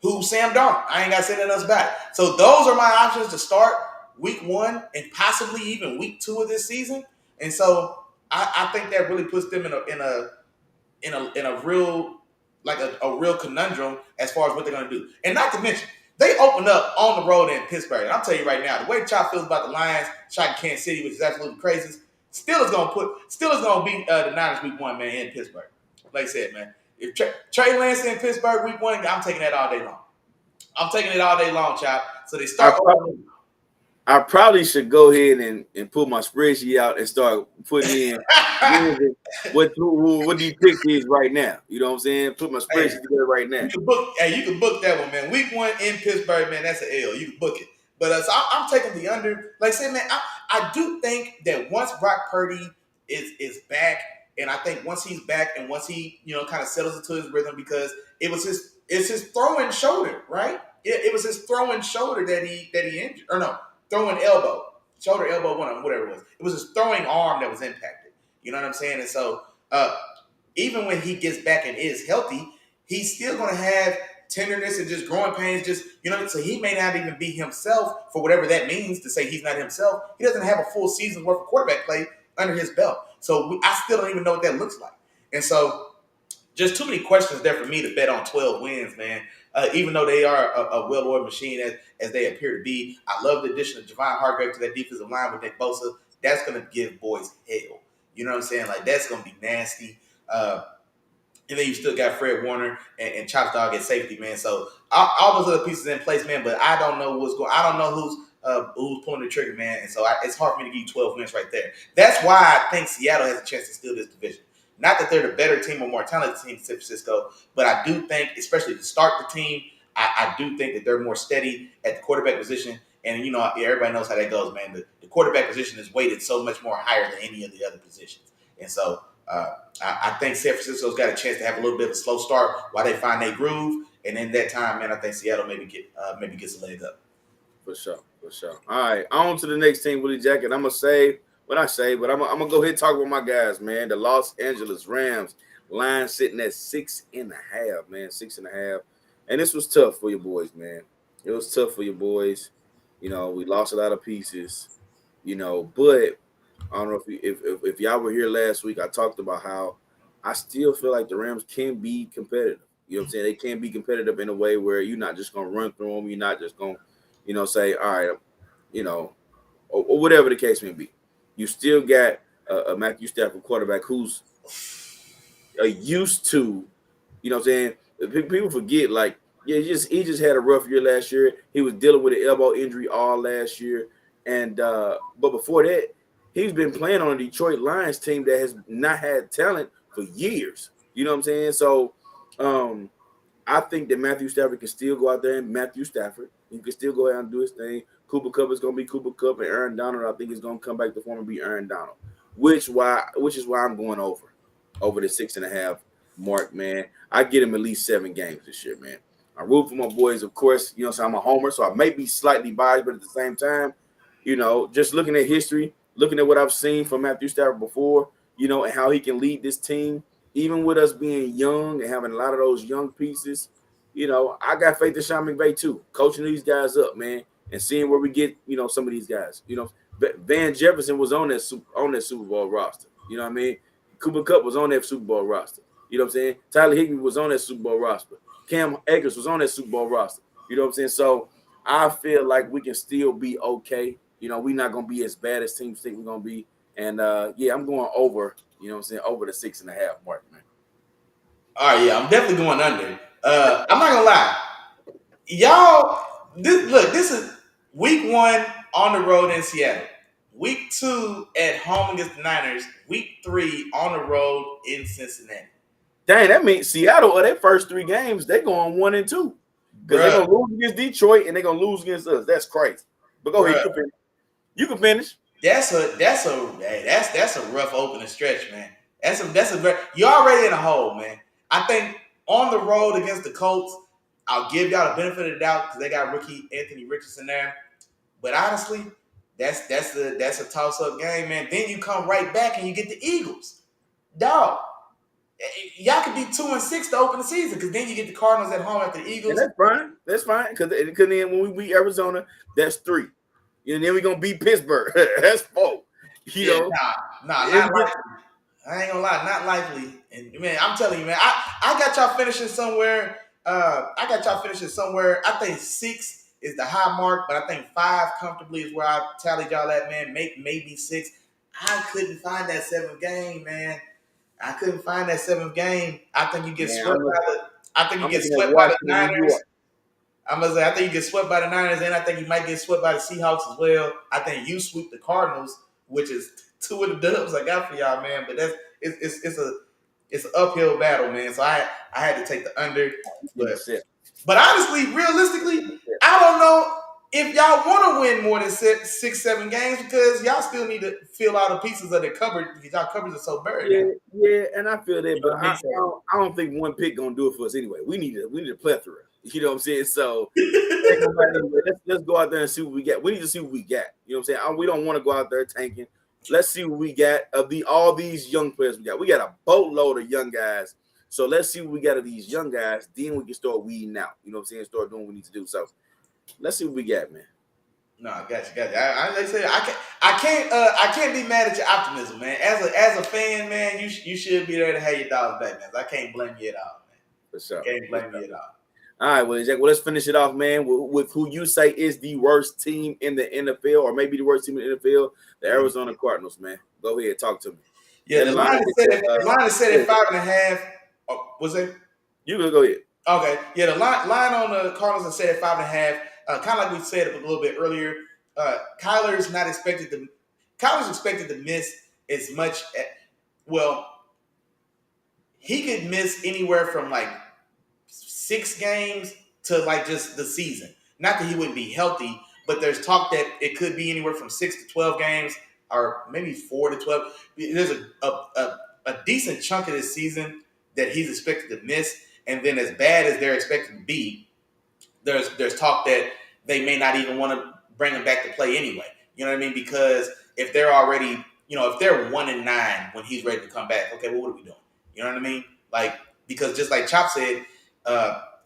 Who's Sam Darnold? I ain't got to say nothing else about it. So those are my options to start week 1 and possibly even week 2 of this season. And so I think that really puts them in a real a real conundrum as far as what they're going to do. And not to mention, they opened up on the road in Pittsburgh. And I'll tell you right now, the way Chop feels about the Lions, shot in Kansas City, which is absolutely crazy, still is going to beat the Niners week 1, man, in Pittsburgh. Like I said, man, if Trey Lance in Pittsburgh week 1, I'm taking that all day long. I'm taking it all day long, Chop. So they start. I probably should go ahead and put my spreadsheet out and start putting in what these picks is right now. You know what I'm saying? Put my spreadsheet together right now. You can book that one, man. Week 1 in Pittsburgh, man, that's an L. You can book it. But so I'm taking the under. Like I said, man, I do think that once Brock Purdy is back, and I think once he's back and once he kind of settles into his rhythm, because it's his throwing shoulder, right? It was his throwing shoulder that he injured, or no. Throwing elbow, shoulder, elbow, whatever it was. It was his throwing arm that was impacted. You know what I'm saying? And so even when he gets back and is healthy, he's still going to have tenderness and just growing pains. So he may not even be himself for whatever that means to say he's not himself. He doesn't have a full season's worth of quarterback play under his belt. So I still don't even know what that looks like. And so just too many questions there for me to bet on 12 wins, man. Even though they are a well-oiled machine as they appear to be. I love the addition of Javon Hargrave to that defensive line with Nick Bosa. That's going to give boys hell. You know what I'm saying? Like, that's going to be nasty. And then you still got Fred Warner and Chop Dog at safety, man. So all those other pieces in place, man. But I don't know I don't know who's pulling the trigger, man. And so it's hard for me to give you 12 wins right there. That's why I think Seattle has a chance to steal this division. Not that they're the better team or more talented team than San Francisco, but I do think, especially to start the team, I do think that they're more steady at the quarterback position. And, everybody knows how that goes, man. The quarterback position is weighted so much more higher than any of the other positions. And so I think San Francisco's got a chance to have a little bit of a slow start while they find their groove. And in that time, man, I think Seattle maybe gets a leg up. For sure. All right, on to the next team, Willie Jack. And I'm going to say what I say, but I'm going to go ahead and talk about my guys, man. The Los Angeles Rams line sitting at 6.5, man, 6.5. And this was tough for your boys, man. It was tough for your boys. We lost a lot of pieces, but I don't know if y'all were here last week, I talked about how I still feel like the Rams can be competitive. You know what I'm saying? They can be competitive in a way where you're not just going to run through them. You're not just going to, say, all right, or whatever the case may be. You still got a Matthew Stafford quarterback who's used to, you know what I'm saying? People forget, like, yeah, he just had a rough year last year. He was dealing with an elbow injury all last year. And but before that, he's been playing on a Detroit Lions team that has not had talent for years. You know what I'm saying? So I think that Matthew Stafford can still go out there and Matthew Stafford. He can still go out and do his thing. Cooper Kupp is gonna be Cooper Kupp, and Aaron Donald, I think, is gonna come back to form and be Aaron Donald. Which is why I'm going over the 6.5 mark, man. I get him at least 7 games this year, man. I root for my boys, of course. You know, so I'm a homer, so I may be slightly biased, but at the same time, you know, just looking at history, looking at what I've seen from Matthew Stafford before, you know, and how he can lead this team, even with us being young and having a lot of those young pieces. You know, I got faith in Sean McVay too, coaching these guys up, man, and seeing where we get, you know, some of these guys. You know, Van Jefferson was on that Super Bowl roster. You know what I mean? Cooper Kupp was on that Super Bowl roster. You know what I'm saying? Tyler Higbee was on that Super Bowl roster. Cam Akers was on that Super Bowl roster. You know what I'm saying? So I feel like we can still be okay. You know, we're not gonna be as bad as teams think we're gonna be. And yeah, I'm going over, you know what I'm saying, over the 6.5 mark, man. All right, yeah, I'm definitely going under. I'm not gonna lie. Y'all, this is week 1 on the road in Seattle. Week 2 at home against the Niners. Week 3 on the road in Cincinnati. Dang, that means Seattle, of their first 3 games, they're going 1-2. Because they're going to lose against Detroit and they're going to lose against us. That's crazy. But go ahead, you can finish. That's a rough opening stretch, man. You're already in a hole, man. I think on the road against the Colts, I'll give y'all the benefit of the doubt because they got rookie Anthony Richardson there. But honestly, that's a toss-up game, man. Then you come right back and you get the Eagles. Dog, y'all could be 2-6 to open the season because then you get the Cardinals at home after the Eagles. And that's fine. Because then when we beat Arizona, that's 3. And then we're going to beat Pittsburgh. That's 4. You know? Not likely. I ain't gonna lie, not likely. And man, I'm telling you, man, I got y'all finishing somewhere. I think 6 is the high mark, but I think 5 comfortably is where I tallied y'all at, man. Maybe 6. I couldn't find that 7th game, man. I think you get swept by the Niners. I'm gonna say I think you get swept by the Niners, and I think you might get swept by the Seahawks as well. I think you sweep the Cardinals, which is 2 of the dubs I got for y'all, man. But it's an uphill battle, man. So I had to take the under. But honestly, realistically, I don't know if y'all want to win more than 6, 7 games because y'all still need to fill out the pieces of the cupboard because y'all cupboards are so buried. Yeah, and I feel that, but I don't think one pick gonna do it for us anyway. We need a plethora. You know what I'm saying? So let's go out there and see what we got. We need to see what we got. You know what I'm saying? We don't want to go out there tanking. Let's see what we got of all these young players we got. We got a boatload of young guys. So let's see what we got of these young guys. Then we can start weeding out. You know what I'm saying? Start doing what we need to do. So let's see what we got, man. No, I got you. I can't be mad at your optimism, man. As a fan, man, you should be there to have your dollars back, man. I can't blame you at all, man. For sure. Can't blame you at all. All right, well, Jack, let's finish it off, man, with who you say is the worst team in the NFL, or maybe the worst team in the NFL, the Arizona Cardinals, man. Go ahead, talk to me. Yeah, the line is set at 5.5. Oh, was it? You go ahead. Okay. Yeah, the line on the Cardinals is set at 5.5. Kind of like we said a little bit earlier. Kyler's expected to miss as much. He could miss anywhere from like 6 games to like just the season. Not that he wouldn't be healthy, but there's talk that it could be anywhere from 6 to 12 games, or maybe 4 to 12. There's a decent chunk of this season that he's expected to miss, and then as bad as they're expected to be, there's talk that they may not even want to bring him back to play anyway. You know what I mean? Because if they're already, if they're 1-9 when he's ready to come back, okay, well, what are we doing? You know what I mean? Like, because just like Chop said,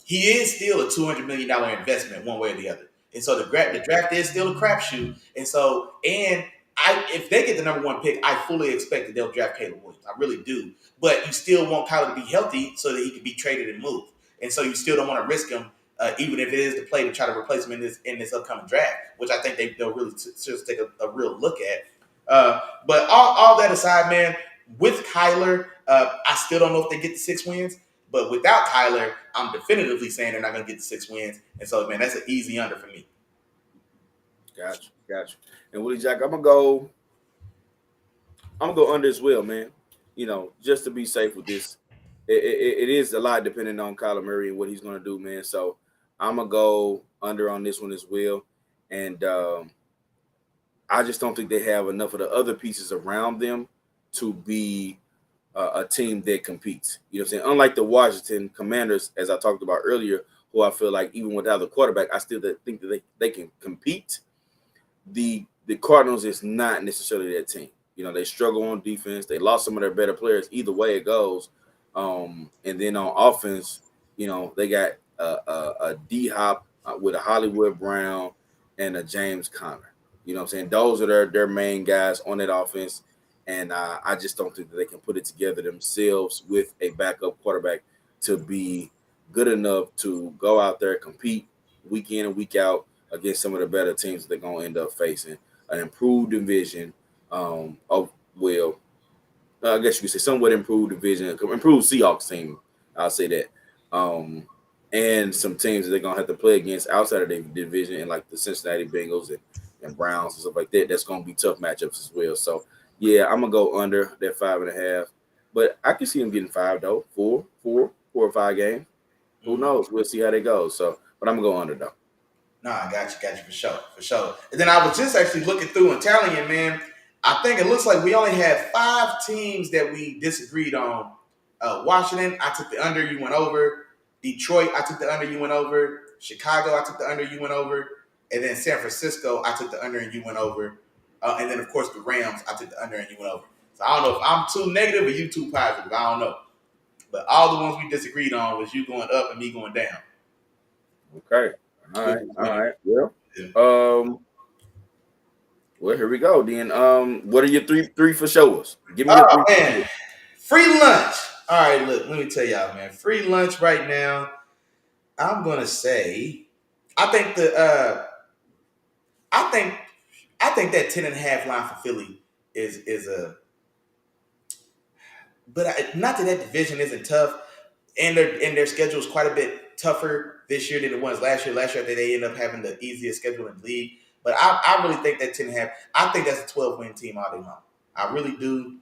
he is still a $200 million investment one way or the other. And so the draft is still a crapshoot. And so, if they get the number 1 pick, I fully expect that they'll draft Caleb Williams. I really do. But you still want Kyler to be healthy so that he can be traded and moved. And so you still don't want to risk him, even if it is the play to try to replace him in this upcoming draft, which I think they'll really just take a real look at. But all that aside, man, with Kyler, I still don't know if they get the 6 wins. But without Kyler, I'm definitively saying they're not going to get the 6 wins. And so, man, that's an easy under for me. Gotcha. And Willie Jack, I'm gonna go under as well, man. Just to be safe with this. It is a lot depending on Kyler Murray and what he's gonna do, man. So I'm gonna go under on this one as well, and I just don't think they have enough of the other pieces around them to be a team that competes. You know what I'm saying? Unlike the Washington Commanders, as I talked about earlier, who I feel like even without the quarterback, I still think that they can compete. The Cardinals is not necessarily that team. You know, they struggle on defense. They lost some of their better players. Either way it goes. And then on offense, you know, they got a D Hop with a Hollywood Brown and a James Conner. You know what I'm saying? Those are their main guys on that offense. And I just don't think that they can put it together themselves with a backup quarterback to be good enough to go out there, compete week in and week out against some of the better teams that they're going to end up facing. An improved division I guess you could say somewhat improved division, improved Seahawks team. I'll say that. And some teams that they're going to have to play against outside of the division, and like the Cincinnati Bengals and Browns and stuff like that. That's going to be tough matchups as well. So, yeah, I'm going to go under that 5.5. But I can see them getting 5, though. 4 or 5 games. Who knows? We'll see how they go. So, but I'm going to go under, though. No, I got you for sure. And then I was just actually looking through and telling you, man, I think it looks like we only had 5 teams that we disagreed on. Washington, I took the under, you went over. Detroit, I took the under, you went over. Chicago, I took the under, you went over. And then San Francisco, I took the under and you went over. And then, of course, the Rams, I took the under and you went over. So I don't know if I'm too negative or you too positive. I don't know. But all the ones we disagreed on was you going up and me going down. Okay. All right. Well, well, here we go. Then, what are your three for showers? Give me your 3. Man. Free lunch. All right, look, let me tell y'all, man. Free lunch right now. I'm gonna say, I think that 10.5 line for Philly is a, but not that division isn't tough, and their schedule is quite a bit tougher this year than it was last year. Last year they ended up having the easiest schedule in the league. But I really think that 10.5. I think that's a 12-win team all day long. I really do.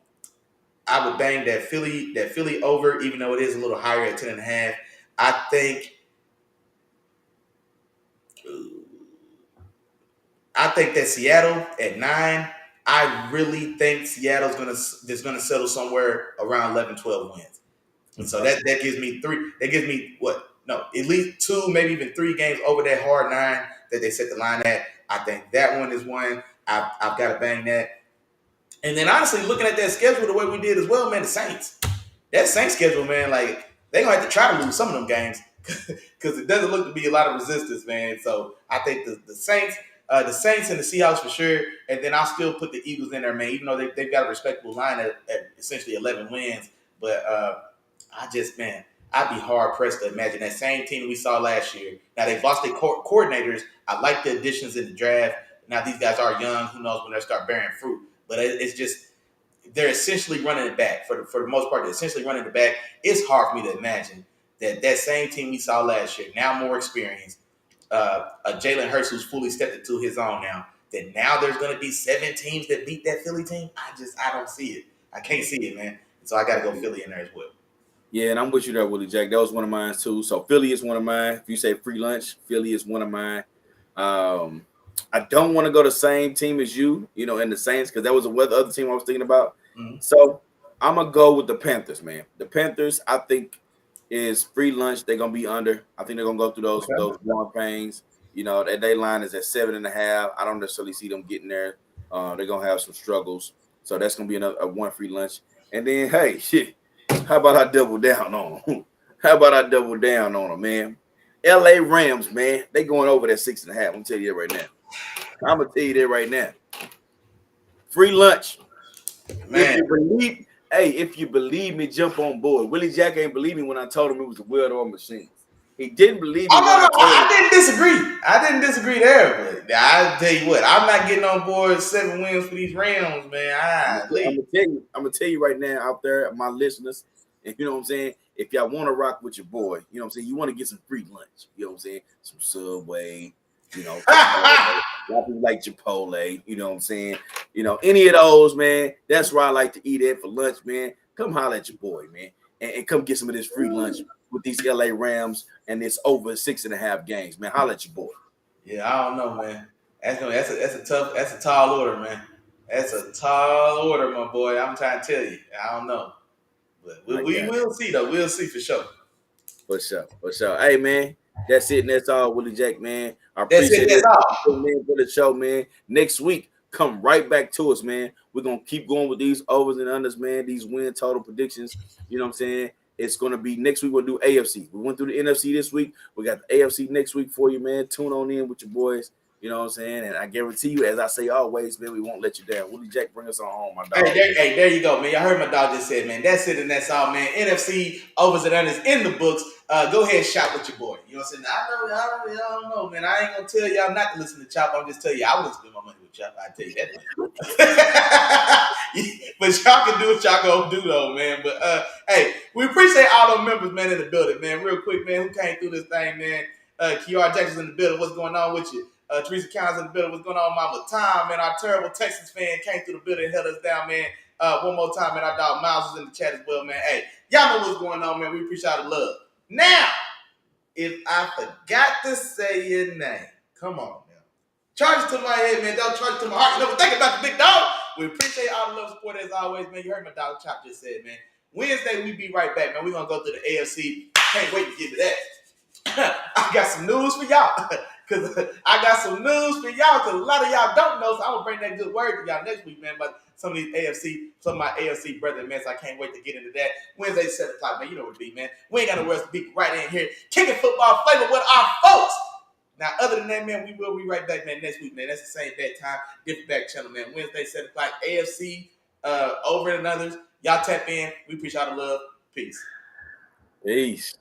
I would bang that Philly over, even though it is a little higher at 10.5. I think that Seattle at 9. I really think Seattle's gonna settle somewhere around 11, 12 wins. And so that gives me 3. That gives me what? No, at least 2, maybe even 3 games over that hard 9 that they set the line at. I think that one is one. I've got to bang that. And then honestly, looking at that schedule the way we did as well, man, the Saints. That Saints schedule, man, like they're gonna have to try to lose some of them games because it doesn't look to be a lot of resistance, man. So I think the Saints and the Seahawks for sure, and then I'll still put the Eagles in there, man. Even though they've got a respectable line at essentially 11 wins, but I'd be hard pressed to imagine that same team we saw last year. Now they've lost their coordinators. I like the additions in the draft. Now these guys are young. Who knows when they'll start bearing fruit? But it's just they're essentially running it back for the most part. They're essentially running it back. It's hard for me to imagine that same team we saw last year, now more experienced, Jalen Hurts who's fully stepped into his own now. That now there's going to be 7 teams that beat that Philly team. I don't see it. I can't see it, man. So I got to go Philly in there as well. Yeah, and I'm with you there, Willie Jack. That was one of mine too. So Philly is one of mine. If you say free lunch, Philly is one of mine. I don't want to go the same team as you, in the Saints, because that was the other team I was thinking about. Mm-hmm. So I'm going to go with the Panthers, man. The Panthers, I think, is free lunch. They're going to be under. I think they're going to go through those growing pains. That day line is at 7.5. I don't necessarily see them getting there. They're going to have some struggles. So that's going to be another one free lunch. And then, hey, shit, how about I double down on them? Man? LA Rams, man, they going over that 6.5. I'm going to tell you that right now. Free lunch. Man. If you believe me, jump on board. Willie Jack ain't believe me when I told him it was a well-oiled machine. He didn't believe me. I didn't disagree. I didn't disagree there, but I tell you what, I'm not getting on board 7 wins for these Rams, man. I'm gonna tell you right now out there, my listeners, and you know what I'm saying. If y'all want to rock with your boy, you know what I'm saying. You want to get some free lunch, you know what I'm saying. Some Subway, like Chipotle, you know what I'm saying. Any of those, man. That's where I like to eat at for lunch, man. Come holler at your boy, man, and come get some of this free lunch with these LA Rams and it's over 6.5 games, man. Holla at your boy. Yeah, I don't know, man. That's a tall order, man. That's a tall order, my boy. I'm trying to tell you. I don't know. But we will see, though. We'll see for sure. For sure. Hey, man, that's it. And that's all, Willie Jack, man. I That's appreciate it. That's all. Man, for the show, man. Next week, come right back to us, man. We're going to keep going with these overs and unders, man. These win total predictions. You know what I'm saying? It's going to be next week. We'll do AFC. We went through the NFC this week. We got the AFC next week for you, man. Tune on in with your boys. You know what I'm saying? And I guarantee you, as I say always, man, we won't let you down. Willie Jack, bring us on home, my dog. Hey, there you go, man. Y'all heard my dog just said, man. That's it and that's all, man. NFC overs and unders in the books. Go ahead and shop with your boy. You know what I'm saying? I don't know, man. I ain't gonna tell y'all not to listen to Chop. I'm just tell you I wouldn't spend my money with Chop. I tell you that. But y'all can do what y'all gonna do, though, man. But hey, we appreciate all the members, man, in the building, man. Real quick, man, who came through this thing, man? Kiara Jackson's in the building. What's going on with you? Teresa Counts in the building. What's going on, Mama Tom, man? Our terrible Texas fan came through the building and held us down, man. One more time, man. Our dog Miles is in the chat as well, man. Hey, y'all know what's going on, man. We appreciate the love. Now, if I forgot to say your name, come on now. Charge it to my head, man. Don't charge it to my heart. You know, think about the big dog. We appreciate all the love support as always, man. You heard my dog Chop just said, man. Wednesday, we be right back, man. We're going to go through the AFC. Can't wait to get to that. I got some news for y'all. Because I got some news for y'all, because a lot of y'all don't know, so I'm going to bring that good word to y'all next week, man, about some of my AFC brethren, man, so I can't wait to get into that. Wednesday, 7 o'clock, man, you know what it be, man. We ain't got no rest to be right in here, kicking football flavor with our folks. Now, other than that, man, we will be right back, man, next week, man. That's the same bad time, different back channel, man. Wednesday, 7 o'clock, AFC, over and others. Y'all tap in. We appreciate all the love. Peace. Peace.